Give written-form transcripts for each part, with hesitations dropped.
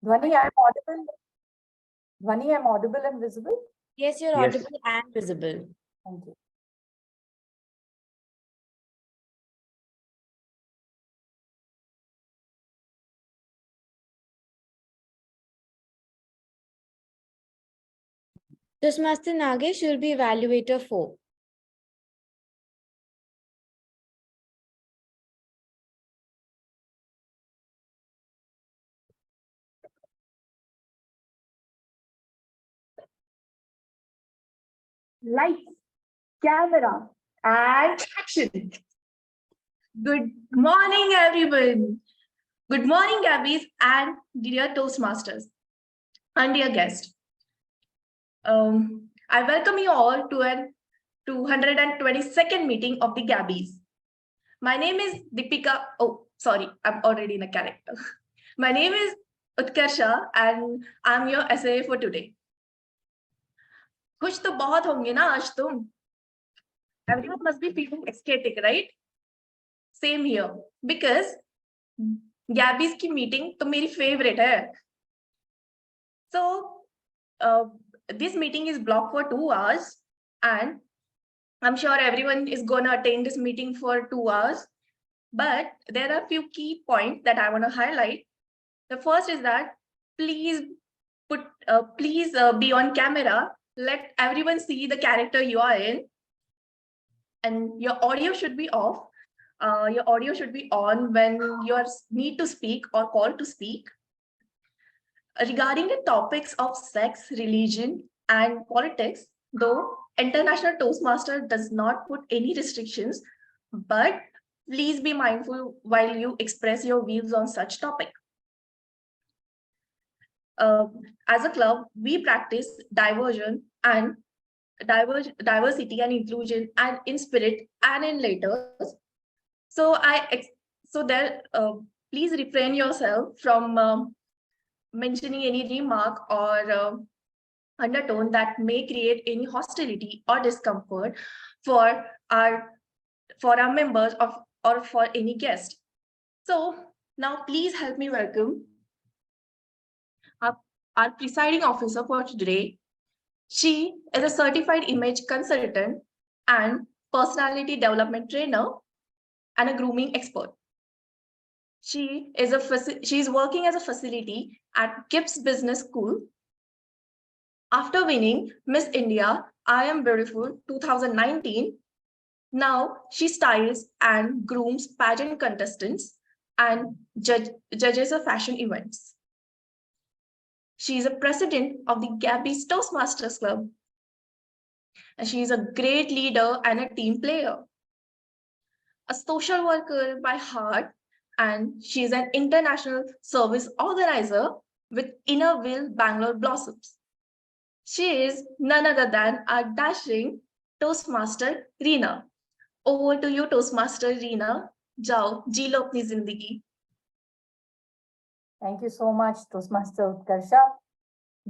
Dhwani, I'm audible. Dhwani, I'm audible and visible. Yes, you're Yes. audible and visible. Thank you. Toastmaster Nagesh will be evaluator 4. Lights, camera, and action. Good morning, everyone. Good morning, Gabbys and dear Toastmasters and dear guest. I welcome you all to a 222nd meeting of the Gabbys. My name is Deepika. Oh, sorry, I'm already in a character. My name is Utkarsha and I'm your SA for today. खुश तो बहुत होंगे ना आज तुम? Everyone must be feeling ecstatic, right? Same here, because Gabby's की meeting तो मेरी favorite है. So this meeting is blocked for 2 hours, and I'm sure everyone is gonna attend this meeting for 2 hours. But there are a few key points that I want to highlight. The first is that please be on camera. Let everyone see the character you are in, and your audio should be off. Your audio should be on when you need to speak or called to speak. Regarding the topics of sex, religion, and politics, though International Toastmaster does not put any restrictions, but please be mindful while you express your views on such topic. As a club, we practice diversity and inclusion, and in spirit and in letters. So please refrain yourself from mentioning any remark or undertone that may create any hostility or discomfort for our members or for any guest. So now please help me welcome our presiding officer for today. She is a certified image consultant and personality development trainer and a grooming expert. She is working as a facility at Gibbs Business School. After winning Miss India I Am Beautiful 2019, now she styles and grooms pageant contestants and judges of fashion events. She is a president of the Gabbys Toastmasters Club. And she is a great leader and a team player. A social worker by heart, and she is an international service organizer with Innerville Bangalore Blossoms. She is none other than our dashing Toastmaster Reena. Over to you, Toastmaster Reena. Jao, ji lo apni zindagi. Thank you so much, Toastmaster Utkarsha.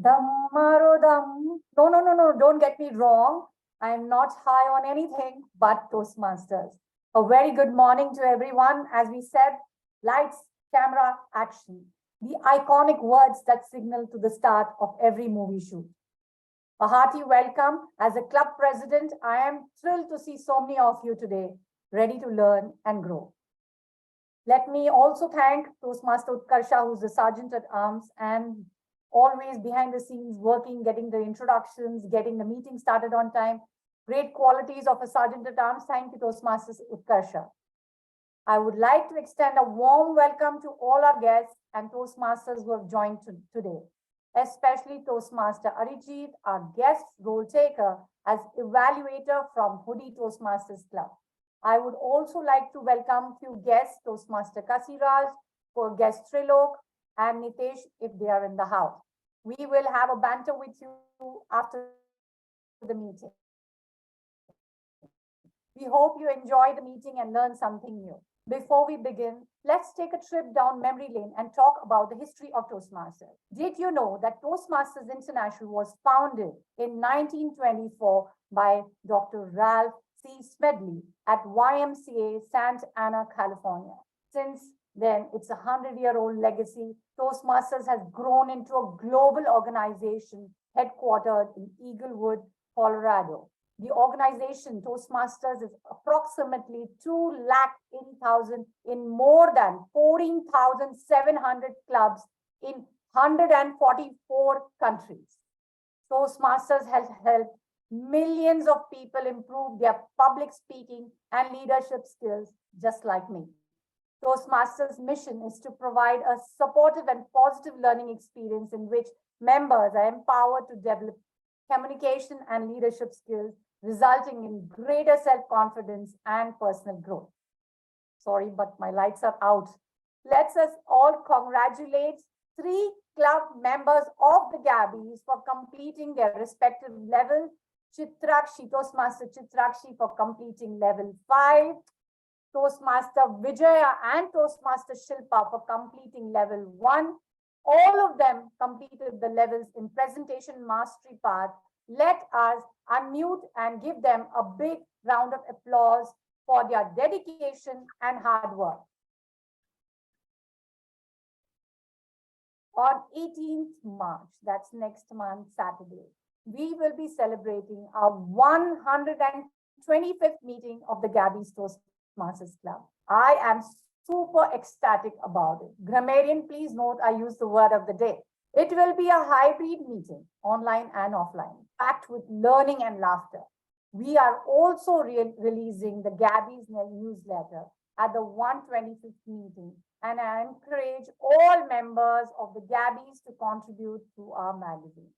Dam maro dam. No, don't get me wrong. I am not high on anything but Toastmasters. A very good morning to everyone. As we said, lights, camera, action. The iconic words that signal to the start of every movie shoot. A hearty welcome. As a club president, I am thrilled to see so many of you today, ready to learn and grow. Let me also thank Toastmaster Utkarsha, who's the Sergeant at Arms and always behind the scenes working, getting the introductions, getting the meeting started on time. Great qualities of a Sergeant at Arms. Thank you, Toastmasters Utkarsha. I would like to extend a warm welcome to all our guests and Toastmasters who have joined today, especially Toastmaster Arijit, our guest role taker as evaluator from Hoodie Toastmasters Club. I would also like to welcome few guests, Toastmaster Kasiraj, for guest Trilok, and Nitesh if they are in the house. We will have a banter with you after the meeting. We hope you enjoy the meeting and learn something new. Before we begin, let's take a trip down memory lane and talk about the history of Toastmasters. Did you know that Toastmasters International was founded in 1924 by Dr. Ralph C. Smedley at YMCA Santa Ana, California? Since then it's a 100-year-old legacy. Toastmasters has grown into a global organization headquartered in Eaglewood, Colorado. The organization Toastmasters is approximately 280,000 in more than 14,700 clubs in 144 countries. Toastmasters has helped millions of people improve their public speaking and leadership skills, just like me. Toastmasters' mission is to provide a supportive and positive learning experience in which members are empowered to develop communication and leadership skills, resulting in greater self-confidence and personal growth. Sorry, but my lights are out. Let's us all congratulate 3 club members of the Gabbys for completing their respective levels. Toastmaster Chitrakshi for completing level 5, Toastmaster Vijaya and Toastmaster Shilpa for completing level 1. All of them completed the levels in presentation mastery part. Let us unmute and give them a big round of applause for their dedication and hard work. On 18th March, that's next month, Saturday, we will be celebrating our 125th meeting of the Gabbys Toastmasters Club. I am super ecstatic about it. Grammarian, please note I use the word of the day. It will be a hybrid meeting, online and offline, packed with learning and laughter. We are also releasing the Gabbys newsletter at the 125th meeting, and I encourage all members of the Gabbys to contribute to our magazine.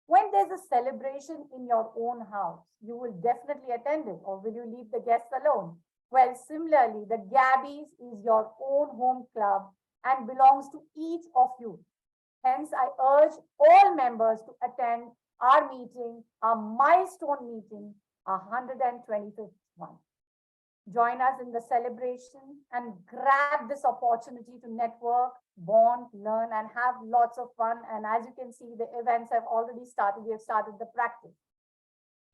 When there's a celebration in your own house, you will definitely attend it, or will you leave the guests alone? Well, similarly, the Gabbys is your own home club and belongs to each of you. Hence, I urge all members to attend our meeting, our milestone meeting, our 125th one. Join us in the celebration and grab this opportunity to network, bond, learn, and have lots of fun. And as you can see, the events have already started. We have started the practice.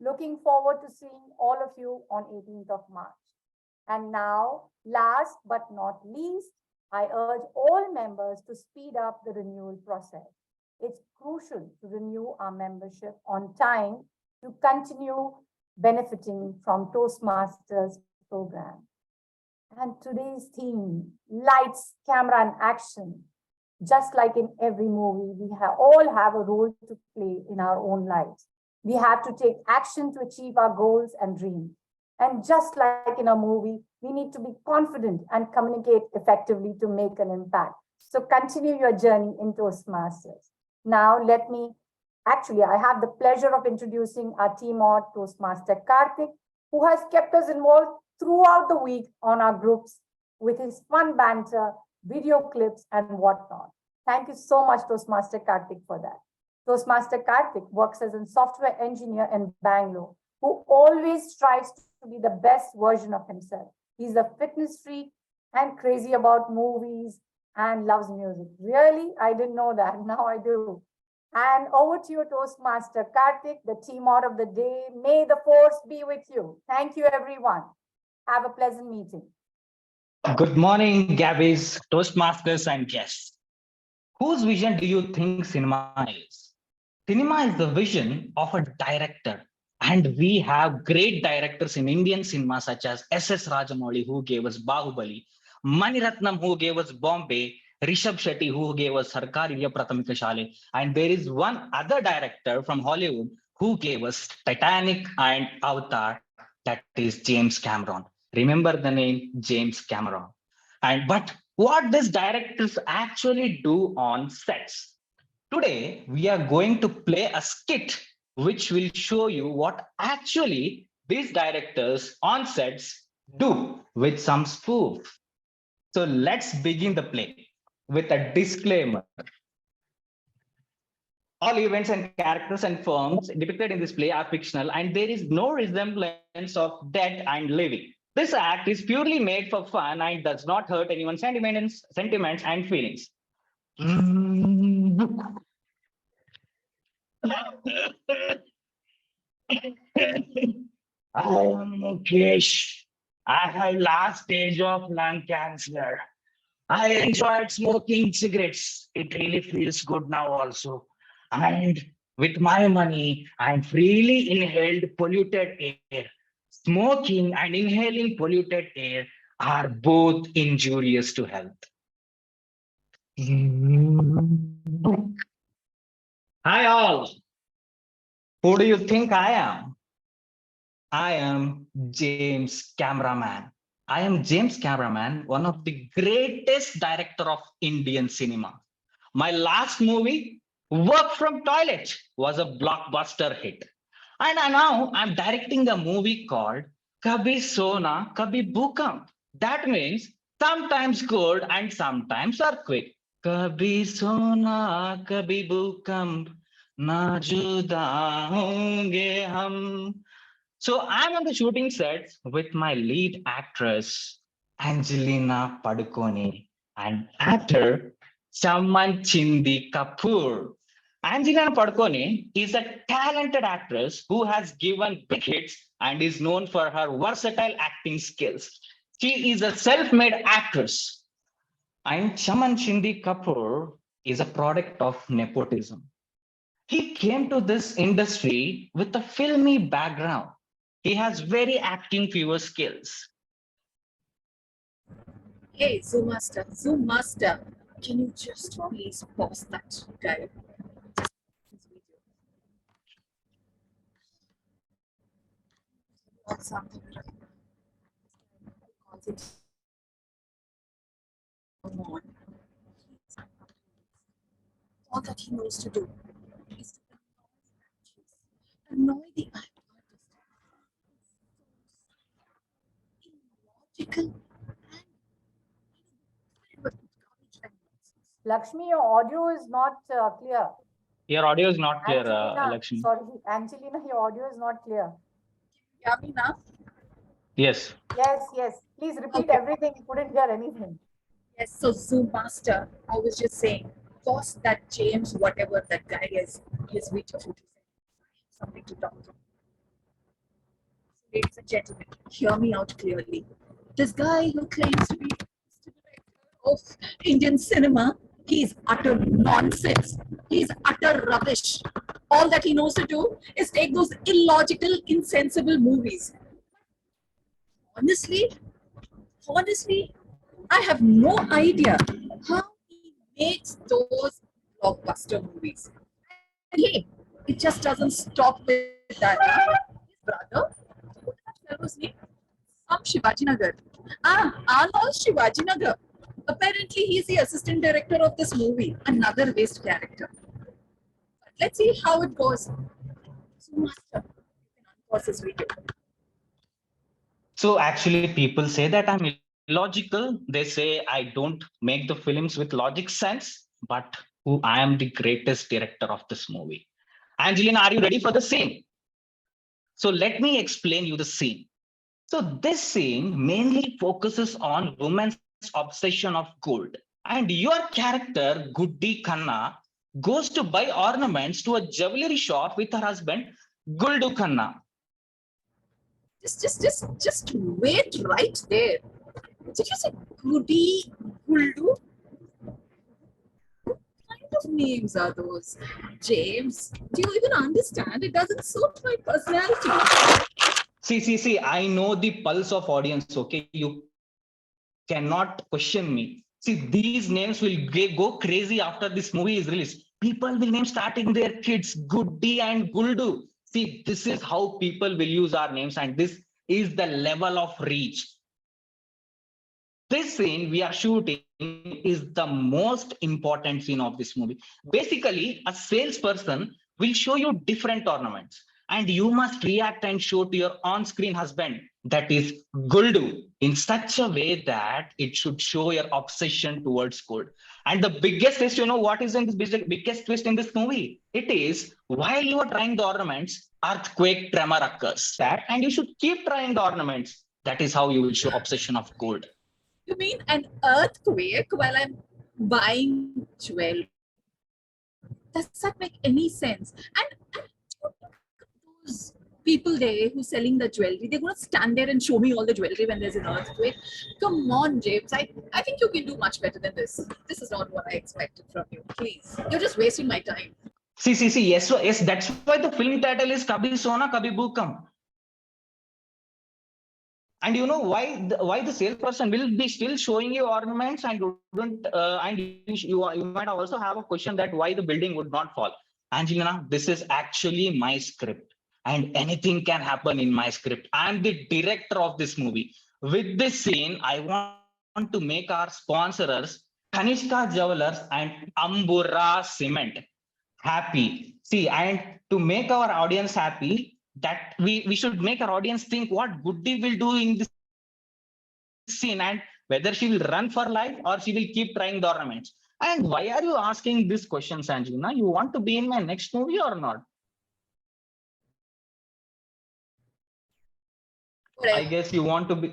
Looking forward to seeing all of you on 18th of March. And now, last but not least, I urge all members to speed up the renewal process. It's crucial to renew our membership on time to continue benefiting from Toastmasters program. And today's theme, lights, camera, and action. Just like in every movie, we all have a role to play in our own lives. We have to take action to achieve our goals and dreams. And just like in a movie, we need to be confident and communicate effectively to make an impact. So continue your journey in Toastmasters. Now, I have the pleasure of introducing our team of Toastmaster Karthik, who has kept us involved throughout the week on our groups with his fun banter, video clips, and whatnot. Thank you so much, Toastmaster Karthik, for that. Toastmaster Karthik works as a software engineer in Bangalore, who always strives to be the best version of himself. He's a fitness freak and crazy about movies and loves music. Really? I didn't know that. Now I do. And over to you, Toastmaster Karthik, the team out of the day. May the force be with you. Thank you, everyone. Have a pleasant meeting. Good morning, Gabbys, Toastmasters, and guests. Whose vision do you think cinema is? Cinema is the vision of a director. And we have great directors in Indian cinema, such as S.S. Rajamouli, who gave us Bahubali, Mani Ratnam, who gave us Bombay, Rishabh Shetty, who gave us Sarkar Iliya Prathamika Shale. And there is one other director from Hollywood who gave us Titanic and Avatar, that is James Cameron. Remember the name James Cameron. But what these directors actually do on sets? Today, we are going to play a skit which will show you what actually these directors on sets do with some spoof. So let's begin the play with a disclaimer. All events and characters and forms depicted in this play are fictional, and there is no resemblance of dead and living. This act is purely made for fun and does not hurt anyone's sentiments and feelings. I am Mukesh. I have last stage of lung cancer. I enjoyed smoking cigarettes. It really feels good now also. And with my money, I freely inhaled polluted air. Smoking and inhaling polluted air are both injurious to health. Hi all. Who do you think I am? I am James Cameraman. I am James Cameraman, one of the greatest director of Indian cinema. My last movie, Work from Toilet, was a blockbuster hit. And now I'm directing a movie called Kabhi Sona, Kabhi Bhukam. That means sometimes good and sometimes earthquake. Kabhi Sona, Kabhi Bhukam, na juda honge hum. So I'm on the shooting set with my lead actress, Angelina Padukone, and actor Chaman Chindi Kapoor. Angelina Padukone is a talented actress who has given big hits and is known for her versatile acting skills. She is a self-made actress. And Chaman Chindi Kapoor is a product of nepotism. He came to this industry with a filmy background. He has very acting fever skills. Hey, Zoom Master, can you just please pause that guy? On something right now. Concentrate on. All that he knows to do is to annoy the illogical and Lakshmi, your audio is not clear. Your audio is not clear, Angelina, Lakshmi. sorry, Angelina, your audio is not clear. hear me now? Yes. Yes. Please repeat Okay. everything. You couldn't hear anything. Yes, so Zoom Master, I was just saying, pause that James, whatever that guy is, his video footage. Something to talk about. Ladies and gentlemen, hear me out clearly. This guy who claims to be the director of Indian cinema, he's utter nonsense. He's utter rubbish. All that he knows to do is take those illogical, insensible movies. Honestly, I have no idea how he makes those blockbuster movies. And hey, it just doesn't stop with that. His brother, what that fellow's name? Some Shivaji Nagar. Arnold Shivaji Nagar. Apparently, he's the assistant director of this movie, another waste character. But let's see how it goes. So, Master, you can unpause this video. So actually, people say that I'm illogical. They say I don't make the films with logic sense, but who I am the greatest director of this movie. Angelina, are you ready for the scene? So let me explain you the scene. So this scene mainly focuses on women's obsession of gold. And your character, Guddi Khanna, goes to buy ornaments to a jewelry shop with her husband, Guldu Khanna. Just wait right there. Did you say Goody, Guldu? What kind of names are those? James, do you even understand? It doesn't suit my personality. See, I know the pulse of audience, okay? You cannot question me. See, these names will go crazy after this movie is released. People will name starting their kids Guddi and Guldu. See, this is how people will use our names, and this is the level of reach. This scene we are shooting is the most important scene of this movie. Basically, a salesperson will show you different ornaments, and you must react and show to your on-screen husband, that is Guldu, in such a way that it should show your obsession towards gold. And the biggest twist, you know what is in this biggest twist in this movie? It is while you are trying the ornaments, earthquake tremor occurs. That, and you should keep trying the ornaments. That is how you will show obsession of gold. You mean an earthquake while I'm buying jewelry? Does that make any sense? And those people there who's selling the jewelry, they're going to stand there and show me all the jewelry when there's an earthquake. Come on, James. I think you can do much better than this. This is not what I expected from you. Please. You're just wasting my time. See, yes, so yes, that's why the film title is Kabhi Sona Kabhi Bhukam. And you know why the salesperson will be still showing you ornaments and wouldn't and you might also have a question that why the building would not fall. Angelina, this is actually my script, and anything can happen in my script. I'm the director of this movie. With this scene, I want to make our sponsors Kanishka Jewelers and Ambura Cement happy. See, and to make our audience happy, that we should make our audience think what Goody will do in this scene and whether she will run for life or she will keep trying the ornaments. And why are you asking these questions, Angelina? You want to be in my next movie or not? Whatever. I guess you want to be.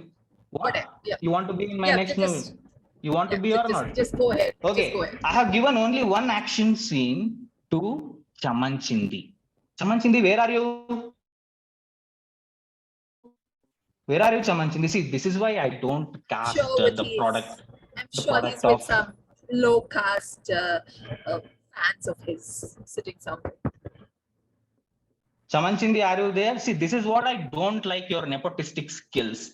What? Whatever. Yeah. You want to be in my Yeah, next just- movie? You want to be or not? Just go ahead. Just go Okay, ahead. I have given only one action scene to Chaman Chindi. Chaman Chindi, where are you? Where are you, Chaman Chindi? See, this is why I don't cast Sure, the he's- product. I'm the sure product he's with of- some low caste fans of his sitting somewhere. Chaman Chindi, are you there? See, this is what I don't like your nepotistic skills.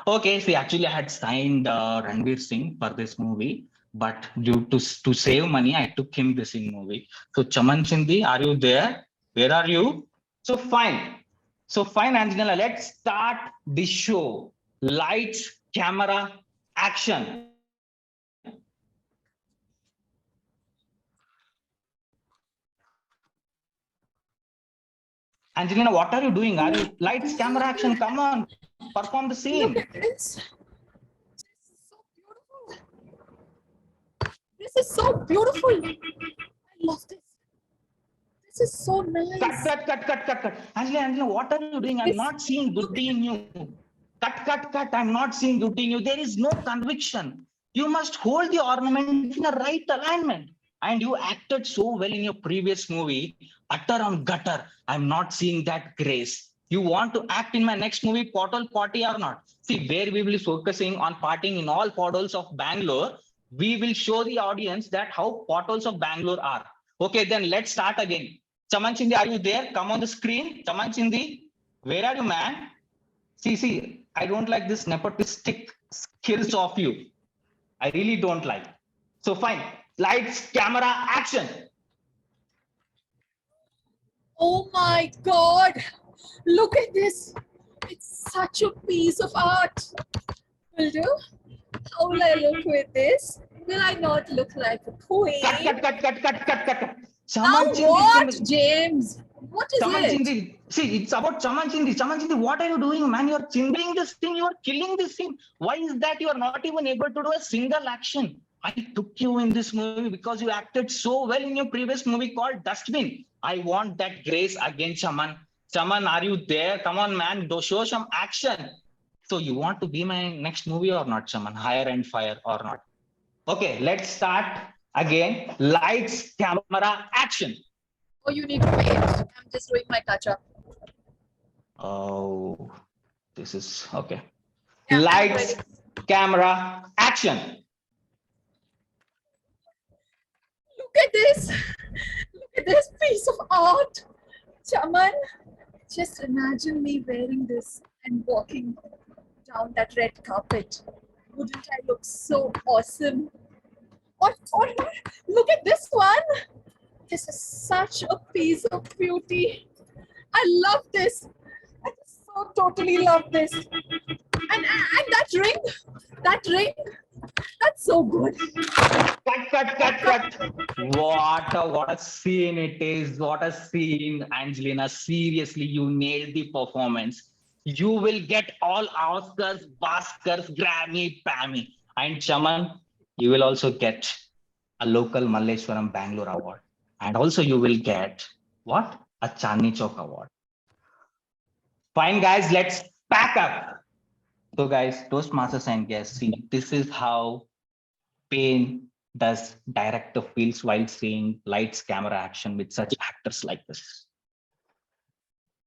Okay, see, actually, I had signed Ranveer Singh for this movie, but due to save money, I took him this in movie. So, Chaman Chindi, are you there? Where are you? So fine. So fine, Angelina, let's start the show. Lights, camera, action. Angelina, what are you doing? Are you lights, camera, action? Come on, perform the scene. Look at this. This is so beautiful. I love this. This is so nice. Cut. Angelina, what are you doing? I'm not seeing Goody in you. Cut. I'm not seeing Goody in you. There is no conviction. You must hold the ornament in the right alignment. And you acted so well in your previous movie, utter on gutter. I'm not seeing that grace. You want to act in my next movie, Portal Party or not? See, where we will be focusing on partying in all portals of Bangalore, we will show the audience that how portals of Bangalore are. Okay, then let's start again. Chaman Chindi, are you there? Come on the screen. Chaman Chindi, where are you, man? See, I don't like this nepotistic skills of you. I really don't like. So fine. Lights, camera, action. Oh my God. Look at this. It's such a piece of art. Will do? How will I look with this? Will I not look like a queen? Cut. Now Chaman Chindi, what, James? What is Chaman it? Chindi. See, it's about Chaman Chindi. Chaman Chindi, what are you doing, man? You're chinding this thing. You are killing this thing. Why is that you are not even able to do a single action? I took you in this movie because you acted so well in your previous movie called Dustbin. I want that grace again, Chaman. Chaman, are you there? Come on, man. Show some action. So you want to be my next movie or not, Chaman? Hire and fire or not? Okay, let's start again. Lights, camera, action. Oh, you need to wait. I'm just doing my touch up. Oh, this is okay. Yeah, I'm Lights, ready. camera, action. Look at this. Look at this piece of art. Chaman, just imagine me wearing this and walking down that red carpet. Wouldn't I look so awesome? Or look at this one. This is such a piece of beauty. I love this. I just so totally love this. And that ring, that's so good. Cut. What a scene it is. What a scene, Angelina. Seriously, you nailed the performance. You will get all Oscars, Baskars, Grammy, Pammy. And Chaman, you will also get a local Malleshwaram Bangalore award. And also you will get what? A Chandni Chowk award. Fine, guys, let's pack up. So, guys, Toastmasters and guests, see, this is how pain does director feels while seeing lights, camera, action with such actors like this.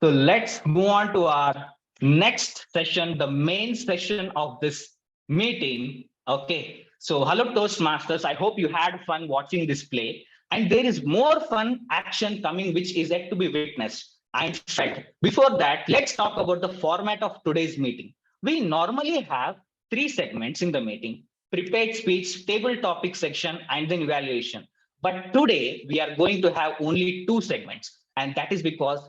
So let's move on to our next session, the main session of this meeting. Okay. So hello Toastmasters. I hope you had fun watching this play. And there is more fun action coming, which is yet to be witnessed. I'm sure. Before that, let's talk about the format of today's meeting. We normally have 3 segments in the meeting: prepared speech, table topic section, and then evaluation. But today we are going to have only 2 segments, and that is because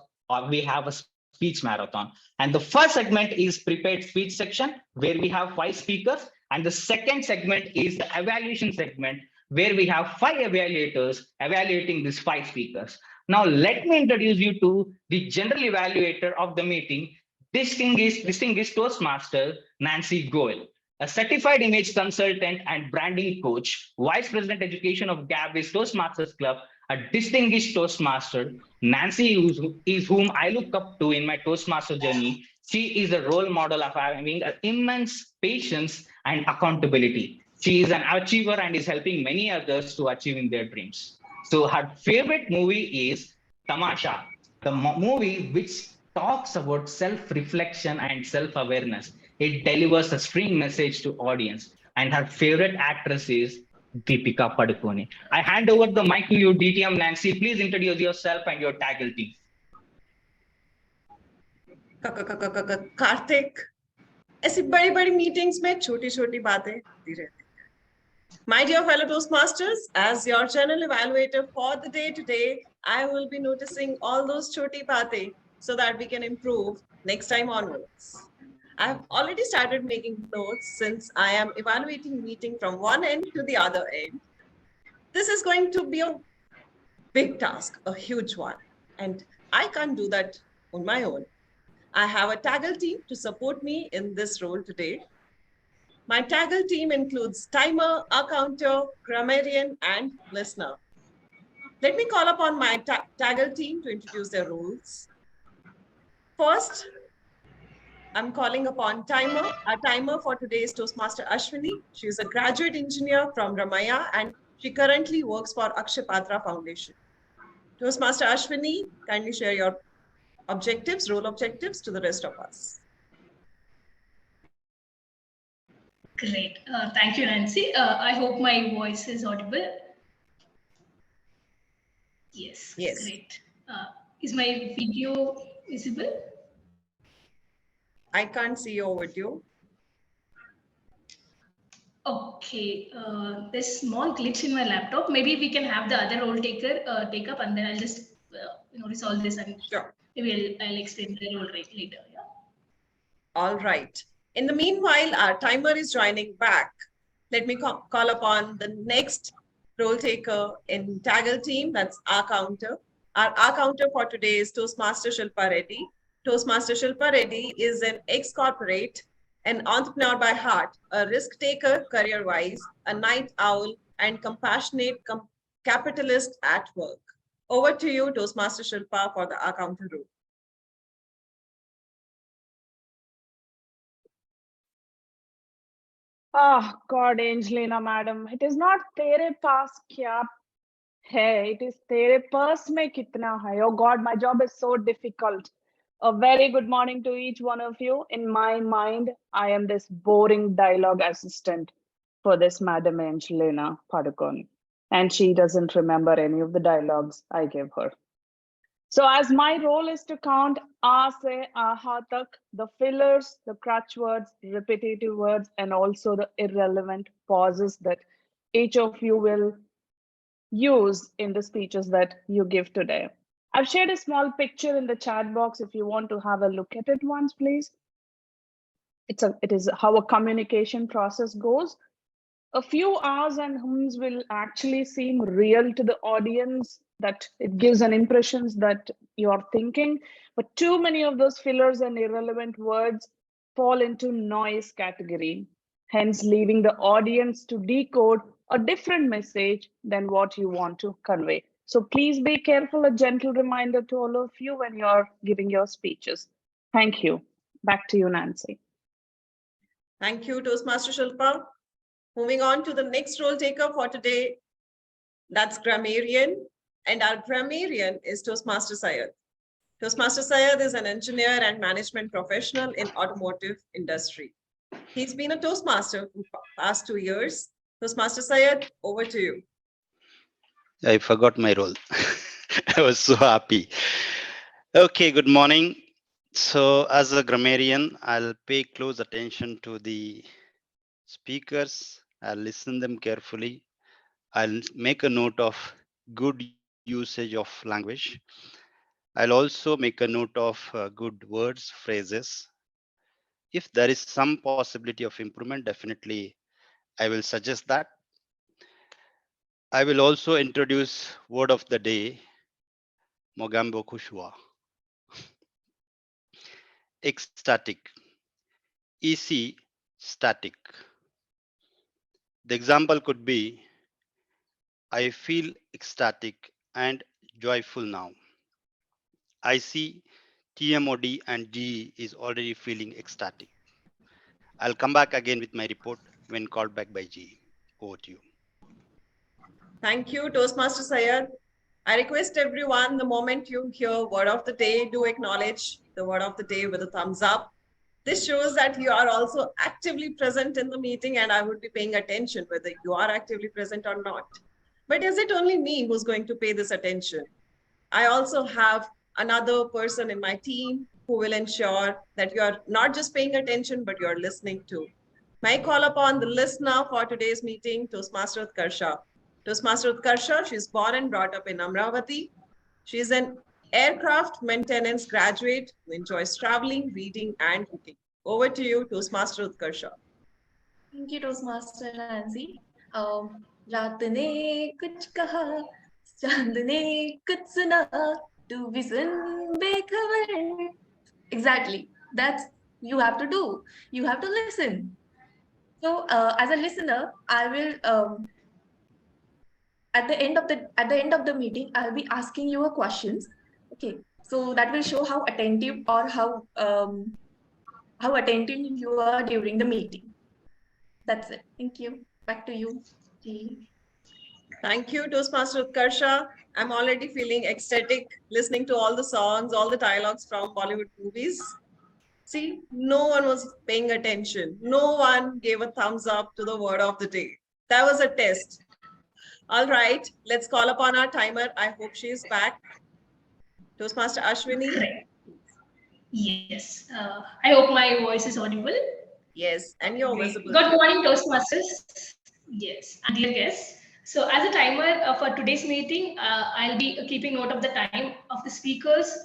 we have a speech marathon. And the first segment is prepared speech section, where we have 5 speakers. And the second segment is the evaluation segment, where we have 5 evaluators evaluating these 5 speakers. Now, let me introduce you to the general evaluator of the meeting, distinguished Toastmaster Nancy Goel, a certified image consultant and branding coach, Vice President Education of Gabbys Toastmasters Club, a distinguished Toastmaster. Nancy is whom I look up to in my Toastmaster journey. She is a role model of having immense patience and accountability. She is an achiever and is helping many others to achieving their dreams. So her favorite movie is Tamasha, the movie which talks about self-reflection and self-awareness. It delivers a string message to audience. And her favorite actress is Deepika Padukone. I hand over the mic to you, DTM Nancy. Please introduce yourself and your taggle team. Kartik, ऐसी बड़ी बड़ी meetings में छोटी छोटी बातें होती रहती हैं. My dear fellow Toastmasters, as your channel evaluator for the day today, I will be noticing all those choti batein so that we can improve next time onwards. I've already started making notes since I am evaluating meeting from one end to the other end. This is going to be a big task, a huge one, and I can't do that on my own. I have a taggle team to support me in this role today. My taggle team includes timer, accounter, grammarian, and listener. Let me call upon my taggle team to introduce their roles. First, I'm calling upon timer. Our timer for today is Toastmaster Ashwini. She is a graduate engineer from Ramaya and she currently works for Akshay Patra Foundation. Toastmaster Ashwini, kindly share your objectives, role objectives to the rest of us. Great. Thank you, Nancy. I hope my voice is audible. Yes. Yes. Great. Is my video visible? I can't see your video. Okay. There's small glitch in my laptop. Maybe we can have the other role taker take up, and then I'll just resolve this, and Sure. Maybe I'll explain the role later. Yeah. All right. In the meanwhile, our timer is joining back. Let me call upon the next role taker in taggle team. That's our counter. Our counter for today is Toastmaster Shilpa Reddy. Toastmaster Shilpa Reddy is an ex-corporate, an entrepreneur by heart, a risk taker career-wise, a night owl, and compassionate capitalist at work. Over to you, Toastmaster Shilpa, for the counter role. Oh God, Angelina madam, it is not tere paas kya hai, it is tere purse mein kitna hai. Oh God, my job is so difficult. A very good morning to each one of you. In my mind, I am this boring dialogue assistant for this Madam Angelina Padukone, and she doesn't remember any of the dialogues I give her. So as my role is to count A se Aha tak, the fillers, the crutch words, repetitive words, and also the irrelevant pauses that each of you will use in the speeches that you give today. I've shared a small picture in the chat box if you want to have a look at it once, please. It is how a communication process goes. A few ahs and hums will actually seem real to the audience, that it gives an impression that you're thinking, but too many of those fillers and irrelevant words fall into noise category, hence leaving the audience to decode a different message than what you want to convey. So please be careful, a gentle reminder to all of you when you're giving your speeches. Thank you. Back to you, Nancy. Thank you, Toastmaster Shilpa. Moving on to the next role taker for today, that's grammarian. And our grammarian is Toastmaster Syed. Toastmaster Syed is an engineer and management professional in automotive industry. He's been a Toastmaster for the past 2 years. Toastmaster Syed, over to you. I forgot my role. I was so happy. Okay, good morning. So, as a grammarian, I'll pay close attention to the speakers. I'll listen them carefully. I'll make a note of good usage of language. I'll also make a note of good words, phrases. If there is some possibility of improvement, definitely I will suggest that. I will also introduce word of the day, Mogambo Kushwa. Ecstatic. EC, static. The example could be, I feel ecstatic and joyful now. I see TMOD and GE is already feeling ecstatic. I'll come back again with my report when called back by GE. Over to you. Thank you, Toastmaster Syed. I request everyone, the moment you hear word of the day, do acknowledge the word of the day with a thumbs up. This shows that you are also actively present in the meeting, and I would be paying attention whether you are actively present or not. But is it only me who's going to pay this attention? I also have another person in my team who will ensure that you are not just paying attention, but you're listening too. May I call upon the listener for today's meeting, Toastmaster Utkarsha. Toastmaster Utkarsha, she's born and brought up in Amravati. She is an aircraft maintenance graduate who enjoys traveling, reading, and cooking. Over to you, Toastmaster Utkarsha. Thank you, Toastmaster Nancy. रात ने कुछ कहा, चांद ने कुछ सुना, तू भी सुन बेखबर. Exactly. That's you have to do. You have to listen. So, as a listener, I will at the end of the meeting, I'll be asking you a questions. Okay. So that will show how attentive or how attentive you are during the meeting. That's it. Thank you. Back to you. Thank you, Toastmaster Utkarsha. I'm already feeling ecstatic listening to all the songs, all the dialogues from Bollywood movies. See, no one was paying attention. No one gave a thumbs up to the word of the day. That was a test. All right, let's call upon our timer. I hope she is back. Toastmaster Ashwini. Correct. Yes. I hope my voice is audible. Yes, and you're visible. Good morning, Toastmasters. Yes, and dear guests. So as a timer for today's meeting, I'll be keeping note of the time of the speakers,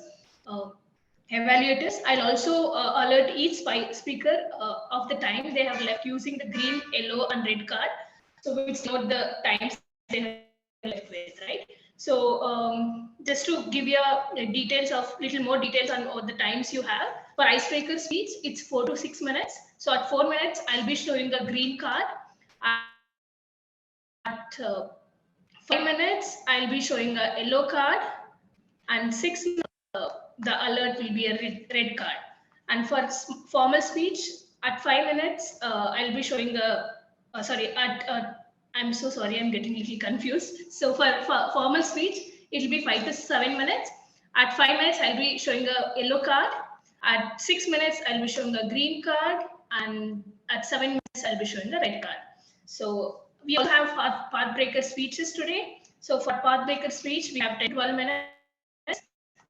evaluators. I'll also alert each speaker of the time they have left using the green, yellow, and red card. So which note the times they have left with, right? So just to give you little more details on the times you have. For icebreaker speech, it's 4 to 6 minutes. So at 4 minutes, I'll be showing a green card. At 5 minutes, I'll be showing a yellow card. And 6 minutes, the alert will be a red card. And for formal speech, at 5 minutes, I'll be showing I'm so sorry, I'm getting a little confused. So for formal speech, it will be 5 to 7 minutes. At 5 minutes, I'll be showing a yellow card. At 6 minutes, I'll be showing a green card. And at 7 minutes, I'll be showing a red card. So we all have path breaker speeches today. So for path breaker speech, we have 12 minutes.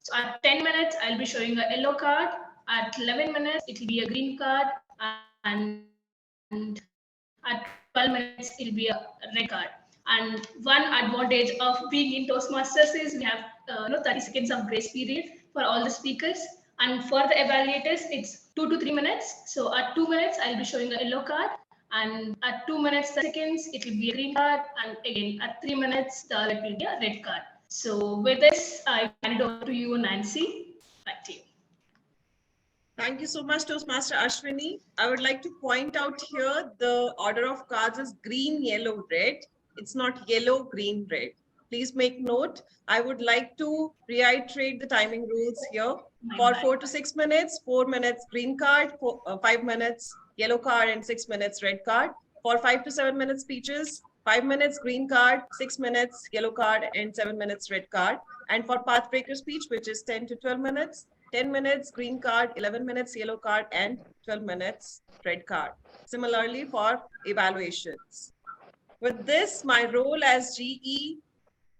So at 10 minutes, I'll be showing a yellow card. At 11 minutes, it will be a green card. And at 12 minutes, it'll be a red card. And one advantage of being in Toastmasters is we have 30 seconds of grace period for all the speakers. And for the evaluators, it's 2 to 3 minutes. So at 2 minutes, I'll be showing a yellow card. And at 2 minutes, seconds, it will be a green card. And again, at 3 minutes, it will be a red card. So with this, I hand it over to you, Nancy. Back to you. Thank you so much, Toastmaster Ashwini. I would like to point out here the order of cards is green, yellow, red. It's not yellow, green, red. Please make note. I would like to reiterate the timing rules here. For 4 to 6 minutes, 4 minutes green card, 5 minutes yellow card, and 6 minutes red card. For 5 to 7 minute speeches, 5 minutes green card, 6 minutes yellow card, and 7 minutes red card. And for pathbreaker speech, which is 10 to 12 minutes, 10 minutes green card, 11 minutes yellow card, and 12 minutes red card. Similarly for evaluations. With this, my role as GE,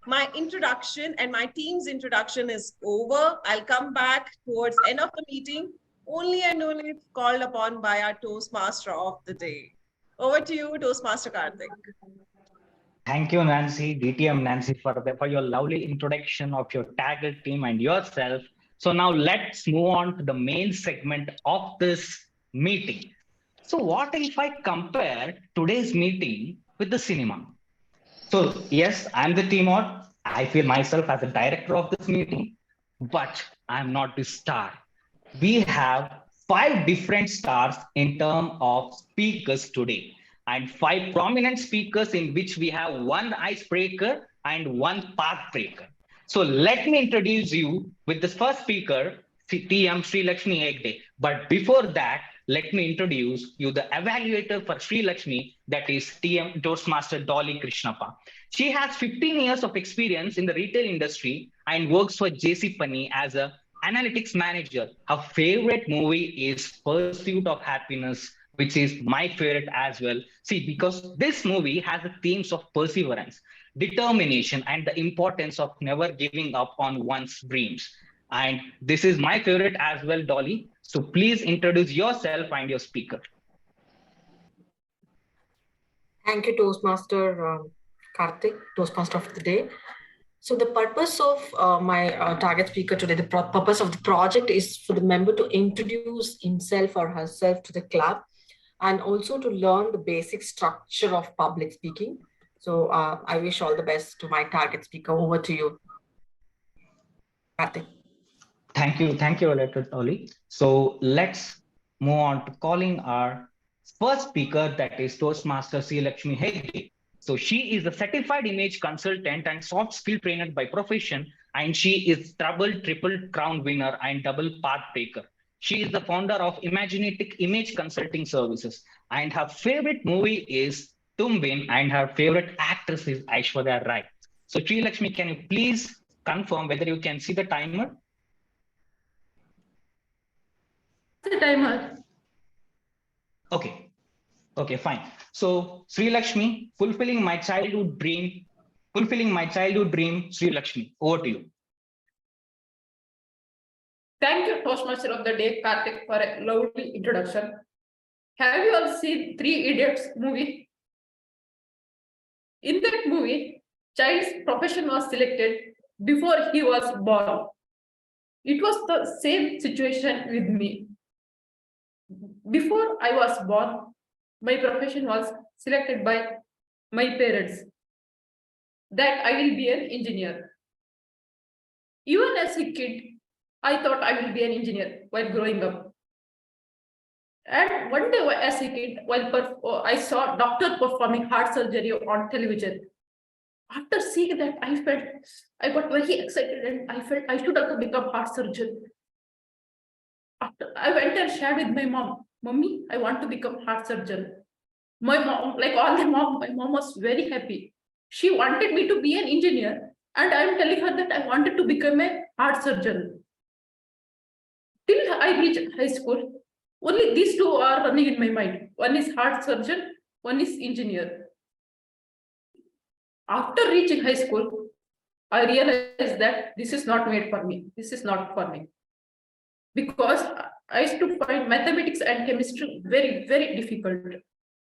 my introduction and my team's introduction is over. I'll come back towards end of the meeting, only and only if called upon by our Toastmaster of the day. Over to you, Toastmaster Karthik. Thank you, Nancy, DTM Nancy, for your lovely introduction of your Taggle team and yourself. So now let's move on to the main segment of this meeting. So what if I compare today's meeting with the cinema? So yes, I'm the team or I feel myself as a director of this meeting, but I'm not the star. We have 5 different stars in terms of speakers today, and 5 prominent speakers in which we have 1 icebreaker and 1 pathbreaker. So let me introduce you with the first speaker, TM Sri Lakshmi Hegde. But before that, let me introduce you the evaluator for Sri Lakshmi, that is TM Toastmaster Dolly Krishnappa. She has 15 years of experience in the retail industry and works for JCPenney as a analytics manager. Her favorite movie is Pursuit of Happiness, which is my favorite as well. See, because this movie has the themes of perseverance, determination, and the importance of never giving up on one's dreams. And this is my favorite as well, Dolly. So please introduce yourself and your speaker. Thank you, Toastmaster Karthik, Toastmaster of the day. So the purpose of my target speaker today, the purpose of the project is for the member to introduce himself or herself to the club and also to learn the basic structure of public speaking. So I wish all the best to my target speaker. Over to you, Karthik. Thank you, Dolly. So let's move on to calling our first speaker, that is Toastmaster Sri Lakshmi Hegde. So she is a certified image consultant and soft skill trainer by profession, and she is triple crown winner and double pathbreaker. She is the founder of Imaginatic Image Consulting Services, and her favorite movie is Tumbin, and her favorite actress is Aishwarya Rai. So Sri Lakshmi, can you please confirm whether you can see the timer? The timer. Okay, fine. So Sri Lakshmi, fulfilling my childhood dream, Sri Lakshmi, over to you. Thank you, Toastmaster of the day, Karthik, for a lovely introduction. Have you all seen 3 Idiots movie? In that movie, child's profession was selected before he was born. It was the same situation with me. Before I was born, my profession was selected by my parents that I will be an engineer. Even as a kid, I thought I will be an engineer while growing up. And one day as a kid, while I saw a doctor performing heart surgery on television. After seeing that, I got very excited and I felt I should also become heart surgeon. After I went and shared with my mom, Mommy, I want to become heart surgeon. My mom, like all the mom, my mom was very happy. She wanted me to be an engineer, and I'm telling her that I wanted to become a heart surgeon. Till I reached high school, only these 2 are running in my mind. One is heart surgeon, one is engineer. After reaching high school, I realized that this is not made for me. This is not for me. Because I used to find mathematics and chemistry very, very difficult.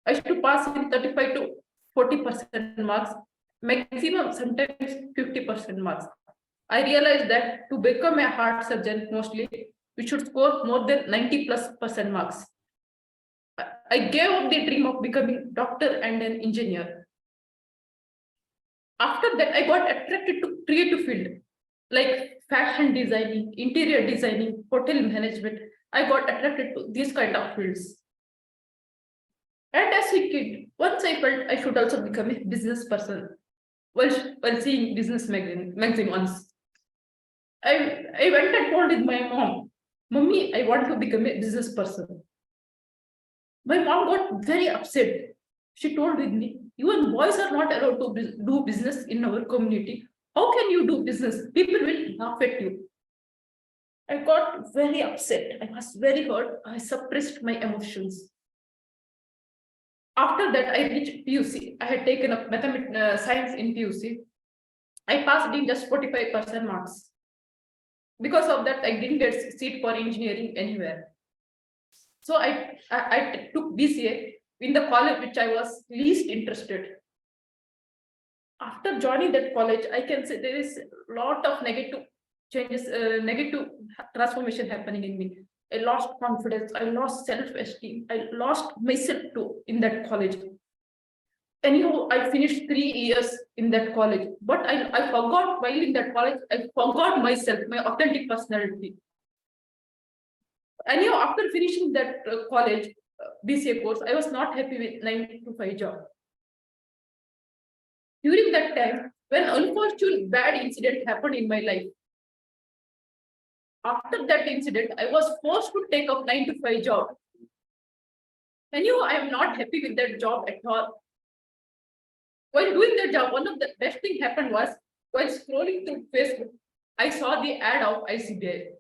I used to pass in 35 to 40% marks, maximum sometimes 50% marks. I realized that to become a heart surgeon, mostly we should score more than 90+% marks. I gave up the dream of becoming doctor and an engineer. After that, I got attracted to creative field like fashion designing, interior designing, hotel management. I got attracted to these kind of fields. And as a kid, once I felt I should also become a business person while seeing business magazine once. I went and told with my mom, Mommy, I want to become a business person. My mom got very upset. She told with me, even boys are not allowed to do business in our community. How can you do business? People will laugh at you. I got very upset. I was very hurt. I suppressed my emotions. After that, I reached PUC. I had taken up science in PUC. I passed in just 45% marks. Because of that, I didn't get seat for engineering anywhere. So I took BCA in the college which I was least interested. After joining that college, I can say there is a lot of negative changes, negative transformation happening in me. I lost confidence, I lost self-esteem, I lost myself too in that college. Anyhow, I finished 3 years in that college, but I forgot while in that college, I forgot myself, my authentic personality. Anyhow, after finishing that college BCA course, I was not happy with 9 to 5 job. During that time, when unfortunate bad incident happened in my life, after that incident, I was forced to take up 9 to 5 job. Anyhow, I am not happy with that job at all. While doing that job, one of the best thing happened was while scrolling through Facebook, I saw the ad of ICBI.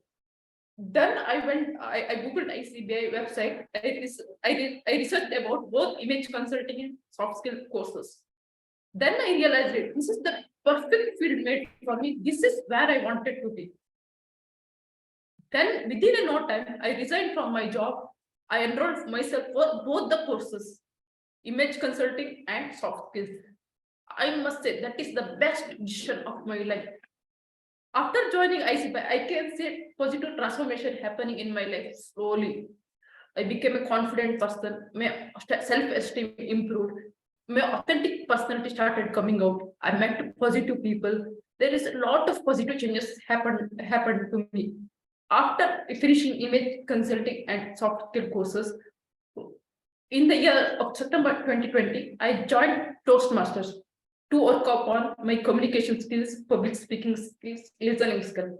Then I googled ICBI website. I researched about both image consulting and soft skill courses. Then I realized this is the perfect field made for me. This is where I wanted to be. Then within no time, I resigned from my job. I enrolled myself for both the courses, image consulting and soft skills. I must say that is the best decision of my life. After joining ICBI, I can see positive transformation happening in my life slowly. I became a confident person. My self-esteem improved. My authentic personality started coming out. I met positive people. There is a lot of positive changes happened to me. After finishing image consulting and soft skill courses, in the year of September 2020, I joined Toastmasters to work upon my communication skills, public speaking skills, listening skills.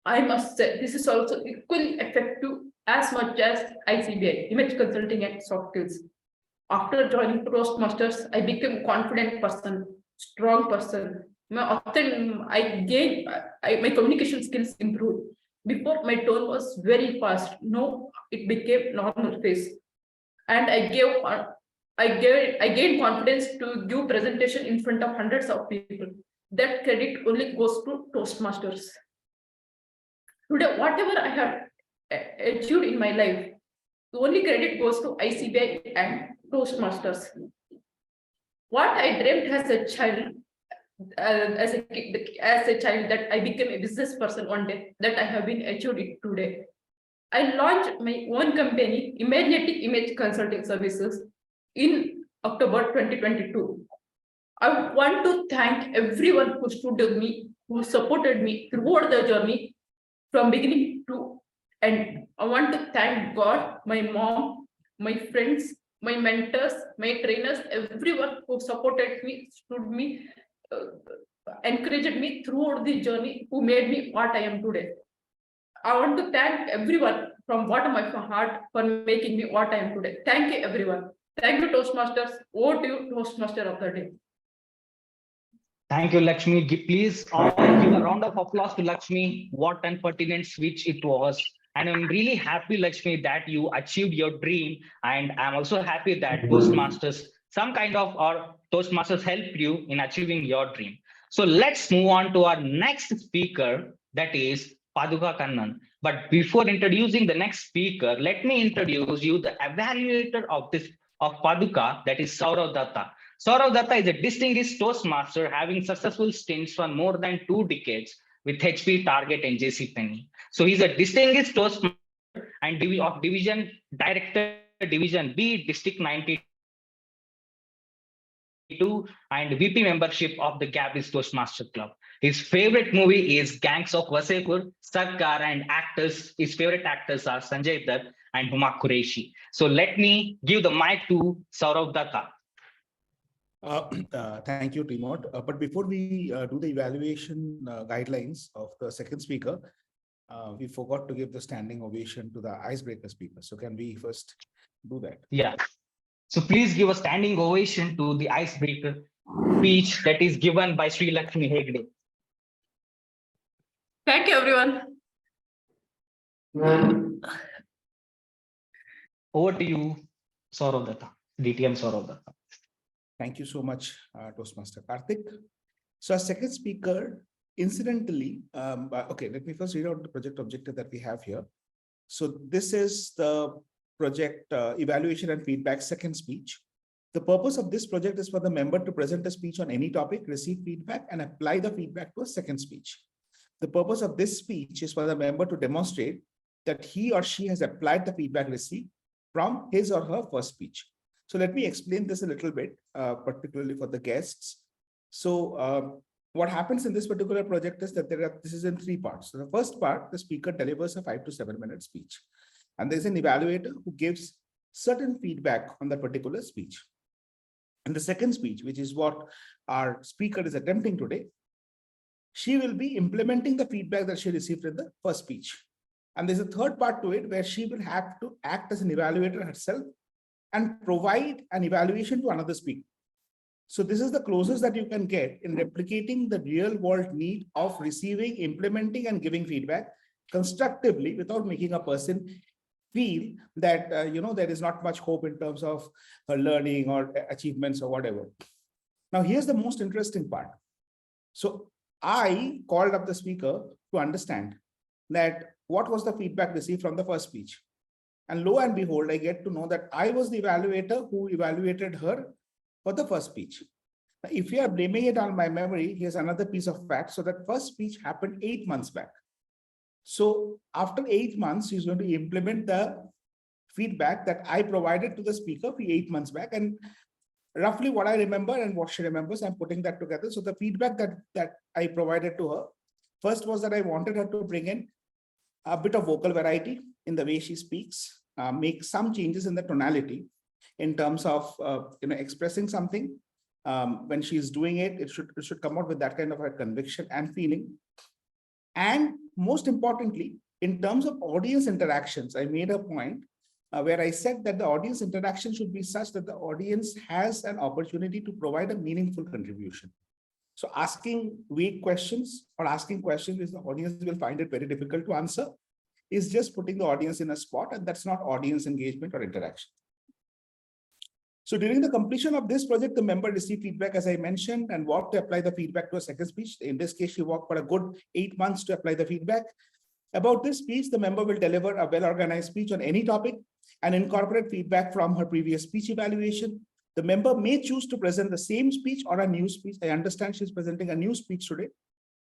I must say this is also equally effective as much as ICBI, image consulting and soft skills. After joining Toastmasters, I became a confident person, strong person. My communication skills improved. Before my tone was very fast. Now it became normal pace. And I gained confidence to give presentation in front of hundreds of people. That credit only goes to Toastmasters. Today, whatever I have achieved in my life, the only credit goes to ICBI and Toastmasters. What I dreamt as a child, as a child, that I became a business person one day, that I have been achieved it today. I launched my own company, Imaginative Image Consulting Services, in October 2022. I want to thank everyone who stood with me, who supported me throughout the journey from beginning to end. I want to thank God, my mom, my friends, my mentors, my trainers, everyone who supported me, stood me, encouraged me throughout the journey, who made me what I am today. I want to thank everyone from bottom of my heart for making me what I am today. Thank you, everyone. Thank you, Toastmasters. Over to you, Toastmaster of the day. Thank you, Lakshmi. Please all give a round of applause to Lakshmi. What an pertinent speech it was. And I'm really happy, Lakshmi, that you achieved your dream. And I'm also happy that Toastmasters, Toastmasters helped you in achieving your dream. So let's move on to our next speaker, that is Paduka Kannan. But before introducing the next speaker, let me introduce you the evaluator of Paduka, that is Saurav Datta. Saurav Datta is a distinguished Toastmaster having successful stints for more than 2 decades with HP, Target, and JCPenney. So he's a distinguished Toastmaster and of Division Director, Division B, District 92, and VP membership of the Gabbys Toastmaster Club. His favorite movie is Gangs of Wasseypur, Sarkar, and his favorite actors are Sanjay Dutt and Huma Qureshi. So let me give the mic to Saurav Datta. Thank you, Timot. But before we do the evaluation guidelines of the second speaker, we forgot to give the standing ovation to the icebreaker speaker. So can we first do that? Yeah. So please give a standing ovation to the icebreaker speech that is given by Sri Lakshmi Hegde. Thank you, everyone. Over to you, Saurav Datta, DTM Saurav Datta. Thank you so much, Toastmaster Karthik. So our second speaker, incidentally, okay, let me first read out the project objective that we have here. So this is the project evaluation and feedback second speech. The purpose of this project is for the member to present a speech on any topic, receive feedback, and apply the feedback to a second speech. The purpose of this speech is for the member to demonstrate that he or she has applied the feedback received from his or her first speech. So let me explain this a little bit, particularly for the guests. So what happens in this particular project is that this is in three parts. So the first part, the speaker delivers a 5 to 7 minute speech. And there's an evaluator who gives certain feedback on that particular speech. And the second speech, which is what our speaker is attempting today, she will be implementing the feedback that she received in the first speech. And there's a third part to it where she will have to act as an evaluator herself and provide an evaluation to another speaker. So this is the closest that you can get in replicating the real world need of receiving, implementing, and giving feedback constructively without making a person feel that there is not much hope in terms of her learning or achievements or whatever. Now, here's the most interesting part. So I called up the speaker to understand that what was the feedback received from the first speech. And lo and behold, I get to know that I was the evaluator who evaluated her for the first speech. Now, if you are blaming it on my memory, here's another piece of fact. So that first speech happened 8 months back. So after 8 months, she's going to implement the feedback that I provided to the speaker for 8 months back. And roughly what I remember and what she remembers, I'm putting that together. So the feedback that I provided to her, first was that I wanted her to bring in a bit of vocal variety in the way she speaks, make some changes in the tonality in terms of expressing something. When she's doing it, it should come out with that kind of a conviction and feeling. And most importantly, in terms of audience interactions, I made a point where I said that the audience interaction should be such that the audience has an opportunity to provide a meaningful contribution. So asking vague questions or asking questions which the audience will find it very difficult to answer is just putting the audience in a spot, and that's not audience engagement or interaction. So during the completion of this project, the member received feedback, as I mentioned, and worked to apply the feedback to a second speech. In this case, she worked for a good 8 months to apply the feedback. About this speech, the member will deliver a well-organized speech on any topic and incorporate feedback from her previous speech evaluation. The member may choose to present the same speech or a new speech. I understand she's presenting a new speech today.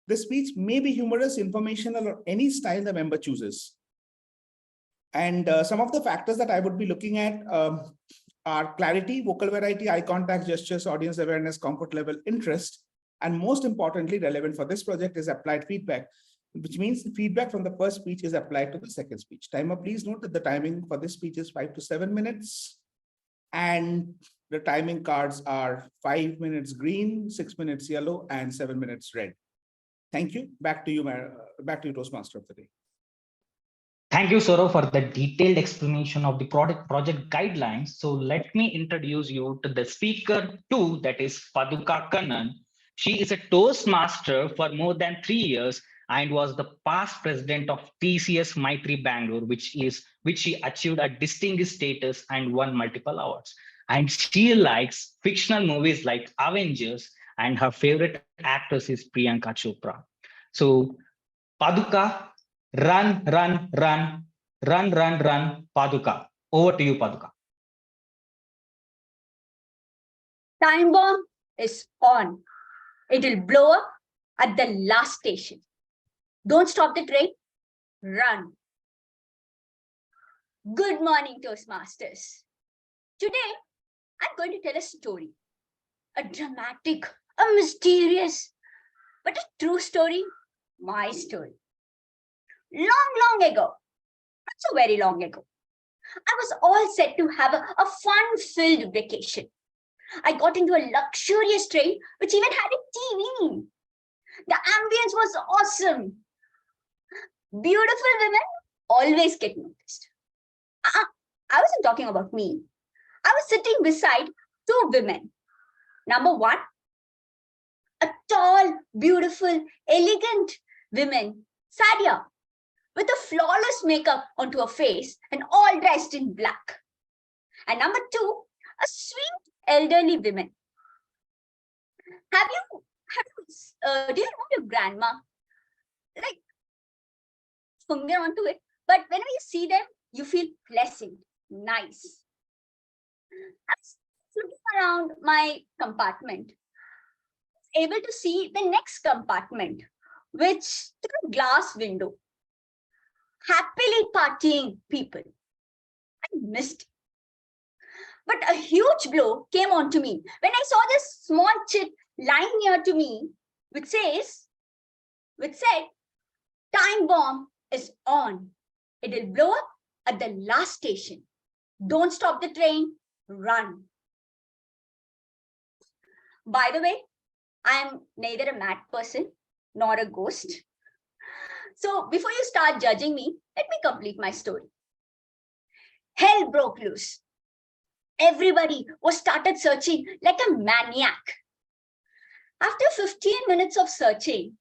The speech may be humorous, informational, or any style the member chooses. And some of the factors that I would be looking at are clarity, vocal variety, eye contact, gestures, audience awareness, comfort level, interest, and most importantly, relevant for this project is applied feedback, which means the feedback from the first speech is applied to the second speech. Timer, please note that the timing for this speech is 5 to 7 minutes. And the timing cards are 5 minutes green, 6 minutes yellow, and 7 minutes red. Thank you. Back to you, Toastmaster of the day. Thank you, Saurav, for the detailed explanation of the project guidelines. So let me introduce you to the speaker 2, that is Paduka Kannan. She is a Toastmaster for more than 3 years and was the past president of TCS Maitri Bangalore, which she achieved a distinguished status and won multiple awards. And she likes fictional movies like Avengers, and her favorite actress is Priyanka Chopra. So Paduka, run, Paduka. Over to you, Paduka. Time bomb is on. It will blow up at the last station. Don't stop the train. Run. Good morning, Toastmasters. Today, I'm going to tell a story. A dramatic, a mysterious, but a true story. My story. Long ago, not so very long ago, I was all set to have a fun-filled vacation. I got into a luxurious train, which even had a TV. The ambience was awesome. Beautiful women always get noticed. I wasn't talking about me. I was sitting beside 2 women. Number 1, a tall, beautiful, elegant woman Sadia, with a flawless makeup onto her face and all dressed in black. And number 2, a sweet elderly woman. Do you know your grandma? Like, finger onto it. But whenever you see them, you feel pleasant, nice. I was looking around my compartment, able to see the next compartment, which through a glass window, happily partying people. I missed it. But a huge blow came onto me when I saw this small chit lying near to me, which said, time bomb is on. It will blow up at the last station. Don't stop the train, run. By the way, I am neither a mad person nor a ghost. So before you start judging me, let me complete my story. Hell broke loose. Everybody started searching like a maniac. After 15 minutes of searching,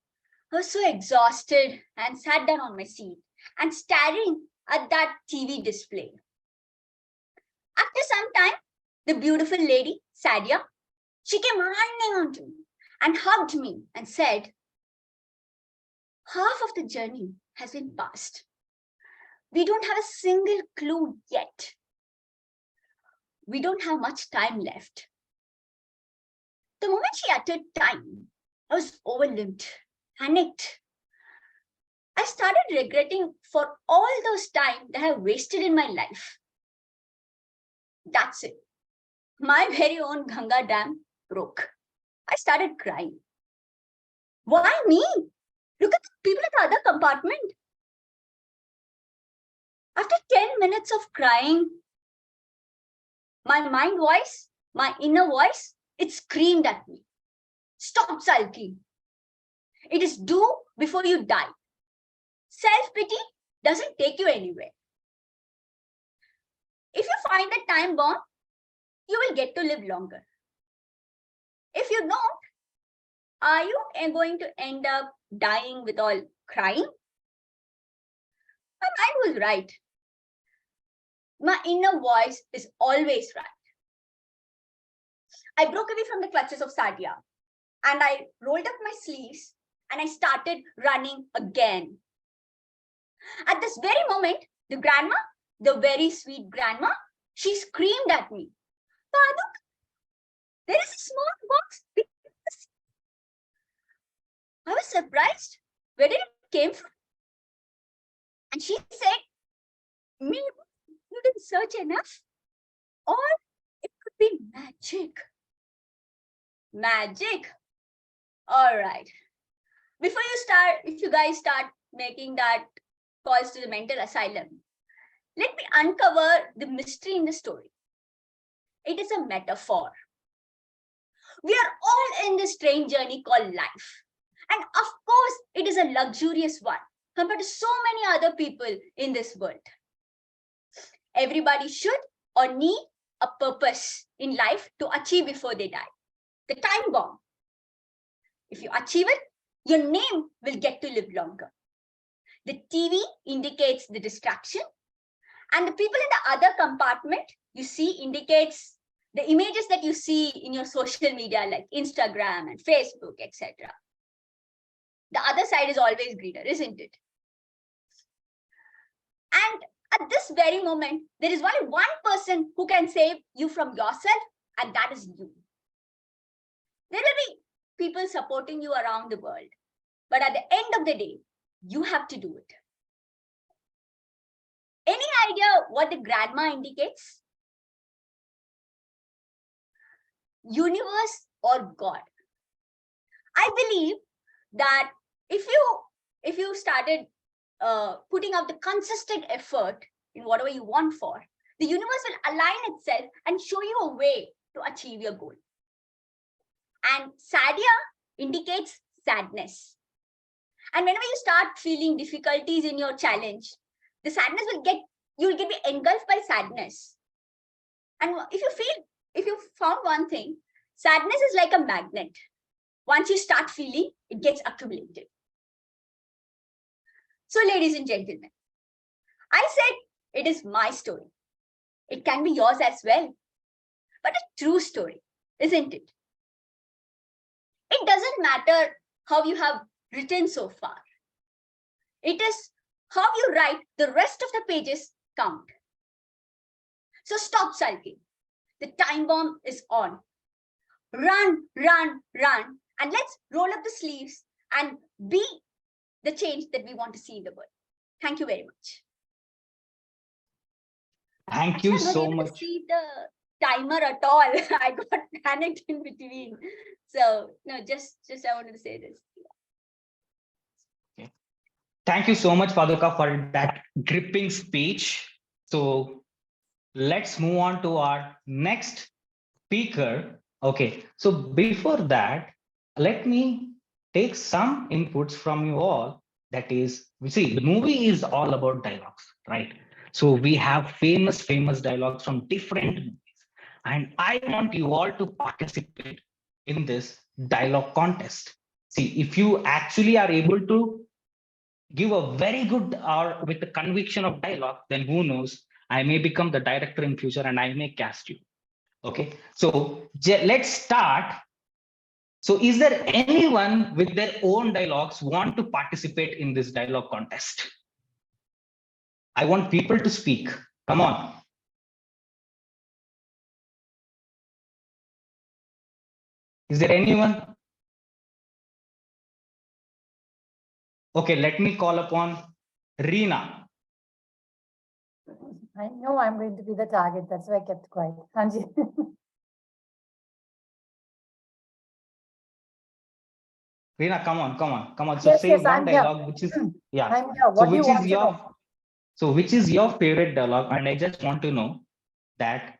I was so exhausted and sat down on my seat and staring at that TV display. After some time, the beautiful lady, Sadia, she came running onto me and hugged me and said, half of the journey has been passed. We don't have a single clue yet. We don't have much time left. The moment she uttered time, I was overwhelmed, panicked. I started regretting for all those time that I wasted in my life. That's it. My very own Ganga Dam broke. I started crying. Why me? Look at the people in the other compartment. After 10 minutes of crying, my inner voice, it screamed at me. Stop sulking. It is do before you die. Self-pity doesn't take you anywhere. If you find the time bomb, you will get to live longer. If you don't, are you going to end up dying with all crying? My mind was right. My inner voice is always right. I broke away from the clutches of Sadia and I rolled up my sleeves and I started running again. At this very moment, the grandma, the very sweet grandma, she screamed at me, Paduk, there is a small box. I was surprised. Where did it came from? And she said, maybe you didn't search enough, or it could be magic. Magic. All right. Before if you guys start making that calls to the mental asylum, let me uncover the mystery in the story. It is a metaphor. We are all in this strange journey called life. And of course, it is a luxurious one compared to so many other people in this world. Everybody should or need a purpose in life to achieve before they die. The time bomb. If you achieve it, your name will get to live longer. The TV indicates the distraction, and the people in the other compartment you see indicates the images that you see in your social media like Instagram and Facebook, etc. The other side is always greener, isn't it? And at this very moment, there is only one person who can save you from yourself, and that is you. There will be people supporting you around the world, but at the end of the day, you have to do it. Any idea what the grandma indicates? Universe or God? I believe that if you started putting out the consistent effort in whatever you want for, the universe will align itself and show you a way to achieve your goal. And Sadia indicates sadness. And whenever you start feeling difficulties in your challenge, the sadness you will get engulfed by sadness. And if you found one thing, sadness is like a magnet. Once you start feeling, it gets accumulated. So, ladies and gentlemen, I said it is my story. It can be yours as well, but a true story, isn't it? It doesn't matter how you have written so far. It is how you write the rest of the pages count. So stop sulking. The time bomb is on. Run, run, run, and let's roll up the sleeves and be the change that we want to see in the world. Thank you very much. Thank you I'm not so able to much. see the timer at all. I got panicked in between. So no, just I wanted to say this. Thank you so much, Paduka, for that gripping speech. So let's move on to our next speaker. Okay, so before that, let me take some inputs from you all. That is, we see the movie is all about dialogues, right? So we have famous dialogues from different movies, and I want you all to participate in this dialogue contest. See, if you actually are able to give a very good or with the conviction of dialogue, then who knows, I may become the director in future and I may cast you. Okay, so let's start. So is there anyone with their own dialogues want to participate in this dialogue contest? I want people to speak. Come on. Is there anyone? Okay, let me call upon Reena. I know I'm going to be the target. That's why I kept quiet. Hanji. Reena, come on. So Yes, say yes, one I'm here. dialogue, which is, yeah. I'm here. So What do you which want is to know? your, so which is your favorite dialogue? And I just want to know that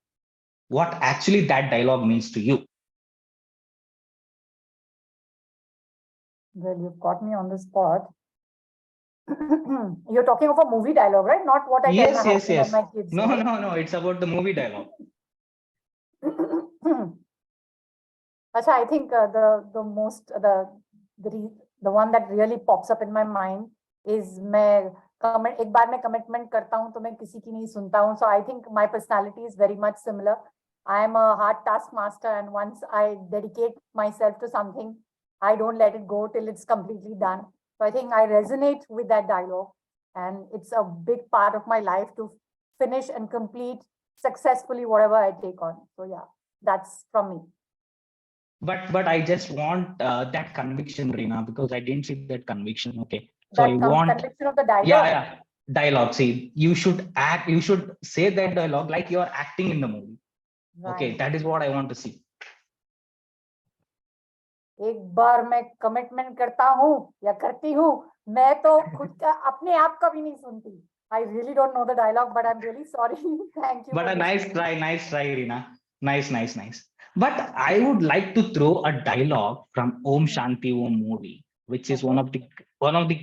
what actually that dialogue means to you. Well, you've got me on the spot. You're talking of a movie dialogue, right? Not what I tell my husband and my kids. No, right? no, it's about the movie dialogue. Acha, I think the one that really pops up in my mind is एक बार मैं commitment करता हूँ तो मैं किसी की नहीं सुनता हूँ. So I think my personality is very much similar. I am a hard taskmaster, and once I dedicate myself to something, I don't let it go till it's completely done. So I think I resonate with that dialogue, and it's a big part of my life to finish and complete successfully whatever I take on. So yeah, that's from me. But I just want that conviction, Reena, because I didn't see that conviction. Okay, so That I want conviction of the dialogue. yeah, dialogue. See, you should act. You should say that dialogue like you are acting in the movie. Right. Okay, that is what I want to see. एक बार मैं commitment करता हूँ या करती हूँ, मैं तो खुद का अपने आप का भी नहीं सुनती. I really don't know the dialogue, but I'm really sorry. Thank you. But a nice try, Reena. Nice. But I would like to throw a dialogue from Om Shanti Om movie, which is one of the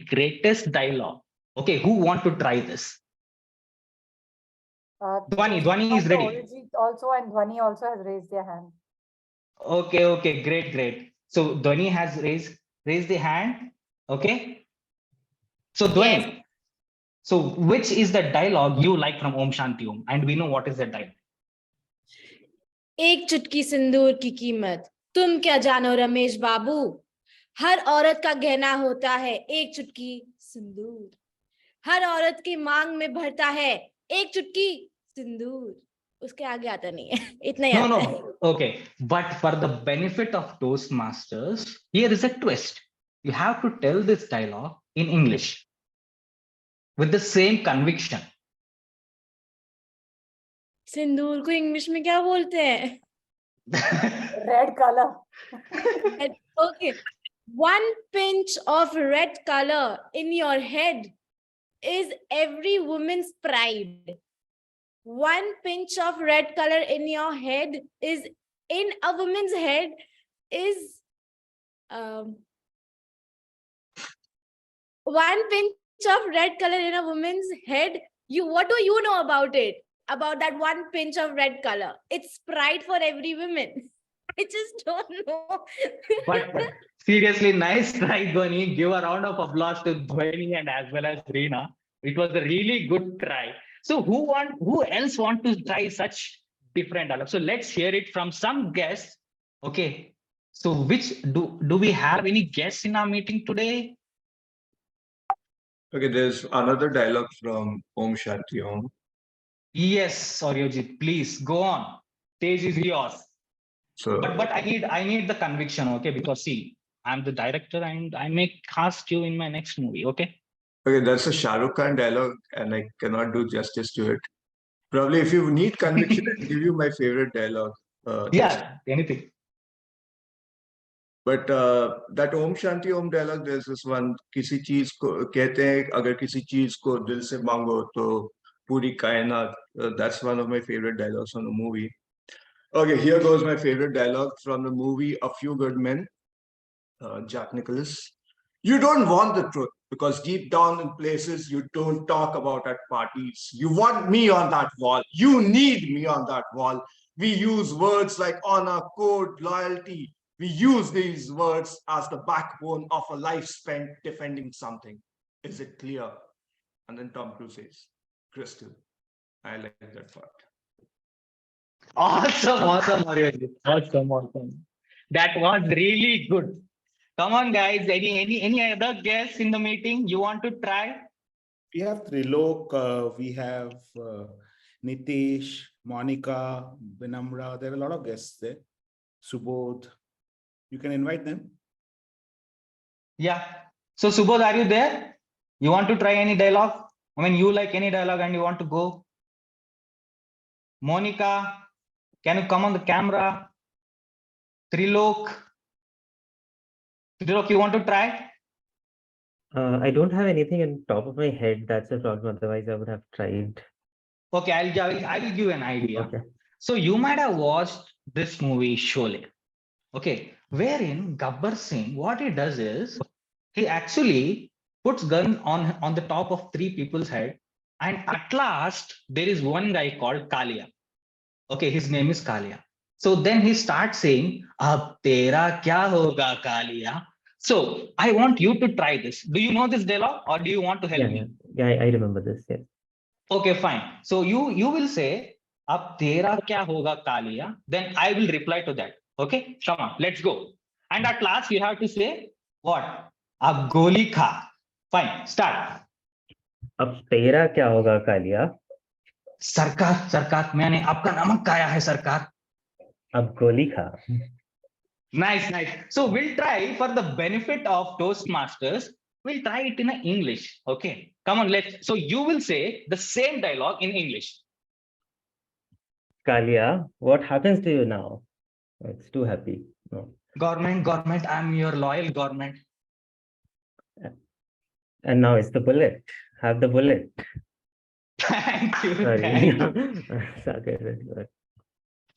greatest dialogue. Okay, who want to try this? Dhwani is ready. Also, and Dhwani also has raised their hand. Okay, great. So Dhwani has raised the hand. Okay. So Dhwani, Yes. so which is the dialogue you like from Om Shanti Om? And we know what is the dialogue. एक चुटकी सिंदूर की कीमत तुम क्या जानो रमेश बाबू, हर औरत का गहना होता है एक चुटकी सिंदूर, हर औरत की मांग में भरता है एक चुटकी सिंदूर. उसके आगे आता नहीं है, इतना ही आता है. No. Okay, but for the benefit of Toastmasters, here is a twist. You have to tell this dialogue in English with the same conviction. सिंदूर को इंग्लिश में क्या बोलते हैं? Red color. Okay. 1 pinch of red color in your head is every woman's pride. 1 pinch of red color in your head is in a woman's head is 1 pinch of red color in a woman's head. What do you know about it? About that 1 pinch of red color? It's pride for every woman. I just don't know. But seriously, nice try, Dhwani. Give a round of applause to Dhwani and as well as Reena. It was a really good try. So who else want to try such different dialogue? So let's hear it from some guests. Okay. So which do we have any guests in our meeting today? Okay, there's another dialogue from Om Shanti Om. Yes, Saryojit, please go on. Stage is yours. So, But I need the conviction, okay? Because see, I'm the director and I may cast you in my next movie, okay? okay, that's a Shah Rukh Khan dialogue, and I cannot do justice to it. Probably, if you need conviction, I'll give you my favorite dialogue. Yeah, anything. But that Om Shanti Om dialogue, there's this one, किसी चीज को कहते हैं अगर किसी चीज को दिल से मांगो तो पूरी कायनात. That's one of my favorite dialogues from the movie. Okay, here goes my favorite dialogue from the movie A Few Good Men. Jack Nicholas. You don't want the truth because deep down in places you don't talk about at parties. You want me on that wall. You need me on that wall. We use words like honor, code, loyalty. We use these words as the backbone of a life spent defending something. Is it clear? And then Tom Cruise says, crystal. I like that part. Awesome, Mario. Awesome. That was really good. Come on, guys. Any other guests in the meeting you want to try? We have Trilok, we have Nitish, Monica, Vinamra. There are a lot of guests there. Subodh. You can invite them. Yeah. So Subodh, are you there? You want to try any dialogue? I mean, you like any dialogue and you want to go? Monica, can you come on the camera? Trilok, you want to try? I don't have anything on top of my head. That's a problem. Otherwise, I would have tried. Okay, I will give you an idea. Okay. So you might have watched this movie Sholay. Okay, wherein Gabbar Singh, what he does is he actually puts gun on the top of three people's head, and at last there is one guy called Kalia. Okay, his name is Kalia. So then he starts saying, "Ab tera kya hoga, Kalia?" So I want you to try this. Do you know this dialogue, or do you want to help me? Yeah, I remember this. Yes. Okay, fine. So you will say, "Ab tera kya hoga, Kalia?" Then I will reply to that. Okay, come on, let's go. And at last you have to say what? Ab goli kha. Fine, start. अब तेरा क्या होगा कालिया? सरकार मैंने आपका नमक खाया है सरकार. अब गोली खा. Nice. So we'll try for the benefit of Toastmasters. We'll try it in English. Okay, come on, let's. So you will say the same dialogue in English. Kalia, what happens to you now? It's too happy. No. Government, I'm your loyal government. And now it's the bullet. Have the bullet. Thank you. Sorry. Thank you.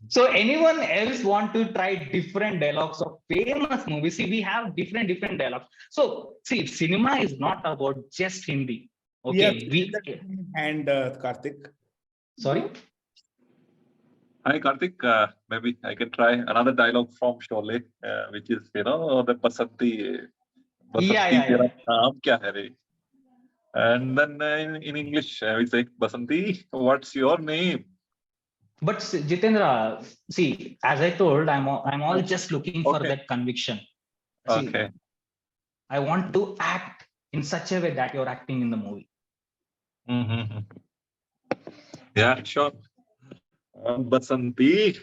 So anyone else want to try different dialogues of famous movies? See, we have different dialogues. So see, cinema is not about just Hindi. Okay. And Karthik. Sorry. Hi, Karthik. Maybe I can try another dialogue from Sholay, which is, the Basanti. Yeah. Naam kya hai re? And then in English, we say, Basanti, what's your name? But Jitendra, see, as I told, I'm all just looking for that conviction. See, Okay. I want to act in such a way that you're acting in the movie. Mm-hmm. Yeah, sure. Basanti,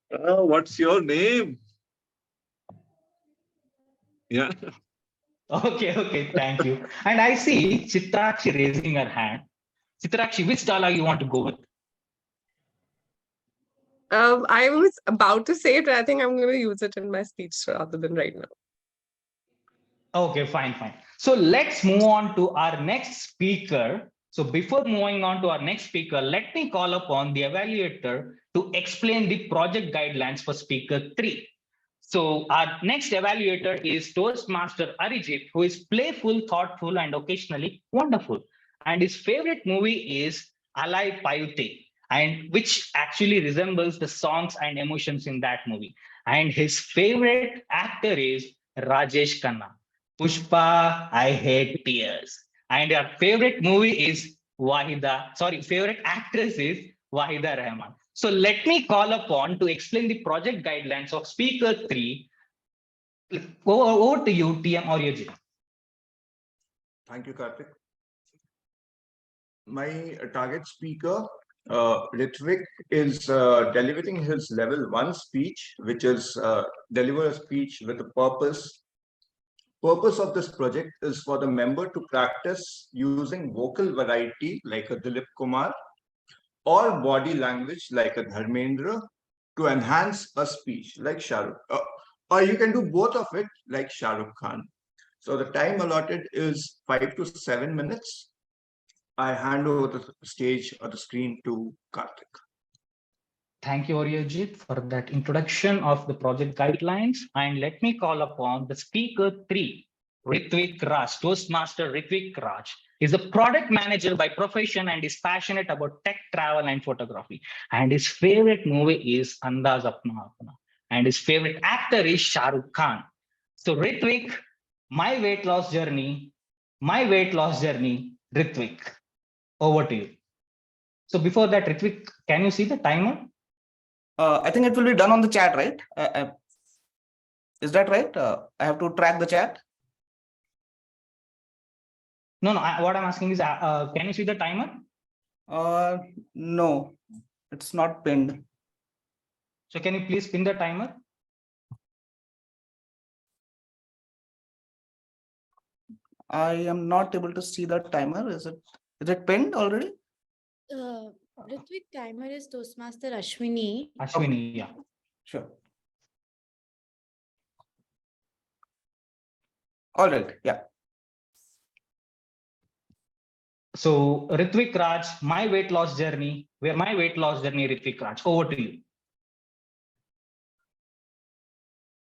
what's your name? Yeah. Okay, thank you. And I see Chitrakshi raising her hand. Chitrakshi, which dialogue you want to go with? I was about to say it, but I think I'm going to use it in my speech rather than right now. Okay, fine. So let's move on to our next speaker. So before moving on to our next speaker, let me call upon the evaluator to explain the project guidelines for speaker 3. So our next evaluator is Toastmaster Arijit, who is playful, thoughtful, and occasionally wonderful. And his favorite movie is Alai Payute. and which actually resembles the songs and emotions in that movie. And his favorite actor is Rajesh Khanna. Pushpa, I Hate Tears. And our favorite movie is favorite actress is Wahida Rahman. So let me call upon to explain the project guidelines of speaker 3. Over to you, TM or Yoji. Thank you, Karthik. My target speaker, Ritvik, is delivering his level 1 speech, which is deliver a speech with a purpose. Purpose of this project is for the member to practice using vocal variety like a Dilip Kumar or body language like a Dharmendra to enhance a speech like Shahrukh. Or you can do both of it like Shahrukh Khan. So the time allotted is 5 to 7 minutes. I hand over the stage or the screen to Karthik. Thank you, Aryajit, for that introduction of the project guidelines. And let me call upon the speaker 3, Ritvik Raj, Toastmaster Ritvik Raj. He's a product manager by profession and is passionate about tech, travel, and photography. And his favorite movie is Andaz Apna Apna. And his favorite actor is Shah Rukh Khan. So Ritvik, my weight loss journey, Ritvik, over to you. So before that, Ritvik, can you see the timer? I think it will be done on the chat, right? Is that right? I have to track the chat. No, what I'm asking is, can you see the timer? No, it's not pinned. So can you please pin the timer? I am not able to see the timer. Is it pinned already? Ritvik, timer is Toastmaster Ashwini. Ashwini, yeah. Sure. All right, yeah. So Ritvik Raj, my weight loss journey, Ritvik Raj, over to you.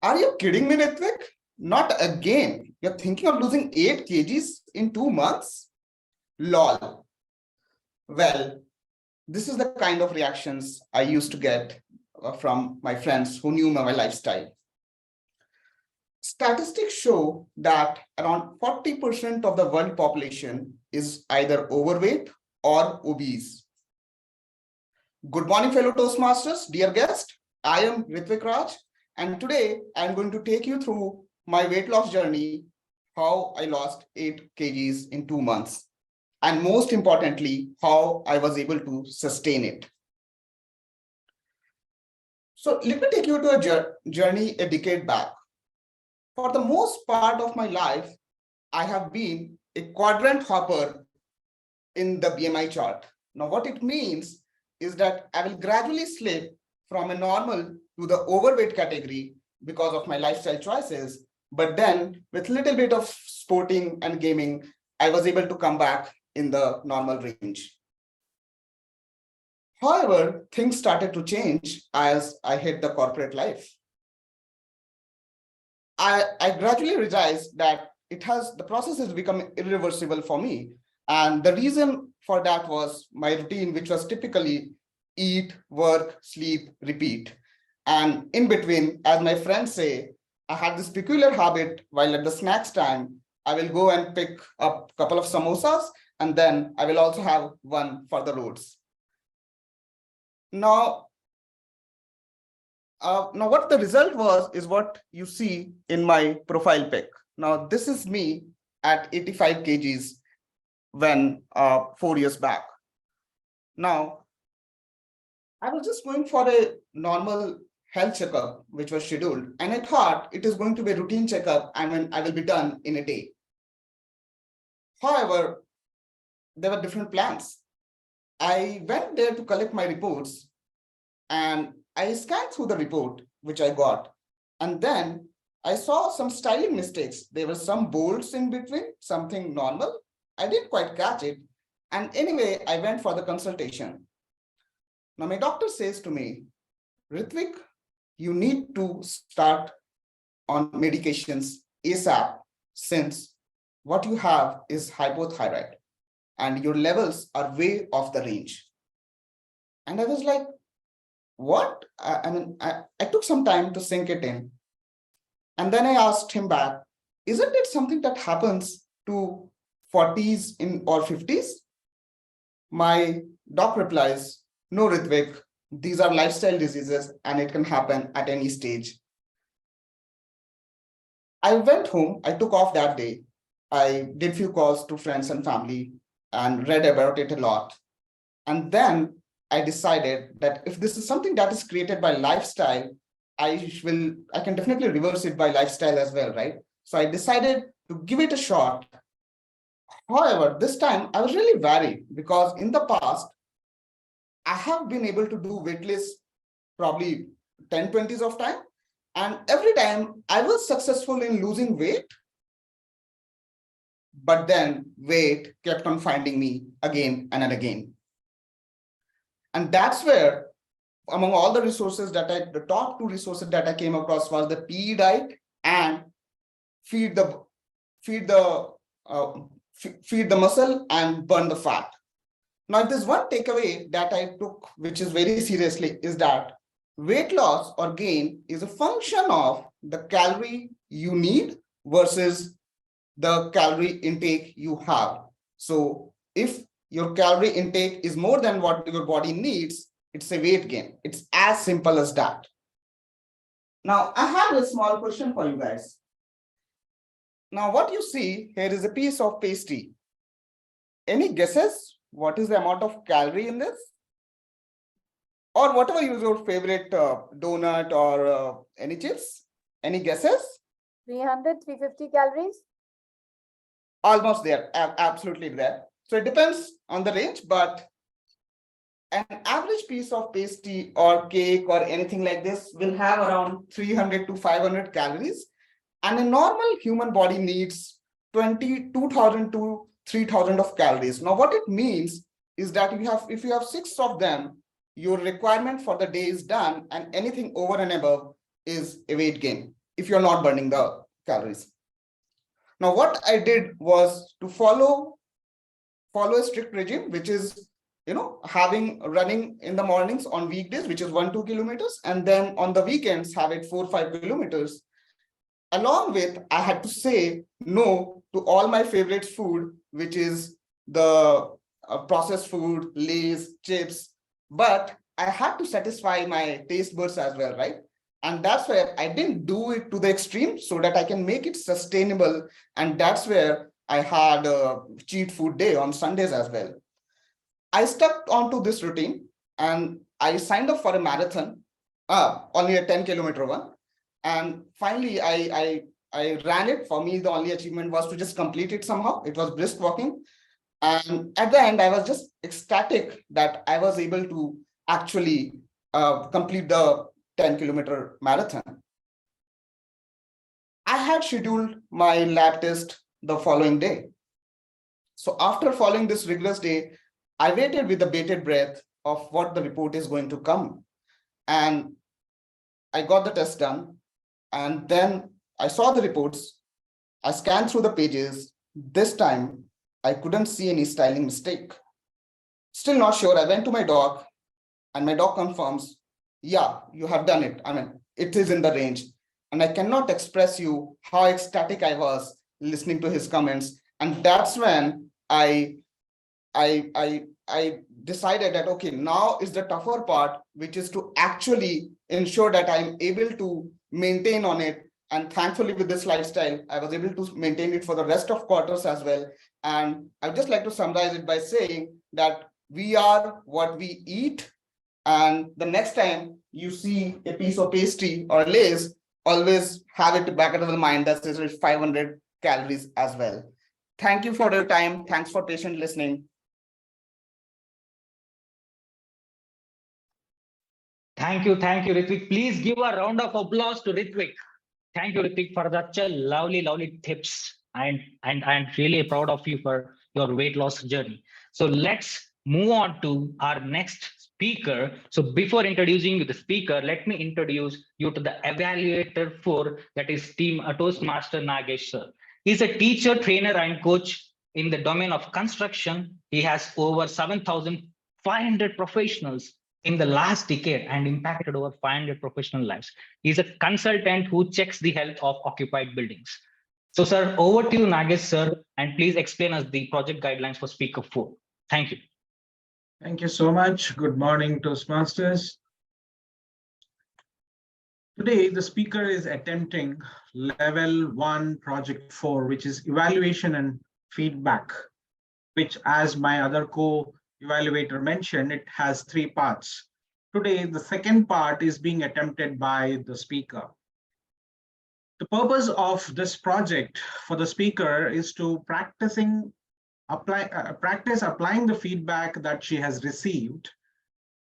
Are you kidding me, Ritvik? Not again. You're thinking of losing 8 kgs in 2 months? Lol. Well, this is the kind of reactions I used to get from my friends who knew my lifestyle. Statistics show that around 40% of the world population is either overweight or obese. Good morning, fellow Toastmasters, dear guest. I am Ritvik Raj, and today I'm going to take you through my weight loss journey, how I lost 8 kgs in 2 months, and most importantly, how I was able to sustain it. So let me take you to a journey a decade back. For the most part of my life, I have been a quadrant hopper in the BMI chart. Now, what it means is that I will gradually slip from a normal to the overweight category because of my lifestyle choices. But then with a little bit of sporting and gaming, I was able to come back in the normal range. However, things started to change as I hit the corporate life. I gradually realized that the process has become irreversible for me. And the reason for that was my routine, which was typically eat, work, sleep, repeat. And in between, as my friends say, I had this peculiar habit while at the snacks time, I will go and pick up a couple of samosas, and then I will also have one for the roads. Now what the result was is what you see in my profile pic. Now, this is me at 85 kgs when 4 years back. Now, I was just going for a normal health checkup, which was scheduled, and I thought it is going to be a routine checkup and I will be done in a day. However, there were different plans. I went there to collect my reports, and I scanned through the report, which I got, and then I saw some styling mistakes. There were some bolts in between, something normal. I didn't quite catch it. And anyway, I went for the consultation. Now, my doctor says to me, Ritvik, you need to start on medications ASAP, since what you have is hypothyroid and your levels are way off the range. And I was like, what? I took some time to sink it in. And then I asked him back, isn't it something that happens to 40s or 50s? My doc replies, no, Ritvik, these are lifestyle diseases and it can happen at any stage. I went home, I took off that day. I did few calls to friends and family and read about it a lot. And then I decided that if this is something that is created by lifestyle, I can definitely reverse it by lifestyle as well, right? So I decided to give it a shot. However, this time I was really wary because in the past, I have been able to do waitlist probably 10, 20s of time. And every time I was successful in losing weight, but then weight kept on finding me again and again. And that's where, among all the resources the top two resources that I came across was the PE diet and feed the muscle and burn the fat. Now, if there's one takeaway that I took, which is very seriously, is that weight loss or gain is a function of the calorie you need versus the calorie intake you have. So if your calorie intake is more than what your body needs, it's a weight gain. It's as simple as that. Now, I have a small question for you guys. Now, what you see here is a piece of pastry. Any guesses? What is the amount of calorie in this? Or whatever is your favorite donut or any chips? Any guesses? 300, 350 calories? Almost there, absolutely there. So it depends on the range, but an average piece of pastry or cake or anything like this will have around 300 to 500 calories. And a normal human body needs 2,000 to 3,000 of calories. Now, what it means is that if you have 6 of them, your requirement for the day is done, and anything over and above is a weight gain if you're not burning the calories. Now, what I did was to follow a strict regime, which is running in the mornings on weekdays, which is 1-2 kilometers, and then on the weekends have it 4-5 kilometers. Along with, I had to say no to all my favorite food, which is the processed food, Lays, chips, but I had to satisfy my taste buds as well, right? And that's where I didn't do it to the extreme so that I can make it sustainable. And that's where I had a cheat food day on Sundays as well. I stuck onto this routine and I signed up for a marathon, only a 10-kilometer one. And finally, I ran it. For me, the only achievement was to just complete it somehow. It was brisk walking. And at the end, I was just ecstatic that I was able to actually complete the 10-kilometer marathon. I had scheduled my lab test the following day. So after following this rigorous day, I waited with the bated breath of what the report is going to come. And I got the test done. And then I saw the reports. I scanned through the pages. This time, I couldn't see any styling mistake. Still not sure. I went to my doc and my doc confirms, yeah, you have done it. I mean, it is in the range. And I cannot express you how ecstatic I was listening to his comments. And that's when I decided that, okay, now is the tougher part, which is to actually ensure that I'm able to maintain on it. And thankfully, with this lifestyle, I was able to maintain it for the rest of quarters as well. And I'd just like to summarize it by saying that we are what we eat. And the next time you see a piece of pastry or Lays, always have it back of the mind that there's 500 calories as well. Thank you for your time. Thanks for patient listening. Thank you, Ritvik. Please give a round of applause to Ritvik. Thank you, Ritvik, for such a lovely tips. And I'm really proud of you for your weight loss journey. So let's move on to our next speaker. So before introducing you the speaker, let me introduce you to the evaluator 4, that is Team Toastmaster Nagesh sir. He's a teacher, trainer, and coach in the domain of construction. He has over 7,500 professionals in the last decade and impacted over 500 professional lives. He's a consultant who checks the health of occupied buildings. So, sir, over to you, Nagesh, sir, and please explain us the project guidelines for Speaker 4. Thank you. Thank you so much. Good morning, Toastmasters. Today, the speaker is attempting level 1, project 4, which is evaluation and feedback, which, as my other co-evaluator mentioned, it has 3 parts. Today, the second part is being attempted by the speaker. The purpose of this project for the speaker is to practice applying the feedback that she has received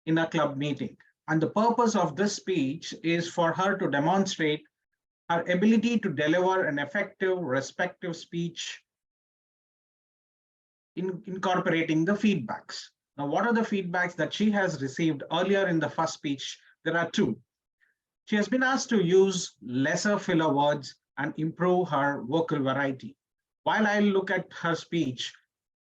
in a club meeting. And the purpose of this speech is for her to demonstrate her ability to deliver an effective, respectful speech in incorporating the feedbacks. Now, what are the feedbacks that she has received earlier in the first speech? There are 2. She has been asked to use lesser filler words and improve her vocal variety. While I look at her speech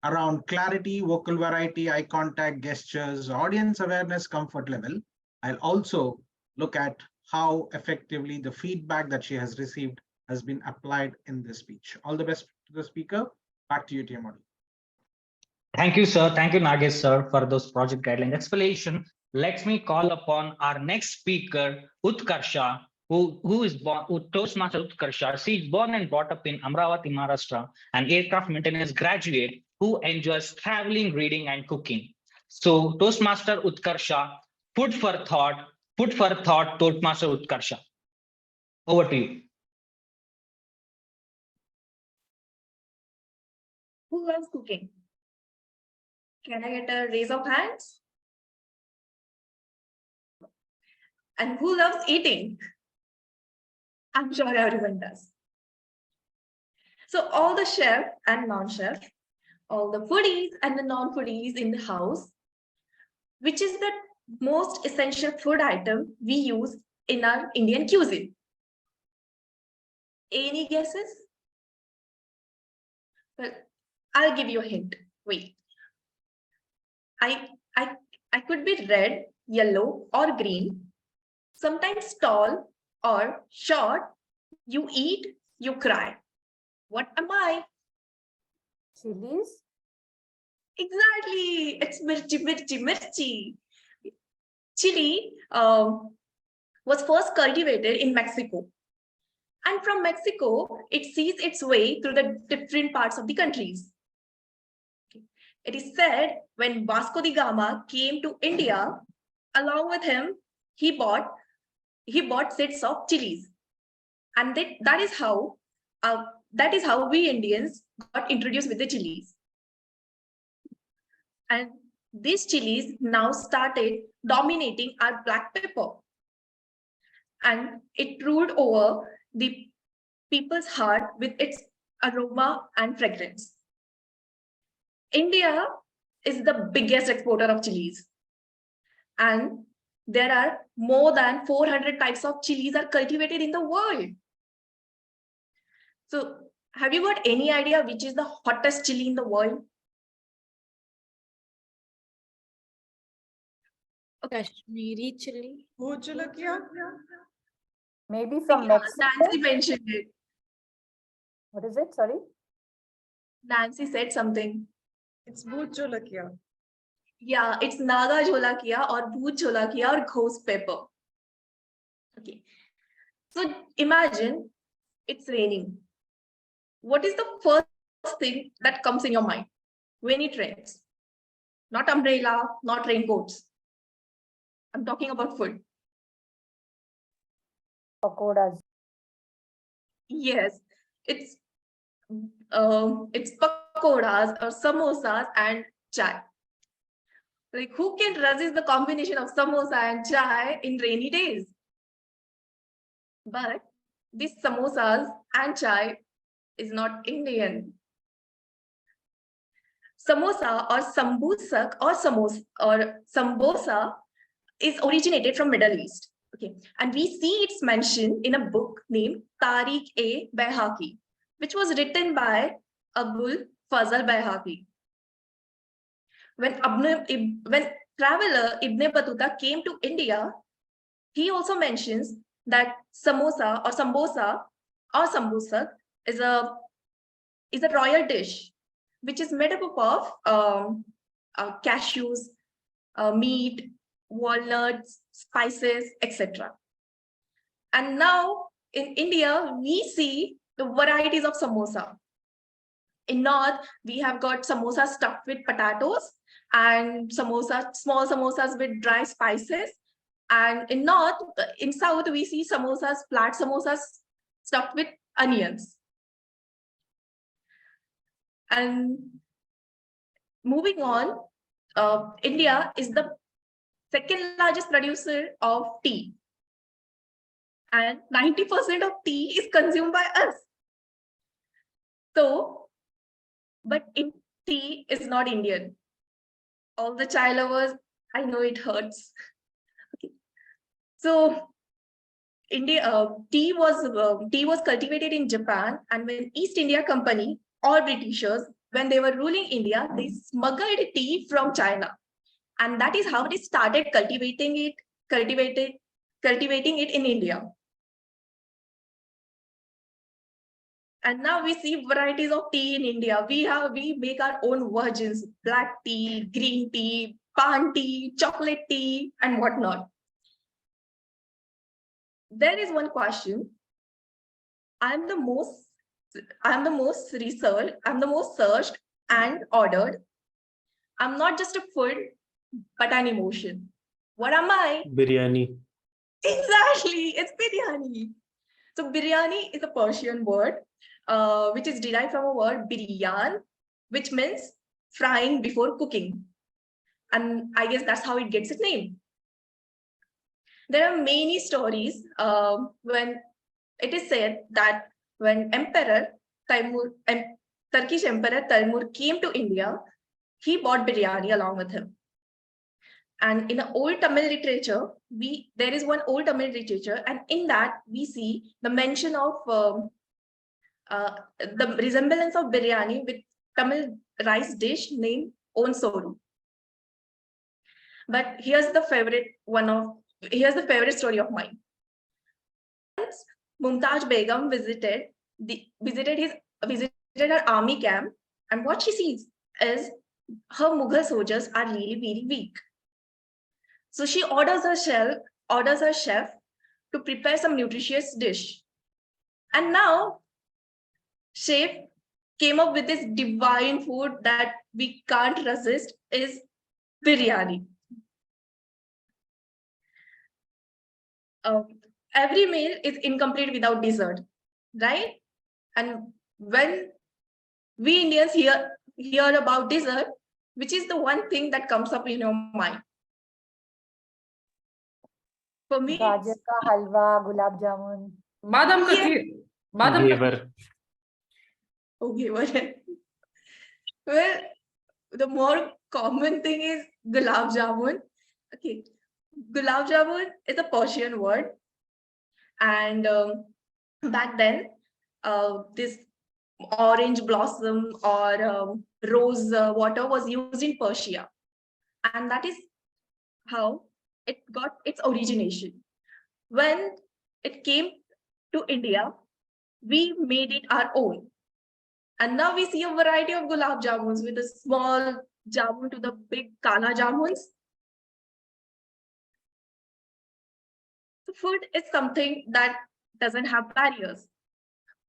around clarity, vocal variety, eye contact, gestures, audience awareness, comfort level, I'll also look at how effectively the feedback that she has received has been applied in this speech. All the best to the speaker. Back to you, TMOD. Thank you, sir. Thank you, Nagesh, sir, for those project guidelines explanation. Let me call upon our next speaker, Utkarsha, who is born, Toastmaster Utkarsha. She is born and brought up in Amravati, Maharashtra, an aircraft maintenance graduate who enjoys traveling, reading, and cooking. So, Toastmaster Utkarsha, food for thought, Toastmaster Utkarsha. Over to you. Who loves cooking? Can I get a raise of hands? And who loves eating? I'm sure everyone does. So all the chef and non-chef, all the foodies and the non-foodies in the house, which is the most essential food item we use in our Indian cuisine? Any guesses? Well, I'll give you a hint. Wait. I could be red, yellow, or green, sometimes tall or short. You eat, you cry. What am I? Chilies? Exactly. It's mirchi. Chili was first cultivated in Mexico. And from Mexico, it sees its way through the different parts of the countries. It is said when Vasco da Gama came to India, along with him, he bought sets of chilies. And that is how we Indians got introduced with the chilies. And these chilies now started dominating our black pepper. And it ruled over the people's heart with its aroma and fragrance. India is the biggest exporter of chilies. And there are more than 400 types of chilies are cultivated in the world. So have you got any idea which is the hottest chili in the world? Kashmiri chili. Maybe from Mexico. Nancy mentioned it. What is it? Sorry. Nancy said something. It's Bhoot Jolakia. Yeah, it's Naga Jolakia or Bhoot Jolakia or ghost pepper. Okay. So imagine it's raining. What is the first thing that comes in your mind when it rains? Not umbrella, not raincoats. I'm talking about food. Pakoras. Yes, it's pakoras or samosas and chai. Like, who can resist the combination of samosa and chai in rainy days? But this samosas and chai is not Indian. Samosa or sambusak or sambosa is originated from Middle East. Okay, and we see it's mentioned in a book named Tariq-e-Baihaqi, which was written by Abul Fazl Baihaqi. When traveler Ibn Battuta came to India, he also mentions that samosa or sambosa is a royal dish, which is made up of cashews, meat, walnuts, spices, etc. And now in India, we see the varieties of samosa. In North, we have got samosas stuffed with potatoes and small samosas with dry spices. And in South, we see flat samosas stuffed with onions. And moving on, India is the second largest producer of tea. And 90% of tea is consumed by us. So, but tea is not Indian. All the chai lovers, I know it hurts. Okay. So, tea was cultivated in Japan, and when East India Company or Britishers, when they were ruling India, they smuggled tea from China, and that is how they started cultivating it in India. And now we see varieties of tea in India. We make our own versions: black tea, green tea, pan tea, chocolate tea, and whatnot. There is one question. I'm the most searched and ordered. I'm not just a food, but an emotion. What am I? Biryani. Exactly, it's biryani. So biryani is a Persian word, which is derived from a word biryan, which means frying before cooking. And I guess that's how it gets its name. There are many stories when it is said that when Turkish Emperor Timur came to India, he brought biryani along with him. And in the old Tamil literature, there is one old Tamil literature, and in that we see the mention of the resemblance of biryani with Tamil rice dish named onsoru. But here's the favorite story of mine. Once Mumtaz Begum visited her army camp, and what she sees is her Mughal soldiers are really very weak. So she orders her chef to prepare some nutritious dish. And now chef came up with this divine food that we can't resist, is biryani. Every meal is incomplete without dessert, right? And when we Indians hear about dessert, which is the one thing that comes up in your mind? For me, Gajar ka halwa, gulab jamun. Badam ka kheer. Badam ka Ghevar. Okay, well, the more common thing is gulab jamun. Okay, gulab jamun is a Persian word, and back then, this orange blossom or rose water was used in Persia, and that is how it got its origination. When it came to India, we made it our own. And now we see a variety of gulab jamuns, with a small jamun to the big kala jamuns. So food is something that doesn't have barriers.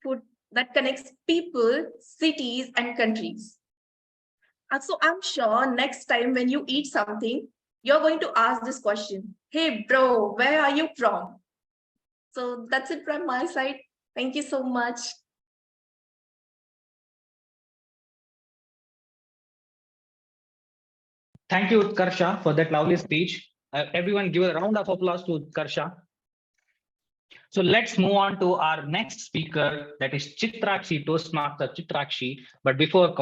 Food that connects people, cities, and countries. And so I'm sure next time when you eat something, you're going to ask this question: hey bro, where are you from? So that's it from my side. Thank you so much. Thank you, Utkarsha, for that lovely speech. Everyone give a round of applause to Utkarsha. So let's move on to our next speaker, that is Chitrakshi, Toastmaster Chitrakshi. But before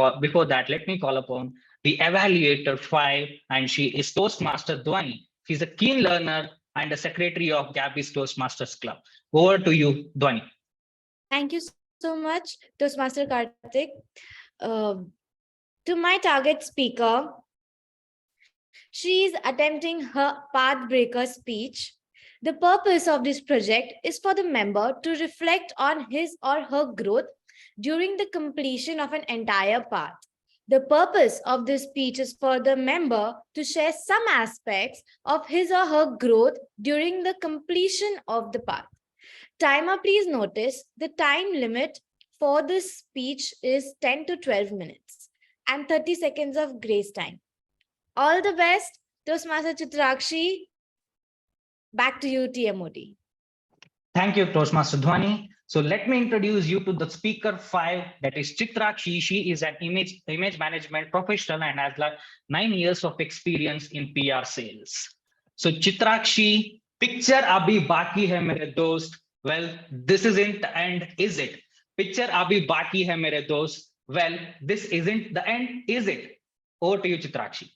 that, let me call upon the evaluator 5, and she is Toastmaster Dwani. She's a keen learner and a secretary of Gabbys Toastmasters Club. Over to you, Dwani. Thank you so much, Toastmaster Karthik. To my target speaker, She is attempting her pathbreaker speech. The purpose of this project is for the member to reflect on his or her growth during the completion of an entire path. The purpose of this speech is for the member to share some aspects of his or her growth during the completion of the path. Timer, please notice the time limit for this speech is 10 to 12 minutes and 30 seconds of grace time. All the best, Toastmaster Chitrakshi. Back to you, TMOD. Thank you, Toastmaster Dhwani. So let me introduce you to the speaker 5, that is Chitrakshi. She is an image management professional and has like 9 years of experience in PR sales. So Chitrakshi, picture abhi baki hai mere dost. Well, this isn't the end, is it? Picture abhi baki hai mere dost. Well, this isn't the end, is it? Over to you, Chitrakshi.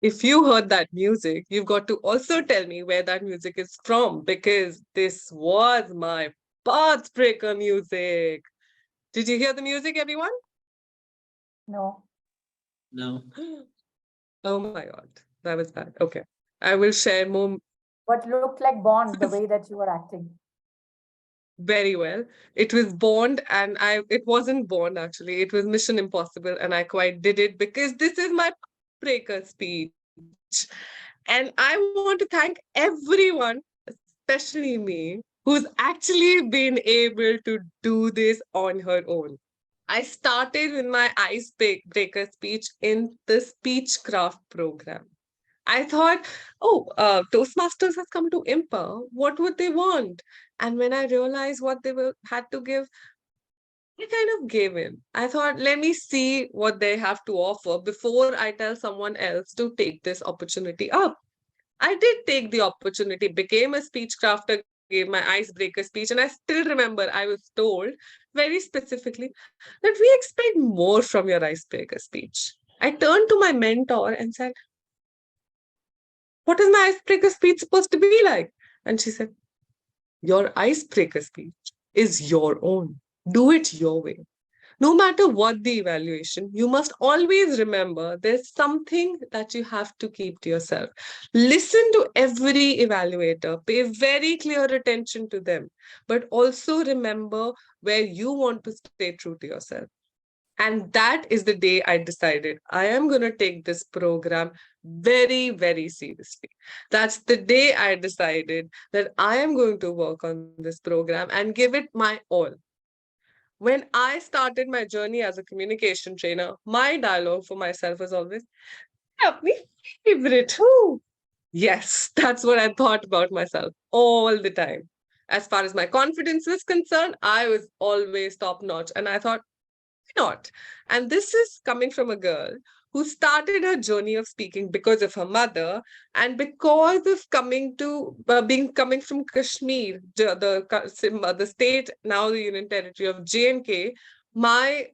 If you heard that music, you've got to also tell me where that music is from, because this was my pathbreaker music. Did you hear the music, everyone? No. No. Oh my God, that was bad. Okay, I will share more. What looked like Bond, the way that you were acting. Very well. It was Bond, and it wasn't Bond actually. It was Mission Impossible, and I quite did it because this is my breaker speech. And I want to thank everyone, especially me, who's actually been able to do this on her own. I started with my icebreaker speech in the Speechcraft program. I thought, Toastmasters has come to Impa. What would they want? And when I realized what they had to give, I kind of gave in. I thought, let me see what they have to offer before I tell someone else to take this opportunity up. I did take the opportunity, became a speech crafter, gave my icebreaker speech, and I still remember I was told very specifically that we expect more from your icebreaker speech. I turned to my mentor and said, what is my icebreaker speech supposed to be like? And she said, your icebreaker speech is your own. Do it your way. No matter what the evaluation, you must always remember there's something that you have to keep to yourself. Listen to every evaluator, pay very clear attention to them, but also remember where you want to stay true to yourself. And that is the day I decided I am going to take this program very, very seriously. That's the day I decided that I am going to work on this program and give it my all. When I started my journey as a communication trainer, my dialogue for myself was always, my favorite. Who? Yes, that's what I thought about myself all the time. As far as my confidence was concerned, I was always top notch. And I thought, not. And this is coming from a girl who started her journey of speaking because of her mother, and because of coming from Kashmir, the state, now the Union Territory of J&K. My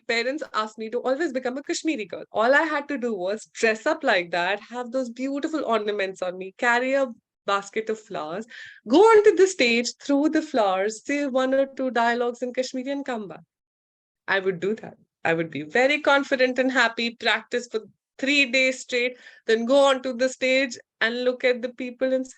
parents asked me to always become a Kashmiri girl. All I had to do was dress up like that, have those beautiful ornaments on me, carry a basket of flowers, go onto the stage, through the flowers, say 1 or 2 dialogues in Kashmiri and come back. I would do that. I would be very confident and happy, practice for 3 days straight, then go onto the stage and look at the people and say,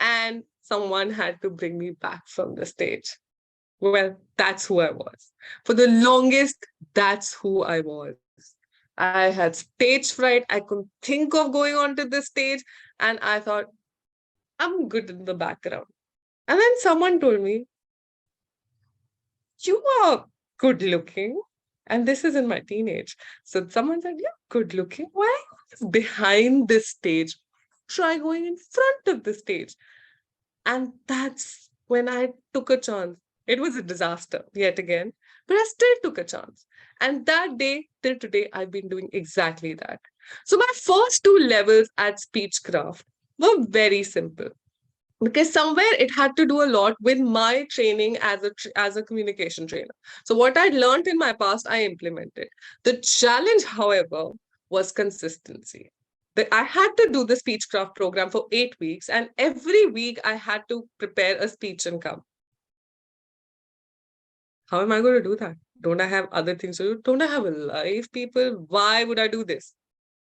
and someone had to bring me back from the stage. Well, that's who I was. For the longest, that's who I was. I had stage fright. I couldn't think of going onto the stage. And I thought, I'm good in the background. And then someone told me, you are good looking. And this is in my teenage. So someone said, you're good looking. Why behind this stage? Try going in front of the stage. And that's when I took a chance. It was a disaster yet again, but I still took a chance. And that day till today, I've been doing exactly that. So my first 2 levels at Speechcraft were very simple. because somewhere it had to do a lot with my training as a communication trainer. So what I'd learned in my past, I implemented. The challenge, however, was consistency. That I had to do the Speechcraft program for 8 weeks, and every week I had to prepare a speech and come. How am I going to do that? Don't I have other things to do? Don't I have a life, people? Why would I do this?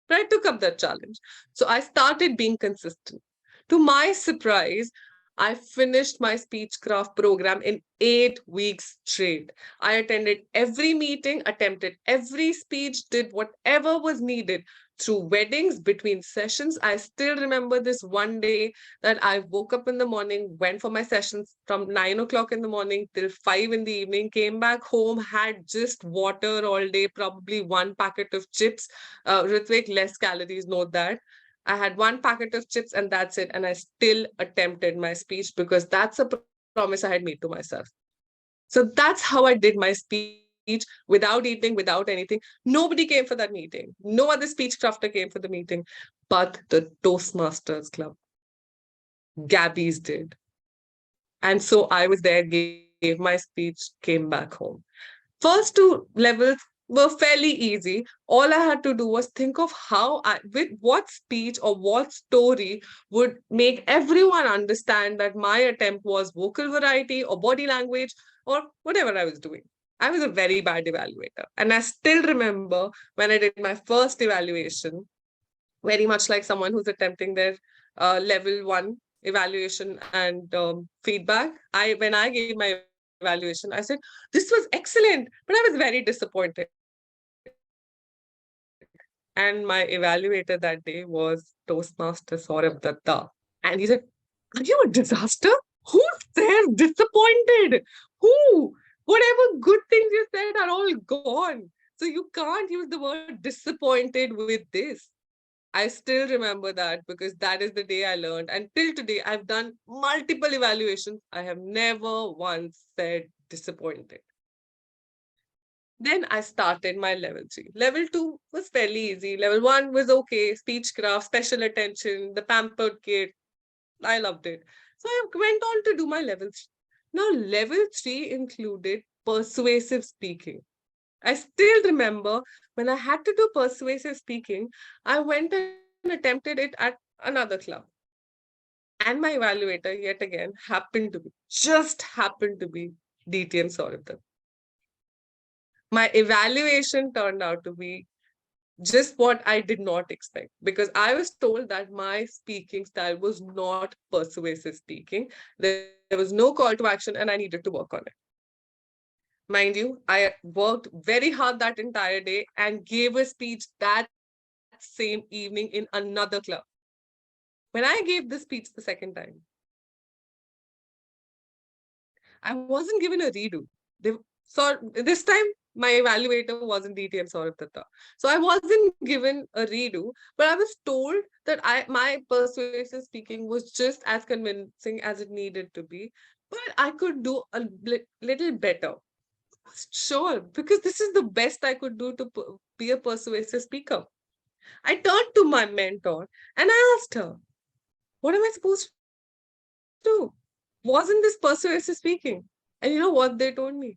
But I took up that challenge. So I started being consistent. To my surprise, I finished my Speechcraft program in 8 weeks straight. I attended every meeting, attempted every speech, did whatever was needed through weddings, between sessions. I still remember this one day that I woke up in the morning, went for my sessions from 9 o'clock in the morning till 5 in the evening, came back home, had just water all day, probably one packet of chips. Ritvik, less calories, note that. I had one packet of chips and that's it. And I still attempted my speech because that's a promise I had made to myself. So that's how I did my speech without eating, without anything. Nobody came for that meeting. No other speech crafter came for the meeting, but the Toastmasters Club. Gabbys did. And so I was there, gave my speech, came back home. First two levels were fairly easy. All I had to do was think of with what speech or what story would make everyone understand that my attempt was vocal variety or body language or whatever I was doing. I was a very bad evaluator. And I still remember when I did my first evaluation, very much like someone who's attempting their level 1 evaluation and feedback. When I gave my evaluation, I said, this was excellent, but I was very disappointed. And my evaluator that day was Toastmaster Saurabh Datta. And he said, are you a disaster? Who says disappointed? Who? Whatever good things you said are all gone. So you can't use the word disappointed with this. I still remember that because that is the day I learned. And till today, I've done multiple evaluations. I have never once said disappointed. Then I started my level 3. Level 2 was fairly easy. Level 1 was okay. Speechcraft, special attention, the pampered kid. I loved it. So I went on to do my level 3. Now, level 3 included persuasive speaking. I still remember when I had to do persuasive speaking, I went and attempted it at another club. And my evaluator, yet again, just happened to be DTM Saurabh. My evaluation turned out to be just what I did not expect, because I was told that my speaking style was not persuasive speaking. There was no call to action and I needed to work on it. Mind you, I worked very hard that entire day and gave a speech that same evening in another club. When I gave this speech the second time, I wasn't given a redo. This time, my evaluator wasn't DTM Saurabh Datta. So I wasn't given a redo, but I was told that my persuasive speaking was just as convincing as it needed to be, but I could do a little better. Sure, because this is the best I could do to be a persuasive speaker. I turned to my mentor and I asked her, what am I supposed to do? Wasn't this persuasive speaking? And you know what they told me?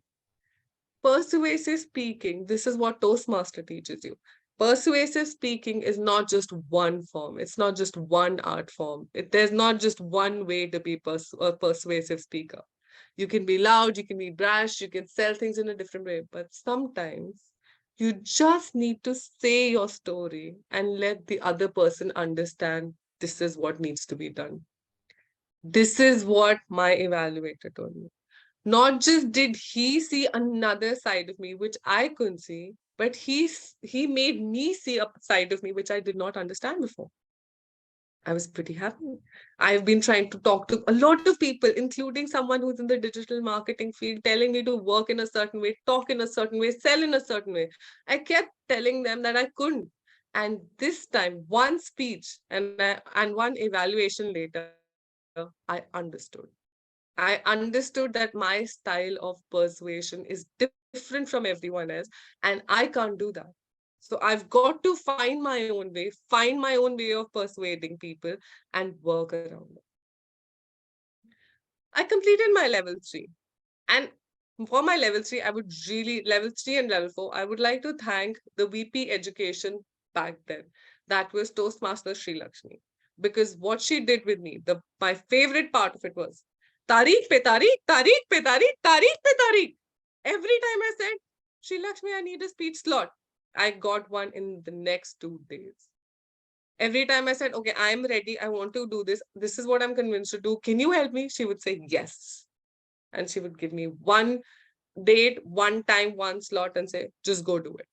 Persuasive speaking, this is what Toastmaster teaches you. Persuasive speaking is not just one form. It's not just one art form. There's not just one way to be a persuasive speaker. You can be loud, you can be brash, you can sell things in a different way. But sometimes you just need to say your story and let the other person understand this is what needs to be done. This is what my evaluator told me. Not just did he see another side of me, which I couldn't see, but he made me see a side of me, which I did not understand before. I was pretty happy. I've been trying to talk to a lot of people, including someone who's in the digital marketing field, telling me to work in a certain way, talk in a certain way, sell in a certain way. I kept telling them that I couldn't. And this time, one speech and one evaluation later, I understood. I understood that my style of persuasion is different from everyone else, and I can't do that. So I've got to find my own way of persuading people and work around it. I completed my level 3. And for my level 3, I would really, level 3 and level 4, I would like to thank the VP education back then. That was Toastmaster Sri Lakshmi. Because what she did with me, my favorite part of it was, Tariq pe Tariq, Tariq pe Tariq, Tariq pe Tariq. Every time I said, Sri Lakshmi, I need a speech slot, I got one in the next 2 days. Every time I said, okay, I'm ready, I want to do this. This is what I'm convinced to do. Can you help me? She would say, yes. And she would give me one date, one time, one slot and say, just go do it.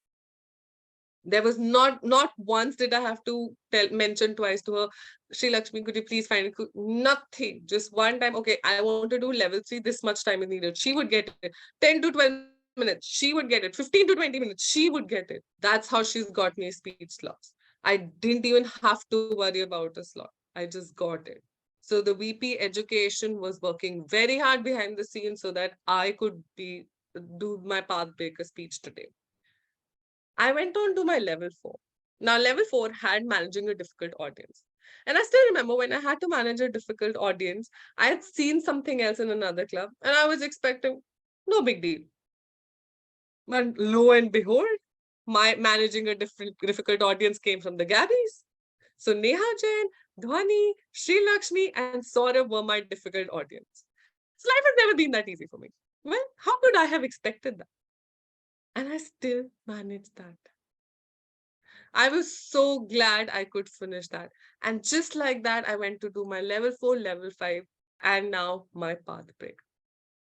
There was not once did I have to mention twice to her, Sri Lakshmi, could you please find it? Nothing. Just one time, okay, I want to do level 3, this much time is needed. She would get it. 10 to 12 minutes, she would get it. 15 to 20 minutes, she would get it. That's how she's got me speech slots. I didn't even have to worry about a slot. I just got it. So the VP education was working very hard behind the scenes so that I could do my pathbreaker speech today. I went on to my level 4. Now, level 4 had managing a difficult audience. And I still remember when I had to manage a difficult audience, I had seen something else in another club and I was expecting no big deal. But lo and behold, my managing a difficult audience came from the Gabbys. So Neha Jain, Dhwani, Sri Lakshmi, and Saurabh were my difficult audience. So life has never been that easy for me. Well, how could I have expected that? And I still managed that. I was so glad I could finish that. And just like that, I went to do my level 4, level 5, and now my path break.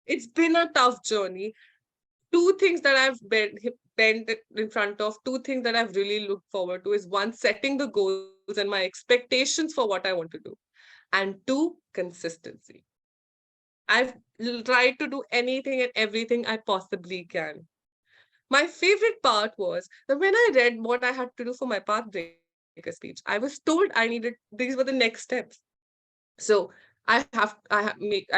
It's been a tough journey. 2 things that I've bent in front of, 2 things that I've really looked forward to is 1, setting the goals and my expectations for what I want to do. And 2, consistency. I've tried to do anything and everything I possibly can. My favorite part was that when I read what I had to do for my pathbreaker speech, I was told these were the next steps. So I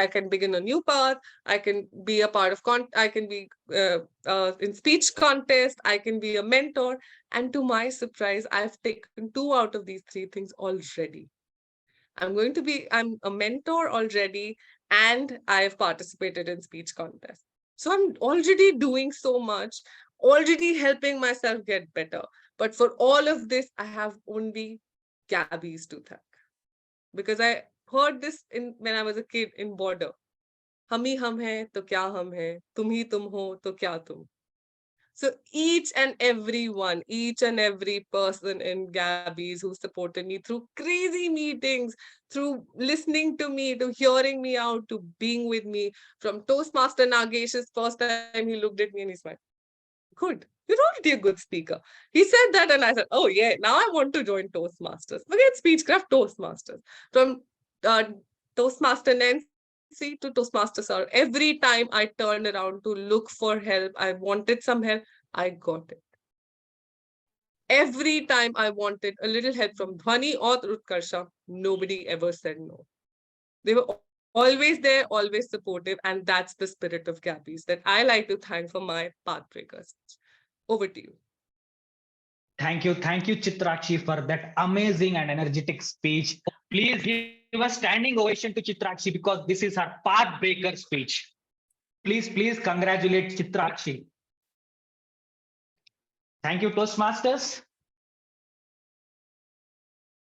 can begin a new path. I can be a part of I can be in speech contest. I can be a mentor. And to my surprise, I've taken 2 out of these 3 things already. I'm a mentor already, and I've participated in speech contest. So I'm already doing so much, already helping myself get better. But for all of this, I have only Gabbys to thank. Because I heard this when I was a kid in Border. Hum hi hum hai, to kya hum hai, tum hi tum ho, to kya tum. So each and every person in Gabbys who supported me through crazy meetings, through listening to me, to hearing me out, to being with me, from Toastmaster Nagesh's first time he looked at me and he smiled. Good. You're already a good speaker. He said that and I said, oh yeah, now I want to join Toastmasters. Forget Speechcraft, Toastmasters. From Toastmaster Nancy to Toastmaster Sir, every time I turned around to look for help, I wanted some help, I got it. Every time I wanted a little help from Dhwani or Utkarsha, nobody ever said no. They were always there, always supportive, and that's the spirit of Gabbys that I like to thank for my pathbreakers. Over to you. Thank you, Chitrakshi, for that amazing and energetic speech. Please give a standing ovation to Chitrakshi because this is her pathbreaker speech. Please congratulate Chitrakshi. Thank you, Toastmasters.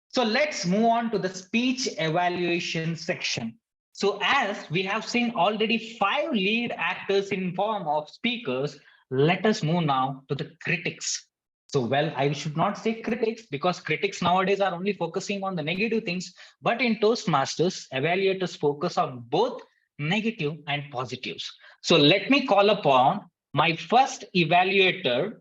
So let's move on to the speech evaluation section. So as we have seen already 5 lead actors in form of speakers, let us move now to the critics. So, well, I should not say critics because critics nowadays are only focusing on the negative things, but in Toastmasters, evaluators focus on both negative and positives. So let me call upon my first evaluator,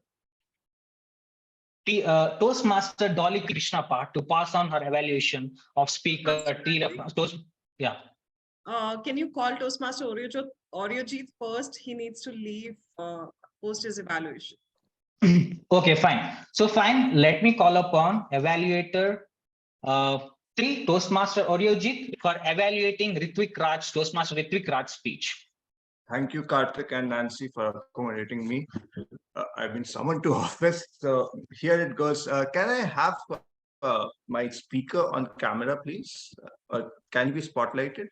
Toastmaster Dolly Krishnappa, to pass on her evaluation of speaker Yeah. Can you call Toastmaster Oryojit first? He needs to leave post his evaluation. Okay, fine. So fine, let me call upon evaluator 3, Toastmaster Oryojit, for evaluating Toastmaster Ritwik Raj's speech. Thank you, Karthik and Nancy, for accommodating me. I've been summoned to office, so here it goes. Can I have my speaker on camera, please? Can you be spotlighted?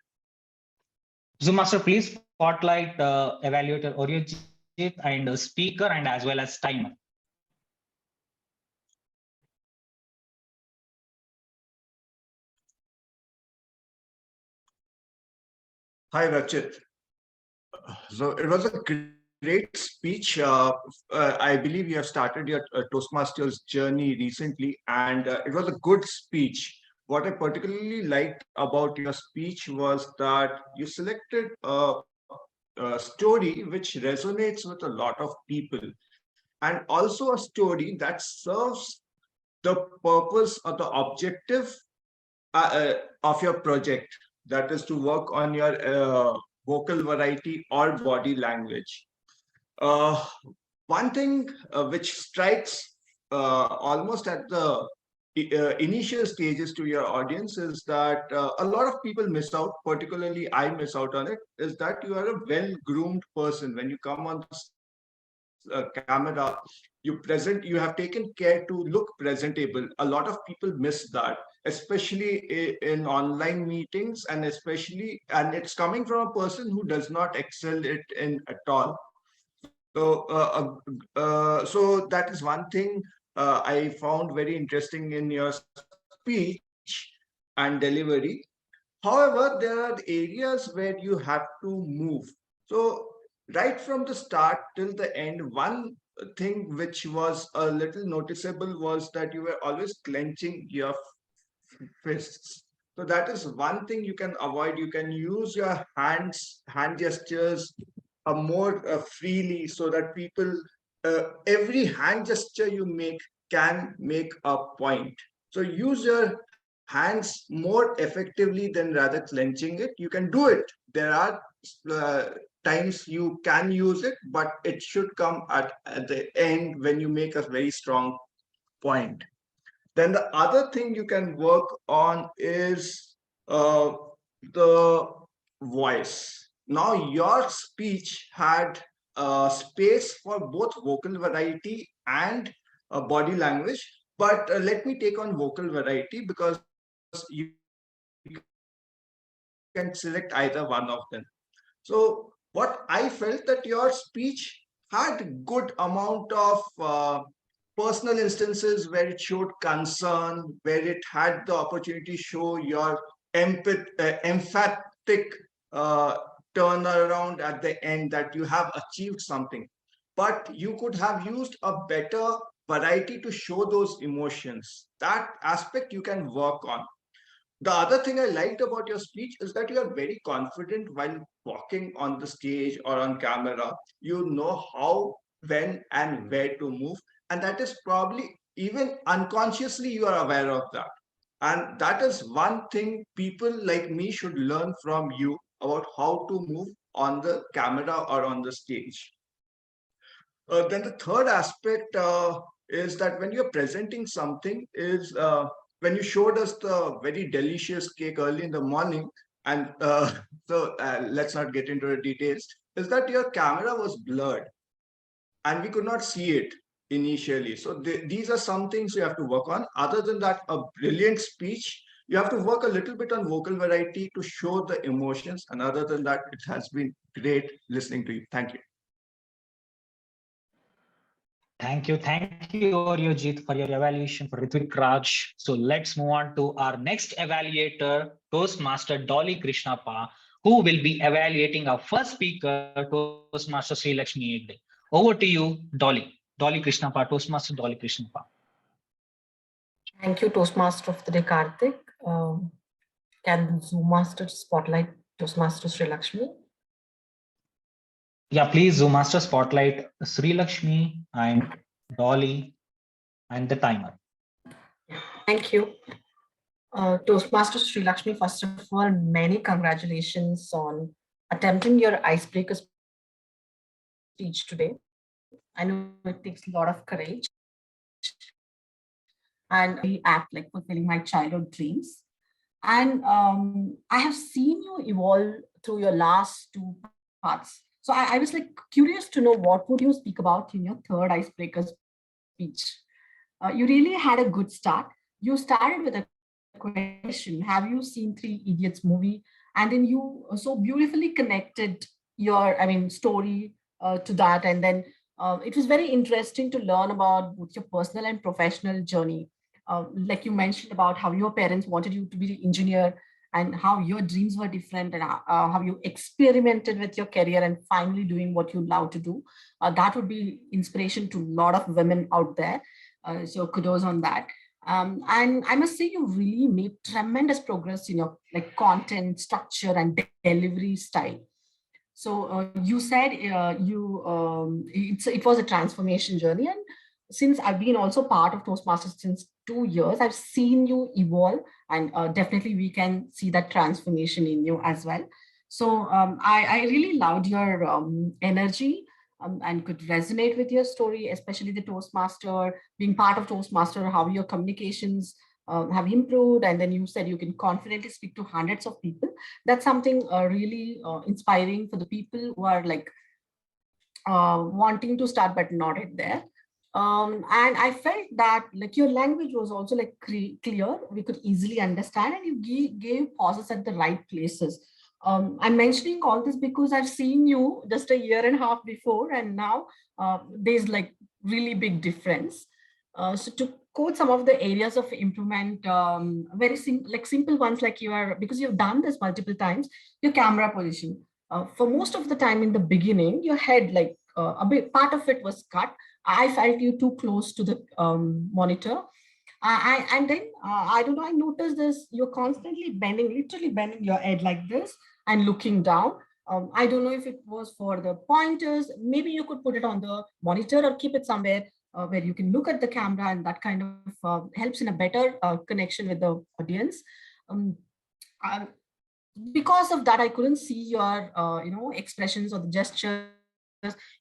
Zoom Master, please spotlight evaluator Oryojit and speaker and as well as timer. Hi, Rachit. So it was a great speech. I believe you have started your Toastmasters journey recently, and it was a good speech. What I particularly liked about your speech was that you selected a story which resonates with a lot of people, and also a story that serves the purpose or the objective of your project, that is to work on your vocal variety or body language. Uh, One thing which strikes almost at the initial stages to your audience is that a lot of people miss out, particularly I miss out on it, is that you are a well-groomed person. When you come on camera, you have taken care to look presentable. A lot of people miss that, especially in online meetings, and it's coming from a person who does not excel it in at all. So that is one thing I found very interesting in your speech and delivery. However, there are areas where you have to move. So right from the start till the end, one thing which was a little noticeable was that you were always clenching your fists. So that is one thing you can avoid. You can use your hand gestures more freely, so that people, every hand gesture you make can make a point. So use your hands more effectively than rather clenching it. You can do it. There are uh, times you can use it, but it should come at the end when you make a very strong point. Then the other thing you can work on is the voice. Now, your speech had space for both vocal variety and body language. But let me take on vocal variety, because you can select either one of them. So what I felt that your speech had good amount of personal instances where it showed concern, where it had the opportunity to show your emphatic uh, turnaround at the end, that you have achieved something. But you could have used a better variety to show those emotions. That aspect you can work on. The other thing I liked about your speech is that you are very confident while walking on the stage or on camera. You know how, when, and where to move. And that is probably, even unconsciously, you are aware of that. And that is one thing people like me should learn from you, about how to move on the camera or on the stage. Then the third aspect is that when you're presenting something is when you showed us the very delicious cake early in the morning, and let's not get into the details, is that your camera was blurred and we could not see it initially. So these are some things you have to work on. Other than that, a brilliant speech. You have to work a little bit on vocal variety to show the emotions. And other than that, it has been great listening to you. Thank you. Thank you, Oryojit, for your evaluation for Ritvik Raj. So let's move on to our next evaluator, Toastmaster Dolly Krishnappa, who will be evaluating our first speaker, Toastmaster Sri Lakshmi Egde. Over to you, Dolly. Dolly Krishnappa, Toastmaster Dolly Krishnappa. Thank you, Toastmaster of the Day, Karthik. Can Zoom Master spotlight Toastmaster Sri Lakshmi? Yeah, please, Zoom Master spotlight Sri Lakshmi and Dolly and the timer. Thank you. Toastmaster Sri Lakshmi, first of all, many congratulations on attempting your icebreaker speech today. I know it takes a lot of courage and we act like fulfilling my childhood dreams. And I have seen you evolve through your last two parts. So I was like curious to know what would you speak about in your third icebreaker speech. You really had a good start. You started with a question. Have you seen Three Idiots movie? And then you so beautifully connected your, story to that. And then it was very interesting to learn about both your personal and professional journey. Like you mentioned about how your parents wanted you to be an engineer and how your dreams were different, and how you experimented with your career and finally doing what you love to do. That would be inspiration to a lot of women out there. So kudos on that. And I must say you really made tremendous progress in your content structure and delivery style. So you said it was a transformation journey, and since I've been also part of Toastmasters since 2 years, I've seen you evolve, and definitely we can see that transformation in you as well. So I really loved your energy, and could resonate with your story, especially the Toastmaster, being part of Toastmaster, how your communications have improved. And then you said you can confidently speak to hundreds of people. That's something really inspiring for the people who are wanting to start but not yet there. And I felt that your language was also clear, we could easily understand, and you gave pauses at the right places. I'm mentioning all this because I've seen you just a year and a half before, and now there's really big difference. So to quote some of the areas of improvement, very simple ones, because you've done this multiple times, your camera position. For most of the time in the beginning, your head, a bit part of it was cut. I felt you too close to the monitor. And then I don't know, I noticed this, you're constantly literally bending your head like this and looking down. I don't know if it was for the pointers. Maybe you could put it on the monitor or keep it somewhere where you can look at the camera, and that kind of helps in a better connection with the audience. Because of that, I couldn't see your expressions or the gestures,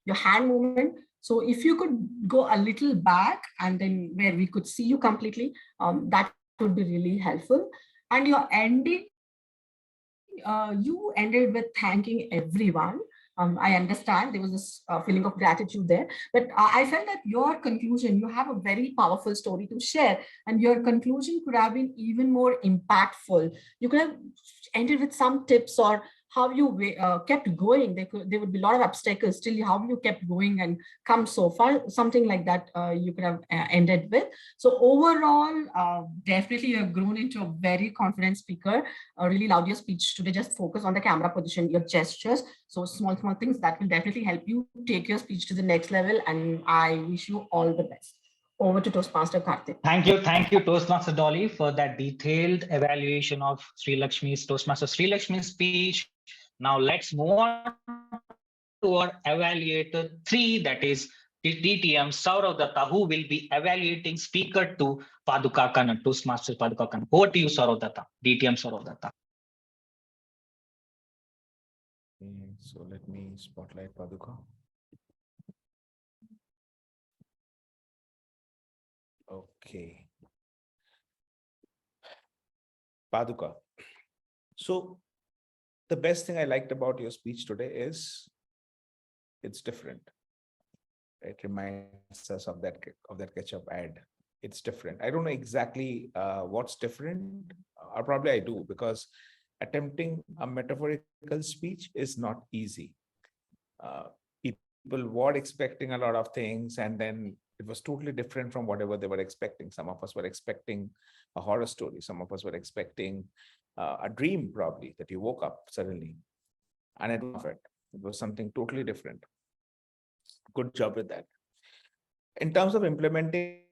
your hand movement. So if you could go a little back, and then where we could see you completely, that would be really helpful. And your ending, you ended with thanking everyone. I understand there was this feeling of gratitude there, but I felt that your conclusion, you have a very powerful story to share, and your conclusion could have been even more impactful. You could have ended with some tips, or how you kept going. There would be a lot of obstacles, still how you kept going and come so far, something like that you could have ended with. So overall, definitely you have grown into a very confident speaker. Really loved your speech today. Just focus on the camera position, your gestures. So small things that will definitely help you take your speech to the next level. And I wish you all the best. Over to Toastmaster Karthik. Thank you, Toastmaster Dolly, for that detailed evaluation of Toastmaster Sri Lakshmi's speech. Now let's move on to our evaluator 3, that is DTM Saurav Datta, who will be evaluating speaker 2, Paduka Kannan, Toastmaster Paduka Kannan. Over to you, Saurav Datta, DTM Saurav Datta. So let me spotlight Paduka. Okay. Paduka. So the best thing I liked about your speech today is it's different. It reminds us of that ketchup ad. It's different. I don't know exactly what's different, or probably I do, because attempting a metaphorical speech is not easy. People were expecting a lot of things, and then it was totally different from whatever they were expecting. Some of us were expecting a horror story. Some of us were expecting a dream, probably, that you woke up suddenly. And it was something totally different. Good job with that. In terms of implementing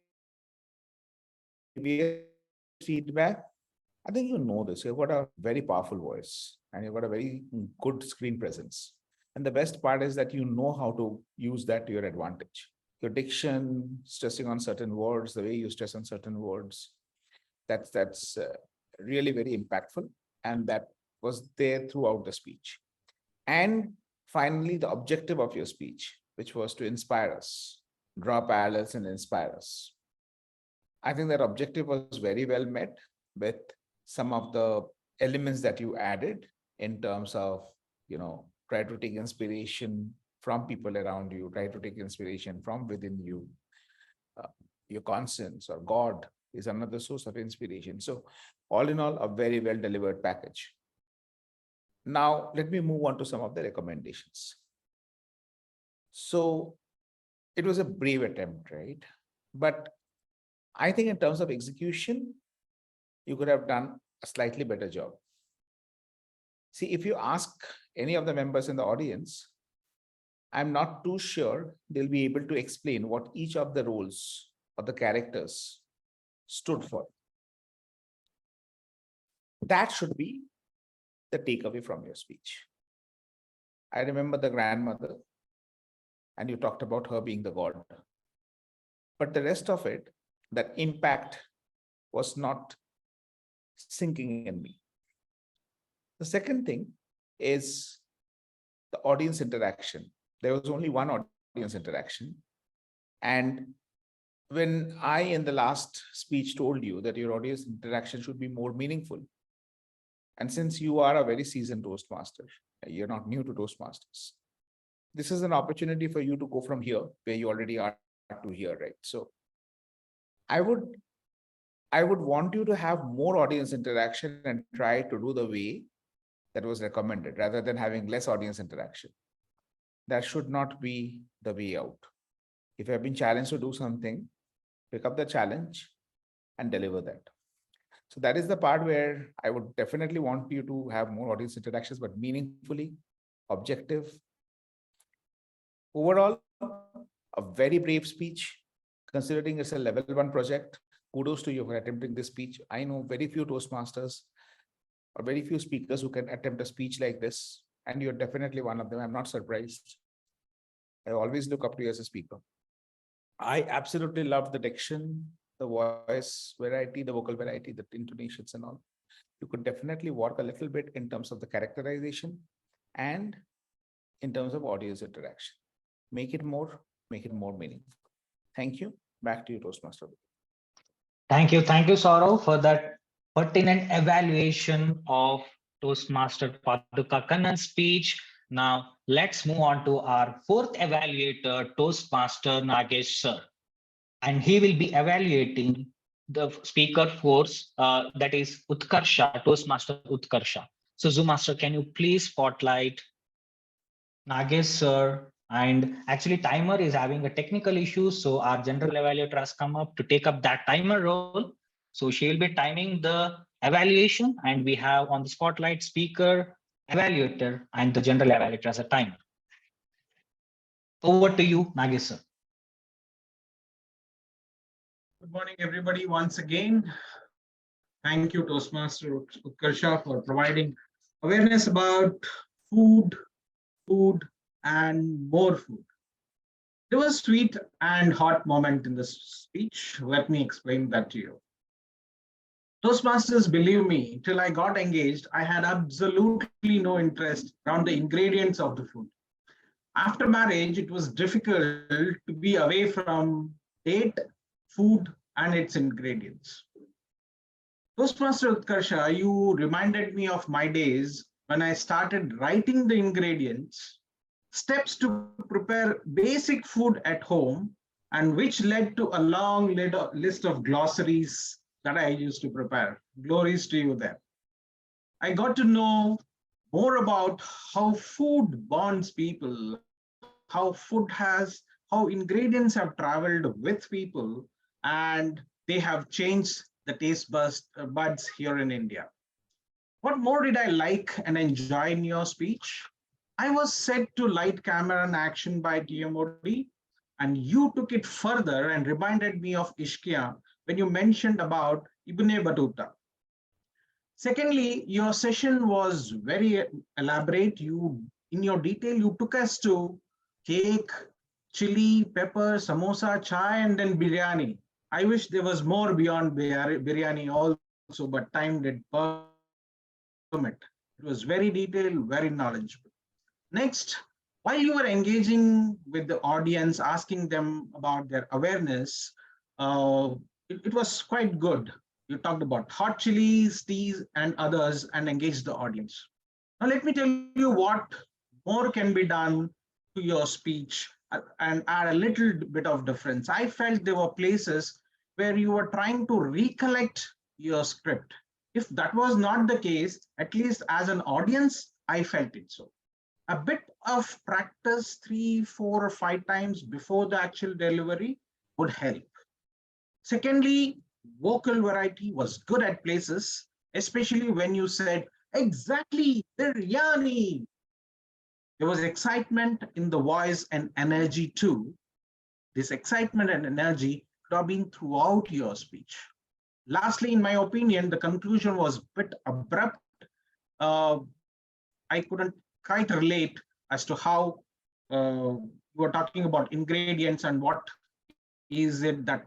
feedback, I think you know this. You've got a very powerful voice, and you've got a very good screen presence. And the best part is that you know how to use that to your advantage. Your diction, stressing on certain words, the way you stress on certain words, that's really very impactful. And that was there throughout the speech. And finally, the objective of your speech, which was to inspire us, draw parallels and inspire us. I think that objective was very well met with some of the elements that you added in terms of, try to take inspiration from people around you, try to take inspiration from within you. Your conscience or God is another source of inspiration. So all in all, a very well delivered package. Now, let me move on to some of the recommendations. So it was a brave attempt, right? But I think in terms of execution, you could have done a slightly better job. See, if you ask any of the members in the audience, I'm not too sure they'll be able to explain what each of the roles or the characters stood for. That should be the takeaway from your speech. I remember the grandmother, and you talked about her being the god. But the rest of it, that impact was not sinking in me. The second thing is the audience interaction. There was only one audience interaction. And when I, in the last speech, told you that your audience interaction should be more meaningful, and since you are a very seasoned Toastmaster, you're not new to Toastmasters, this is an opportunity for you to go from here, where you already are, to here, right? So I would want you to have more audience interaction and try to do the way that was recommended, rather than having less audience interaction. That should not be the way out. If you have been challenged to do something, pick up the challenge and deliver that. So that is the part where I would definitely want you to have more audience interactions, but meaningfully, objective. Overall, a very brave speech, considering it's a level 1 project. Kudos to you for attempting this speech. I know very few Toastmasters or very few speakers who can attempt a speech like this, and you're definitely one of them. I'm not surprised. I always look up to you as a speaker. I absolutely love the diction, the voice variety, the vocal variety, the intonations and all. You could definitely work a little bit in terms of the characterization and in terms of audience interaction. Make it more meaningful. Thank you. Back to you, Toastmaster. Thank you, Saurav, for that pertinent evaluation of Toastmaster Paduka Kannan's speech. Now, let's move on to our fourth evaluator, Toastmaster Nagesh sir. And he will be evaluating the speaker force, that is Utkarsha, Toastmaster Utkarsha. So Zoom Master, can you please spotlight Nagesh sir? And actually timer is having a technical issue. So our general evaluator has come up to take up that timer role. So she will be timing the evaluation, and we have on the spotlight speaker, evaluator, and the general evaluator as a timer. Over to you, Nagesh sir. Good morning, everybody. Once again, thank you, Toastmaster Utkarsha, for providing awareness about food, and more food. There was a sweet and hot moment in this speech. Let me explain that to you. Toastmasters, believe me, till I got engaged, I had absolutely no interest around the ingredients of the food. After marriage, it was difficult to be away from date, food, and its ingredients. Toastmaster Utkarsha, you reminded me of my days when I started writing the ingredients, steps to prepare basic food at home, and which led to a long list of glossaries that I used to prepare. Glories to you there. I got to know more about how food bonds people, how ingredients have traveled with people, and they have changed the taste buds here in India. What more did I like and enjoy in your speech? I was set to light, camera, and action by TMOD, and you took it further and reminded me of Ishkia when you mentioned about Ibn Battuta. Secondly, your session was very elaborate. In your detail, you took us to cake, chili, pepper, samosa, chai, and then biryani. I wish there was more beyond biryani also, but time did permit. It was very detailed, very knowledgeable. Next, while you were engaging with the audience, asking them about their awareness, it was quite good. You talked about hot chilies, teas, and others, and engaged the audience. Now, let me tell you what more can be done to your speech and add a little bit of difference. I felt there were places where you were trying to recollect your script. If that was not the case, at least as an audience, I felt it so. A bit of practice 3, 4, or 5 times before the actual delivery would help. Secondly, vocal variety was good at places, especially when you said, exactly, biryani. There was excitement in the voice and energy too. This excitement and energy could have been throughout your speech. Lastly, in my opinion, the conclusion was a bit abrupt. I couldn't quite relate as to how you were talking about ingredients and what is it that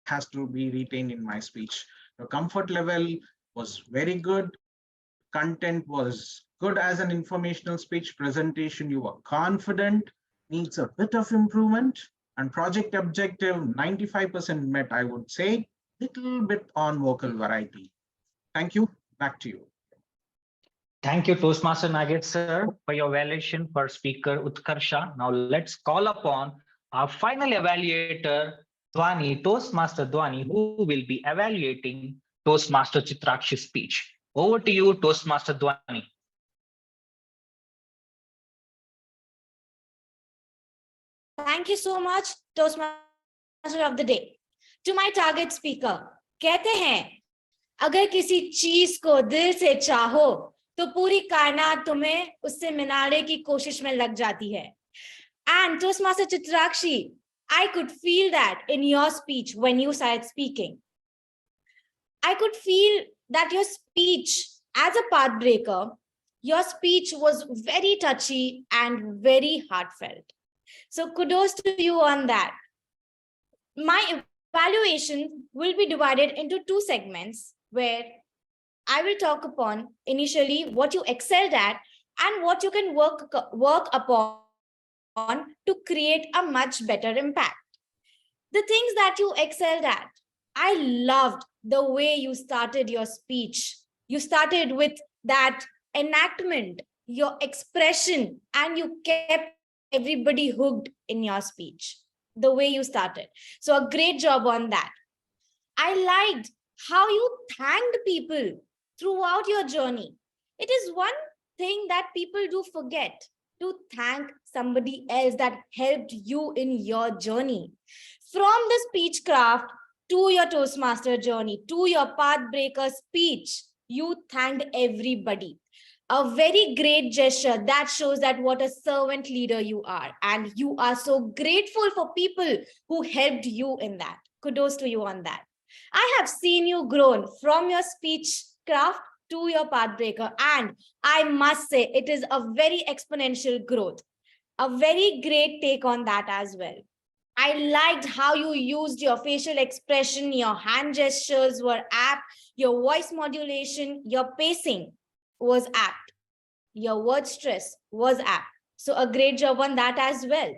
has to be retained in my speech. Your comfort level was very good. Content was good as an informational speech presentation. You were confident, needs a bit of improvement, and project objective 95% met, I would say. Little bit on vocal variety. Thank you. Back to you. Thank you, Toastmaster Nugget, sir, for your evaluation for Speaker Utkarsha. Now let's call upon our final evaluator, Dwani, Toastmaster Dwani, who will be evaluating Toastmaster Chitrakshi's speech. Over to you, Toastmaster Dwani. Thank you so much, Toastmaster of the Day. To my target speaker, कहते हैं अगर किसी चीज को दिल से चाहो तो पूरी कायनात तुम्हें उससे मिलाने की कोशिश में लग जाती है. And Toastmaster Chitrakshi, I could feel that in your speech when you started speaking. I could feel that your speech as a path breaker, your speech was very touchy and very heartfelt. So kudos to you on that. My evaluation will be divided into 2 segments where I will talk upon initially what you excelled at and what you can work upon to create a much better impact. The things that you excelled at, I loved the way you started your speech. You started with that enactment, your expression, and you kept everybody hooked in your speech, the way you started. So a great job on that. I liked how you thanked people throughout your journey. It is one thing that people do forget, to thank somebody else that helped you in your journey. From the speech craft to your Toastmaster journey, to your Pathbreaker speech, you thanked everybody. A very great gesture that shows that what a servant leader you are. And you are so grateful for people who helped you in that. Kudos to you on that. I have seen you grown from your speech craft to your Pathbreaker. And I must say, it is a very exponential growth. A very great take on that as well. I liked how you used your facial expression, your hand gestures were apt, your voice modulation, your pacing was apt, your word stress was apt. So a great job on that as well.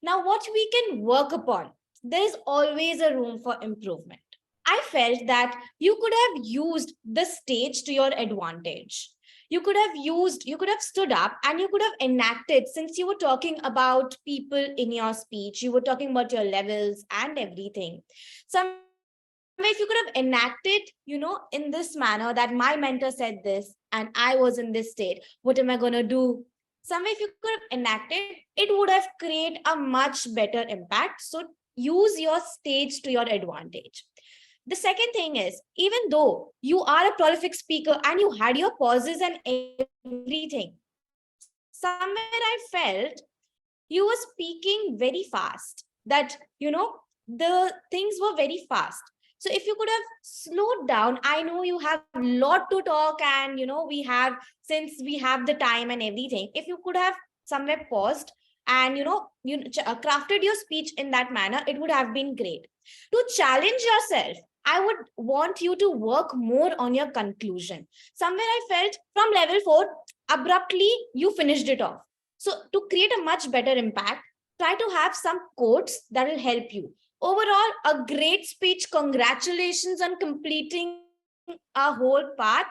Now, what we can work upon, there is always a room for improvement. I felt that you could have used the stage to your advantage. You could have stood up and you could have enacted, since you were talking about people in your speech, you were talking about your levels and everything. Somewhere if you could have enacted, in this manner that my mentor said this and I was in this state, what am I going to do? Somewhere if you could have enacted, it would have created a much better impact. So use your stage to your advantage. The second thing is, even though you are a prolific speaker and you had your pauses and everything, somewhere I felt you were speaking very fast, that, the things were very fast. So if you could have slowed down, I know you have a lot to talk and, since we have the time and everything, if you could have somewhere paused and, crafted your speech in that manner, it would have been great. To challenge yourself, I would want you to work more on your conclusion. Somewhere I felt from level 4, abruptly you finished it off. So to create a much better impact, try to have some quotes that will help you. Overall, a great speech. Congratulations on completing a whole part.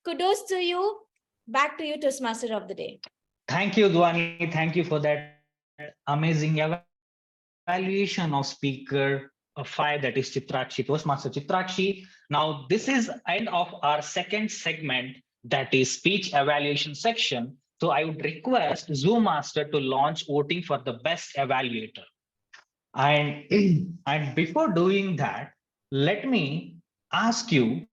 Kudos to you. Back to you, Toastmaster of the Day. Thank you, Dwani. Thank you for that amazing evaluation of Speaker 5, that is Chitrakshi, Toastmaster Chitrakshi. Now, this is end of our second segment, that is speech evaluation section. So I would request Zoom Master to launch voting for the best evaluator. And, and before doing that, let me ask you,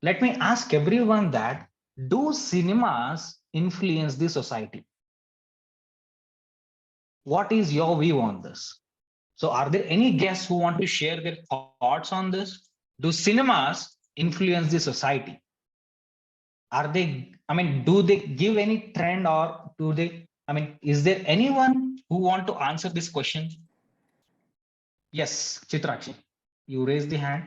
let me ask everyone that do cinemas influence the society? What is your view on this? So are there any guests who want to share their thoughts on this? Do cinemas influence the society? Are they, I mean, do they give any trend or do they, I mean, is there anyone who want to answer this question? Yes, Chitrakshi, you raise the hand.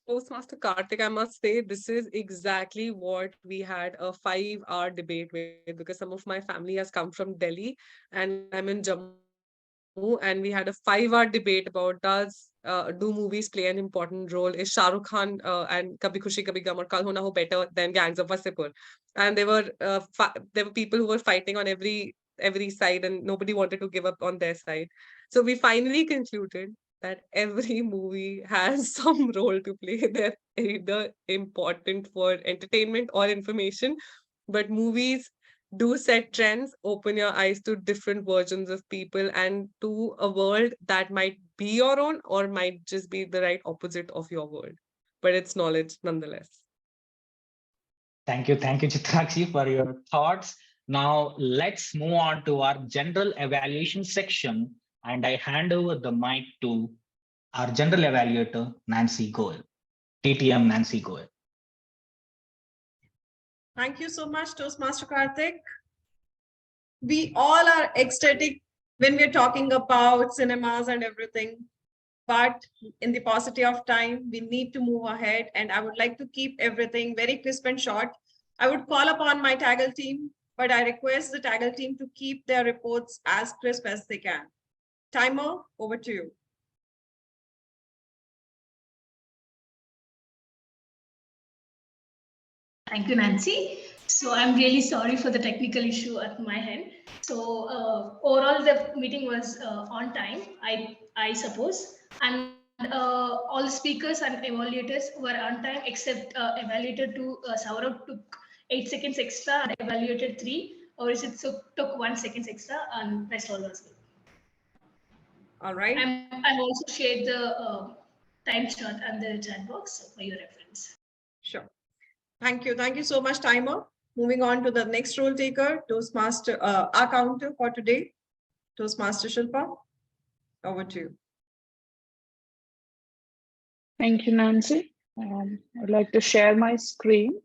Toastmaster Karthik, I must say, this is exactly what we had a 5-hour debate with, because some of my family has come from Delhi and I'm in Jammu, and we had a 5-hour debate about do movies play an important role? Is Shah Rukh Khan and Kabhi Khushi Kabhi Gum or Kal Ho Na Ho better than Gangs of Wasseypur? And there were people who were fighting on every side, and nobody wanted to give up on their side. So we finally concluded that every movie has some role to play. They're either important for entertainment or information, but movies do set trends, open your eyes to different versions of people and to a world that might be your own or might just be the right opposite of your world. But it's knowledge nonetheless. Thank you, Chitrakshi, for your thoughts. Now let's move on to our general evaluation section, and I hand over the mic to our general evaluator, Nancy Goel, TTM Nancy Goel. Thank you so much, Toastmaster Karthik. We all are ecstatic when we're talking about cinemas and everything. But in the paucity of time, we need to move ahead. And I would like to keep everything very crisp and short. I would call upon my Taggle team, but I request the Taggle team to keep their reports as crisp as they can. Timer, over to you. Thank you, Nancy. So I'm really sorry for the technical issue at my end. So overall, the meeting was on time, I suppose, and all the speakers and evaluators were on time, except evaluator 2, Saurav took 8 seconds extra and evaluated 3, or is it took 1 second extra, and rest all was good. All right. I've also shared the time chart and the chat box for your reference. Sure. Thank you. Thank you so much, Timer. Moving on to the next role taker, Toastmaster, our counter for today, Toastmaster Shilpa. Over to you. Thank you, Nancy. I'd like to share my screen.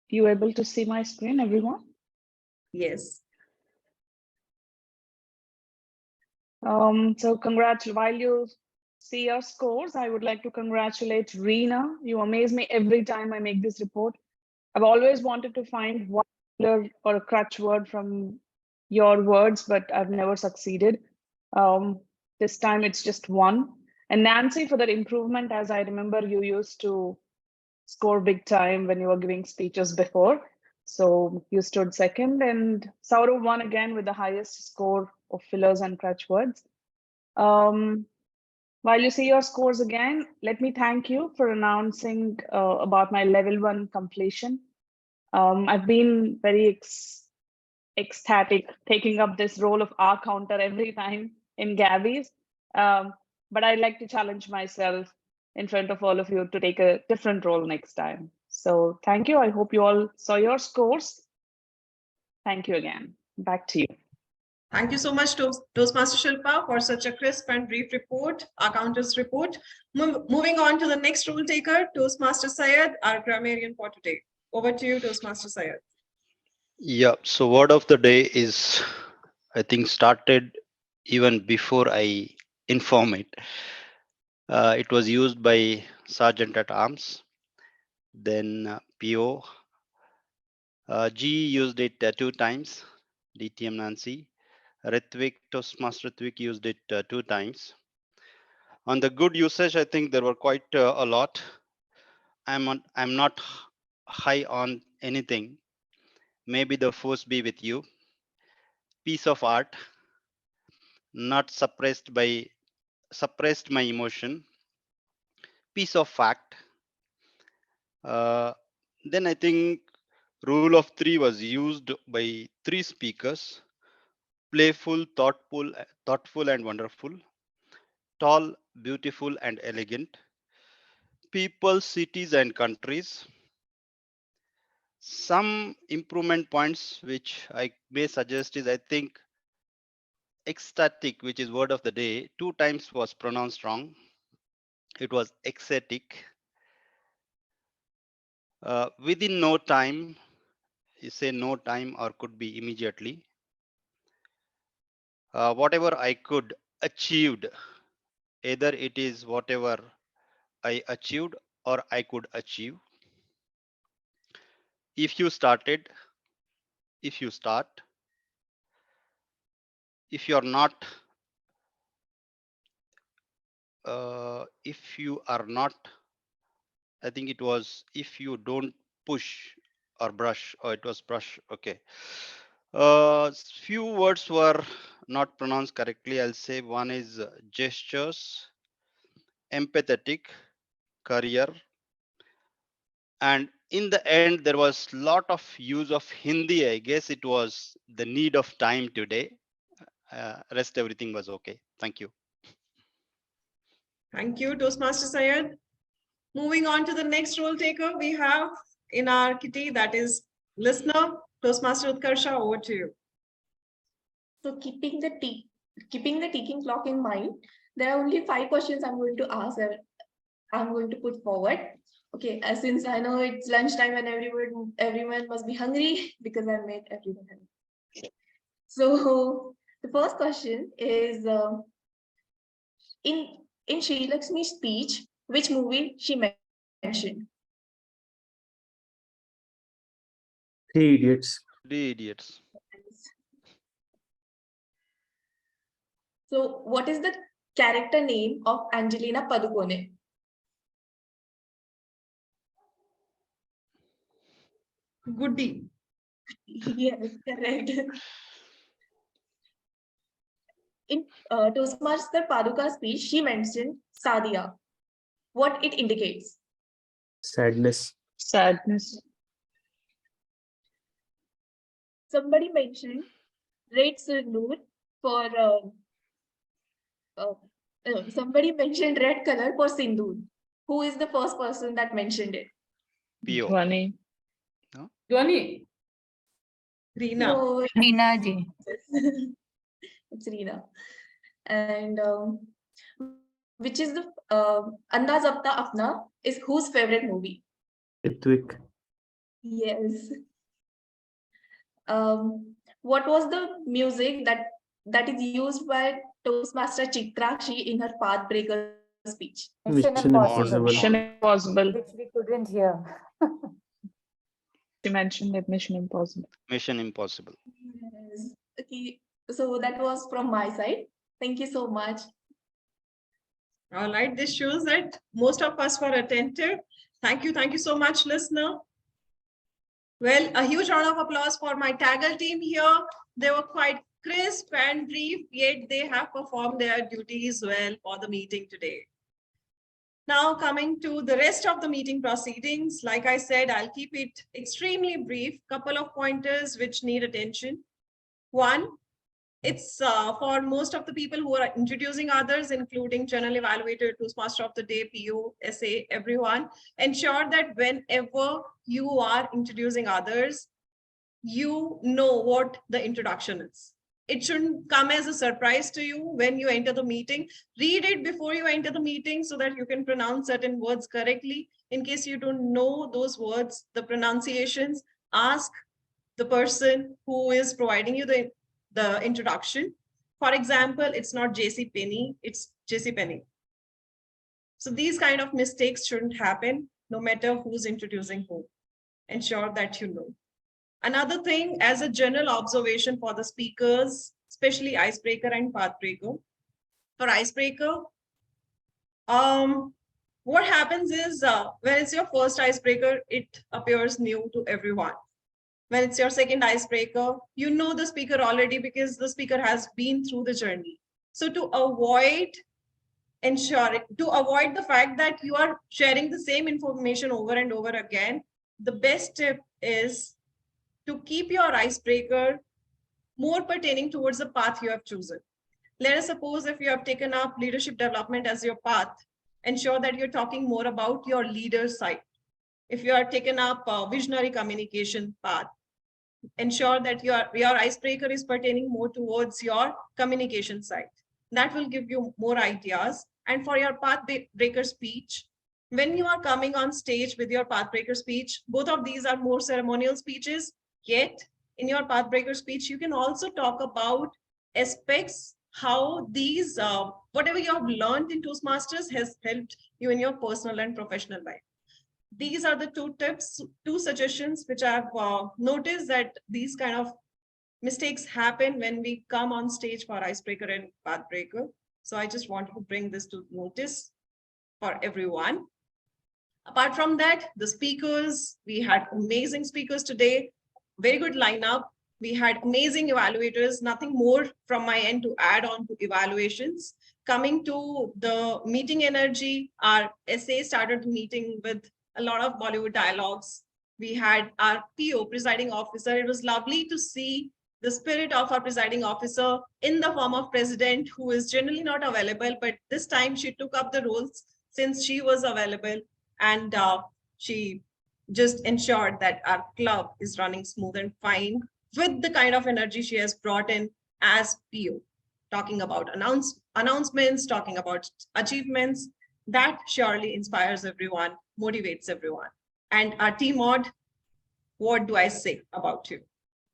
You able to see my screen, everyone? Yes. So while you see your scores, I would like to congratulate Reena. You amaze me every time I make this report. I've always wanted to find one filler or a crutch word from your words, but I've never succeeded. This time it's just one. And Nancy, for that improvement, as I remember you used to score big time when you were giving speeches before. So you stood second, and Saurav won again with the highest score of fillers and crutch words. While you see your scores again, let me thank you for announcing about my level 1 completion. I've been very ecstatic taking up this role of R counter every time in Gabbys. But I'd like to challenge myself in front of all of you to take a different role next time. So thank you. I hope you all saw your scores. Thank you again. Back to you. Thank you so much, Toastmaster Shilpa, for such a crisp and brief report, our counters report. Moving on to the next role taker, Toastmaster Syed, our grammarian for today. Over to you, Toastmaster Syed. Yeah, so word of the day is, I think, started even before I inform it. It was used by Sergeant at Arms, then PO. G used it 2 times, DTM Nancy. Ritvik, Toastmaster Ritvik used it 2 times. On the good usage, I think there were quite a lot. I'm not high on anything. Maybe the force be with you. Piece of art, not suppressed by suppressed my emotion. Piece of fact. Then I think rule of three was used by three speakers: playful, thoughtful and wonderful; tall, beautiful and elegant; people, cities and countries. Some improvement points which I may suggest is, I think ecstatic, which is word of the day, 2 times was pronounced wrong. It was ecstatic. Within no time, you say no time or could be immediately. Whatever I could achieved, either it is whatever I achieved or I could achieve. If you started, if you start, if you're not, if you are not, I think it was if you don't push or brush, or it was brush. Okay. Few words were not pronounced correctly. I'll say one is gestures, empathetic, career, and in the end there was lot of use of Hindi. I guess it was the need of time today. Rest everything was okay. Thank you. Thank you, Toastmaster Syed. Moving on to the next role taker we have in our kitty, that is listener. Toastmaster Utkarsha, over to you. So keeping the ticking clock in mind, there are only 5 questions I'm going to ask. I'm going to put forward. Okay, since I know it's lunchtime and everyone must be hungry because I made everyone hungry. So the first question is in Sri Lakshmi's speech, which movie she mentioned? Three Idiots. Three Idiots. So what is the character name of Angelina Padukone? Goody. Yes, correct. In Toastmaster Paduka's speech, she mentioned Sadia. What it indicates? Sadness. Sadness. Somebody mentioned Red Sindoor for somebody mentioned red color for Sindoor. Who is the first person that mentioned it? Pio. Dhwani. No? Dhwani. Reena. No, Reena ji. it's Reena. And which is the Andaz Apna Apna is whose favorite movie? Ritwik. Yes. What was the music that is used by Toastmaster Chitrakshi in her Pathbreaker speech? Mission Mission Impossible. Impossible. Mission Impossible. Which we couldn't hear. She mentioned it. Mission Impossible. Mission Impossible. Yes. Okay, so that was from my side. Thank you so much. All right, this shows that most of us were attentive. Thank you so much, listener. Well, a huge round of applause for my Taggle team here. They were quite crisp and brief, yet they have performed their duties well for the meeting today. Now coming to the rest of the meeting proceedings, like I said, I'll keep it extremely brief. Couple of pointers which need attention. One, it's for most of the people who are introducing others, including General Evaluator, Toastmaster of the Day, PO, SA, everyone. Ensure that whenever you are introducing others, you know what the introduction is. It shouldn't come as a surprise to you when you enter the meeting. Read it before you enter the meeting so that you can pronounce certain words correctly. In case you don't know those words, the pronunciations, ask the person who is providing you the introduction. For example, it's not JC Penny, it's JC Penny. So these kind of mistakes shouldn't happen no matter who's introducing who. Ensure that you know. Another thing, as a general observation for the speakers, especially icebreaker and pathbreaker. For icebreaker, what happens is when it's your first icebreaker, it appears new to everyone. When it's your second icebreaker, you know the speaker already because the speaker has been through the journey. So to avoid ensure it, to avoid the fact that you are sharing the same information over and over again, the best tip is to keep your icebreaker more pertaining towards the path you have chosen. Let us suppose if you have taken up leadership development as your path, ensure that you're talking more about your leader side. If you are taken up visionary communication path, ensure that your icebreaker is pertaining more towards your communication side. That will give you more ideas. And for your path breaker speech, when you are coming on stage with your path breaker speech, both of these are more ceremonial speeches, yet in your path breaker speech, you can also talk about aspects, how these, whatever you have learned in Toastmasters has helped you in your personal and professional life. These are the two tips, two suggestions, which I've noticed that these kind of mistakes happen when we come on stage for icebreaker and pathbreaker. So I just wanted to bring this to notice for everyone. Apart from that, the speakers, we had amazing speakers today, very good lineup. We had amazing evaluators, nothing more from my end to add on to evaluations. Coming to the meeting energy, our SA started the meeting with a lot of Bollywood dialogues. We had our PO, presiding officer. It was lovely to see the spirit of our presiding officer in the form of president, who is generally not available, but this time she took up the roles since she was available, and she just ensured that our club is running smooth and fine with the kind of energy she has brought in as PO, talking about announcements, talking about achievements. That surely inspires everyone, motivates everyone. And our team mod, what do I say about you?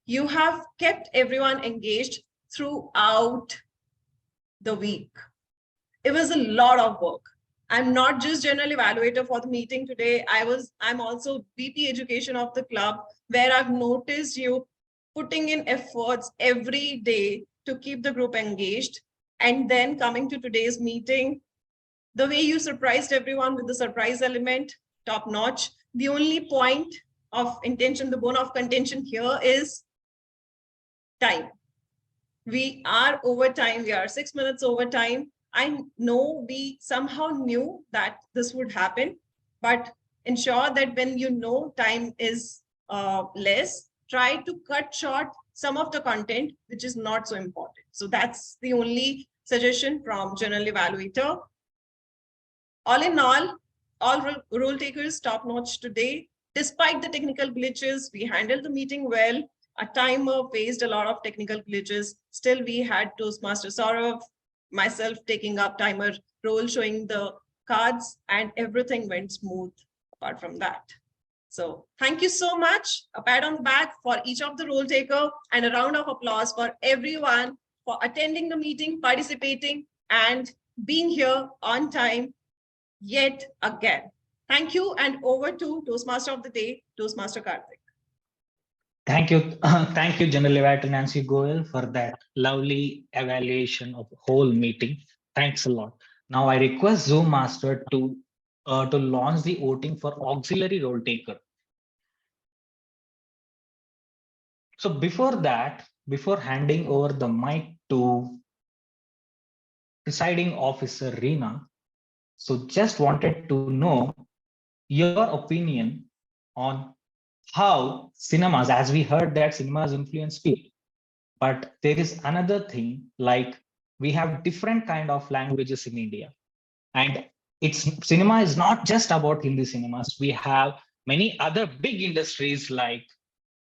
You have kept everyone engaged throughout the week. It was a lot of work. I'm not just general evaluator for the meeting today. I'm also VP education of the club, where I've noticed you putting in efforts every day to keep the group engaged. And then coming to today's meeting, the way you surprised everyone with the surprise element, top notch. The only point of intention, the bone of contention here is time. We are over time. We are 6 minutes over time. I know we somehow knew that this would happen, but ensure that when you know time is less, try to cut short some of the content which is not so important. So that's the only suggestion from general evaluator. All in all role takers top notch today. Despite the technical glitches, we handled the meeting well. A timer faced a lot of technical glitches. Still, we had Toastmaster Saurav, myself taking up timer role, showing the cards, and everything went smooth apart from that. So thank you so much. A pat on the back for each of the role taker, and a round of applause for everyone for attending the meeting, participating, and being here on time yet again. Thank you, and over to Toastmaster of the Day, Toastmaster Karthik. Thank you. Thank you, General Evaluator Nancy Goel, for that lovely evaluation of the whole meeting. Thanks a lot. Now I request Zoom Master to launch the voting for auxiliary role taker. So before that, before handing over the mic to presiding officer Reena, so just wanted to know your opinion on how cinemas, as we heard that cinemas influence speed, but there is another thing, like we have different kind of languages in India, and cinema is not just about Hindi cinemas. We have many other big industries, like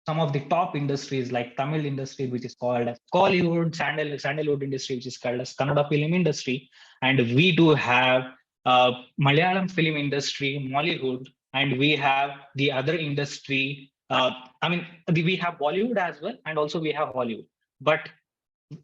some of the top industries like Tamil industry, which is called as Kollywood, Sandalwood industry, which is called as Kannada film industry, and we do have Malayalam film industry, Mollywood, and we have the other industry. We have Bollywood as well, and also we have Hollywood. But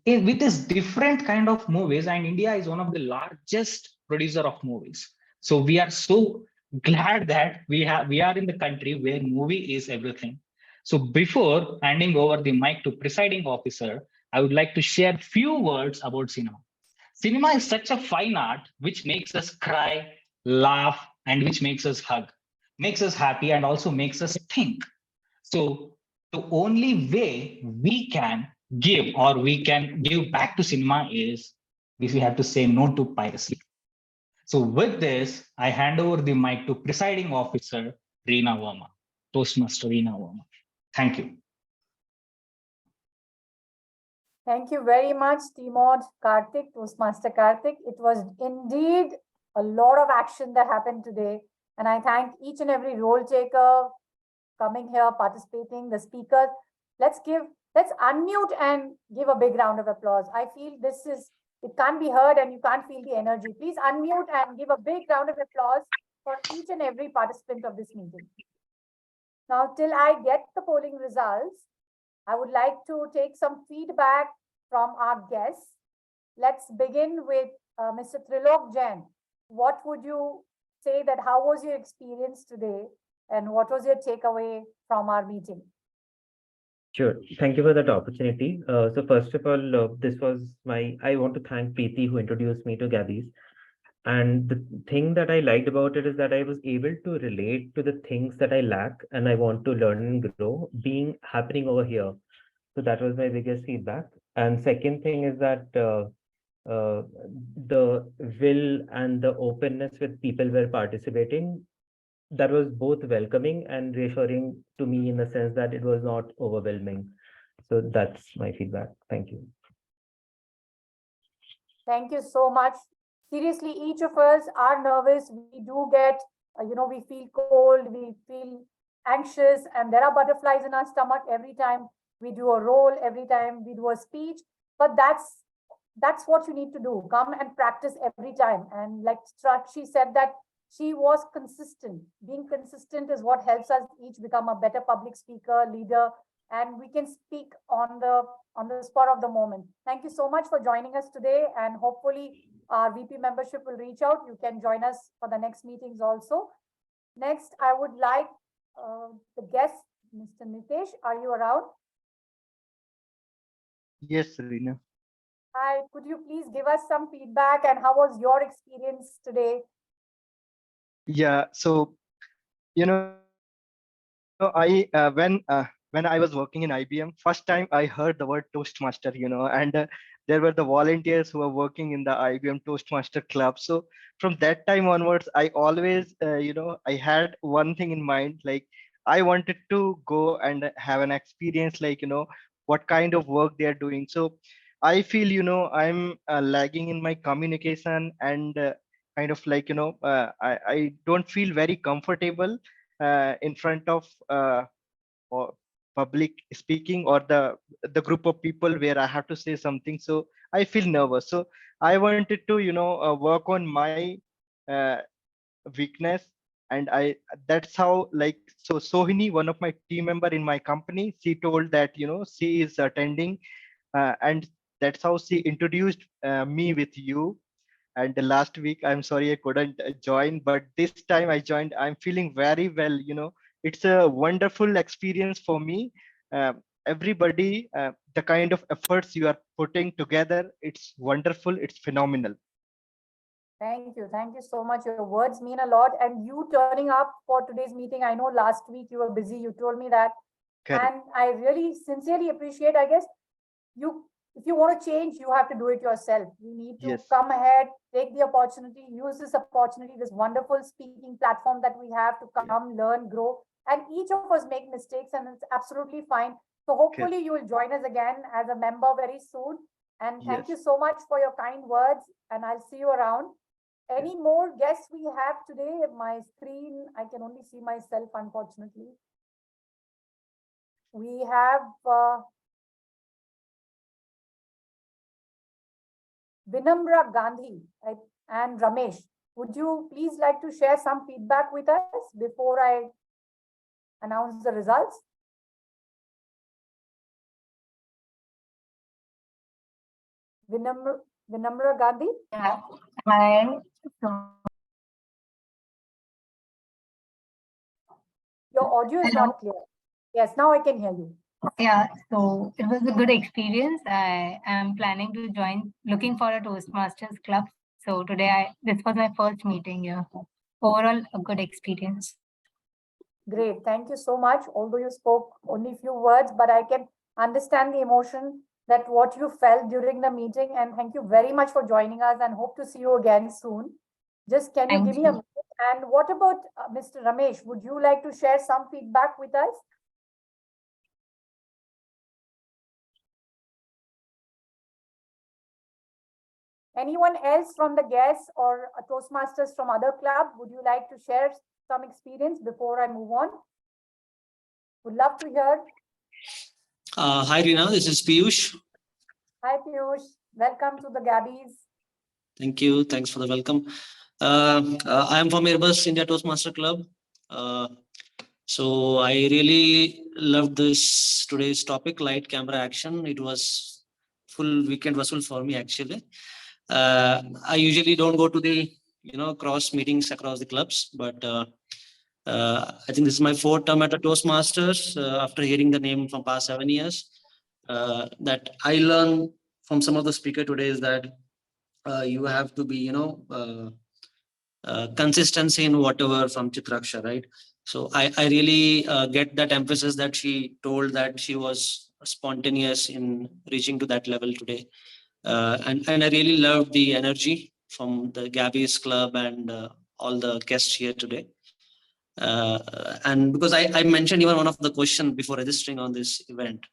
with this different kind of movies, and India is one of the largest producer of movies. So we are so glad that we are in the country where movie is everything. So before handing over the mic to presiding officer, I would like to share few words about cinema. Cinema is such a fine art which makes us cry, laugh, and which makes us hug, makes us happy, and also makes us think. So the only way we can give, or we can give back to cinema, is if we have to say no to piracy. So with this, I hand over the mic to presiding officer, Reena Verma, Toastmaster Reena Verma. Thank you. Thank you very much, Timod Karthik, Toastmaster Karthik. It was indeed a lot of action that happened today. And I thank each and every role taker coming here, participating, the speakers. Let's unmute and give a big round of applause. I feel it can't be heard and you can't feel the energy. Please unmute and give a big round of applause for each and every participant of this meeting. Now, till I get the polling results, I would like to take some feedback from our guests. Let's begin with Mr. Trilok Jain. What would you say that how was your experience today and what was your takeaway from our meeting? Sure. Thank you for that opportunity. So first of all, I want to thank Preeti who introduced me to Gabbys. And the thing that I liked about it is that I was able to relate to the things that I lack and I want to learn and grow happening over here. So that was my biggest feedback. And second thing is that the will and the openness with people were participating, that was both welcoming and reassuring to me in the sense that it was not overwhelming. So that's my feedback. Thank you. Thank you so much. Seriously, each of us are nervous. We do get, we feel cold, we feel anxious, and there are butterflies in our stomach every time we do a role, every time we do a speech. But that's what you need to do. Come and practice every time. And like she said that she was consistent. Being consistent is what helps us each become a better public speaker, leader, and we can speak on the spur of the moment. Thank you so much for joining us today, and hopefully our VP membership will reach out. You can join us for the next meetings also. Next, I would like the guest, Mr. Nitesh. Are you around? Yes, Reena. Hi, could you please give us some feedback and how was your experience today? Yeah, so I when I was working in IBM, first time I heard the word Toastmaster, and there were the volunteers who were working in the IBM Toastmaster club. So from that time onwards, I always, I had one thing in mind, like I wanted to go and have an experience, like, what kind of work they are doing. So I feel, I'm lagging in my communication and kind of like, I don't feel very comfortable in front of or public speaking or the group of people where I have to say something. So I feel nervous. So I wanted to, work on my uh, weakness. And that's how, like, so Sohini, one of my team member in my company, she told that, she is attending and that's how she introduced me with you. And the last week, I'm sorry I couldn't join, but this time I joined. I'm feeling very well. It's a wonderful experience for me. Everybody, the kind of efforts you are putting together, it's wonderful. It's phenomenal. Thank you. Thank you so much. Your words mean a lot. And you turning up for today's meeting, I know last week you were busy. You told me that. Correct. And I really sincerely appreciate, I guess, if you want to change, you have to do it yourself. You need to come ahead, take the opportunity, use this opportunity, this wonderful speaking platform that we have to come, learn, grow. And each of us make mistakes and it's absolutely fine. So hopefully you will join us again as a member very soon. And thank you so much for your kind words and I'll see you around. Any more guests we have today? My screen, I can only see myself, unfortunately. We have Vinamra Gandhi and Ramesh. Would you please like to share some feedback with us before I announce the results? Vinamra Gandhi? Yeah. Hi. Your audio is not clear. Yes, now I can hear you. Yeah, so it was a good experience. I am planning to join, looking for a Toastmasters club. So today, this was my first meeting here. Overall, a good experience. Great, thank you so much. Although you spoke only a few words, but I can understand the emotion that what you felt during the meeting. And thank you very much for joining us and hope to see you again soon. Just can you Thank give me a you. minute? And what about Mr. Ramesh? Would you like to share some feedback with us? Anyone else from the guests or Toastmasters from other club? Would you like to share some experience before I move on? Would love to hear. Hi, Rina. This is Piyush. Hi, Piyush. Welcome to the Gabbys. Thank you. Thanks for the welcome. I am from Airbus India Toastmaster Club. So I really loved this today's topic, light camera action. It was full weekend was full for me actually. I usually don't go to the cross meetings across the clubs, but I think this is my fourth term at the Toastmasters. After hearing the name from past 7 years, that I learned from some of the speaker today is that you have to be consistency in whatever from Chitraksha, right? So I really get that emphasis that she told that she was spontaneous in reaching to that level today. And I really loved the energy from the Gabbys Club and all the guests here today. And because I mentioned even one of the question before registering on this event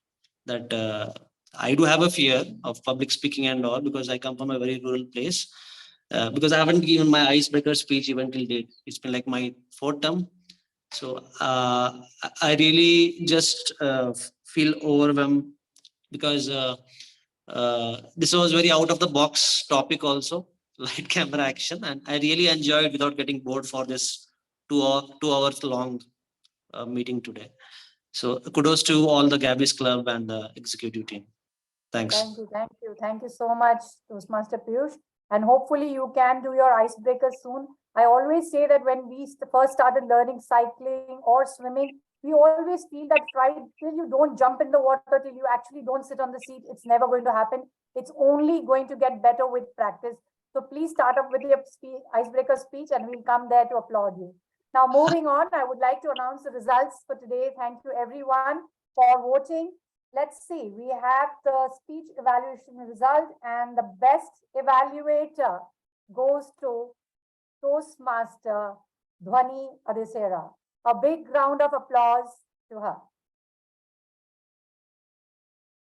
that I do have a fear of public speaking and all because I come from a very rural place. Because I haven't given my icebreaker speech even till date. It's been like my fourth term. So I really just feel overwhelmed because this was very out of the box topic also, light camera action. And I really enjoyed without getting bored for this 2 hours long meeting today. So kudos to all the Gabbys Club and the executive team. Thanks. Thank you, thank you. Thank you so much, Toastmaster Piyush. And hopefully you can do your icebreaker soon. I always say that when we first started learning cycling or swimming, we always feel that fright till you don't jump in the water, till you actually don't sit on the seat, it's never going to happen. It's only going to get better with practice. So please start up with your icebreaker speech and we'll come there to applaud you. Now moving on, I would like to announce the results for today. Thank you everyone for voting. Let's see, we have the speech evaluation result and the best evaluator goes to Toastmaster Dhwani Adesera. A big round of applause to her.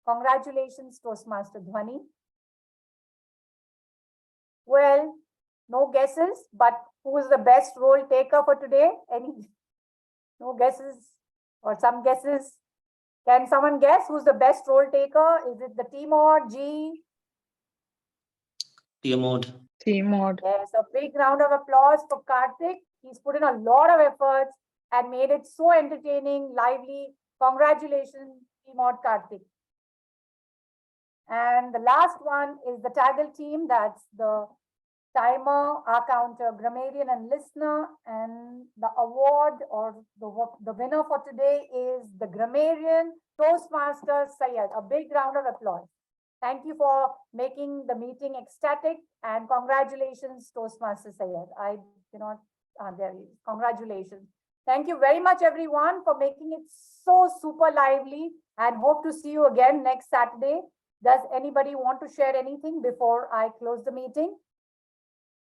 Congratulations, Toastmaster Dhwani. Well, no guesses, but who is the best role taker for today? No guesses or some guesses? Can someone guess who's the best role taker? Is it the Team or G? Team mode. Team mode. Yes, a big round of applause for Karthik. He's put in a lot of efforts and made it so entertaining, lively. Congratulations, Team mode Karthik. And the last one is the Taggle team. That's the timer, our counter, grammarian and listener. And the award or the winner for today is the grammarian Toastmaster Sayed. A big round of applause. Thank you for making the meeting ecstatic and congratulations, Toastmaster Sayed. I cannot, there he is. Congratulations. Thank you very much, everyone, for making it so super lively and hope to see you again next Saturday. Does anybody want to share anything before I close the meeting?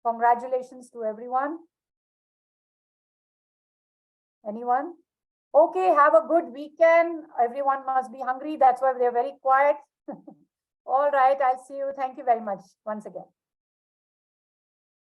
Congratulations to everyone. Anyone? Okay, have a good weekend. Everyone must be hungry. That's why they're very quiet. All right, I'll see you. Thank you very much once again.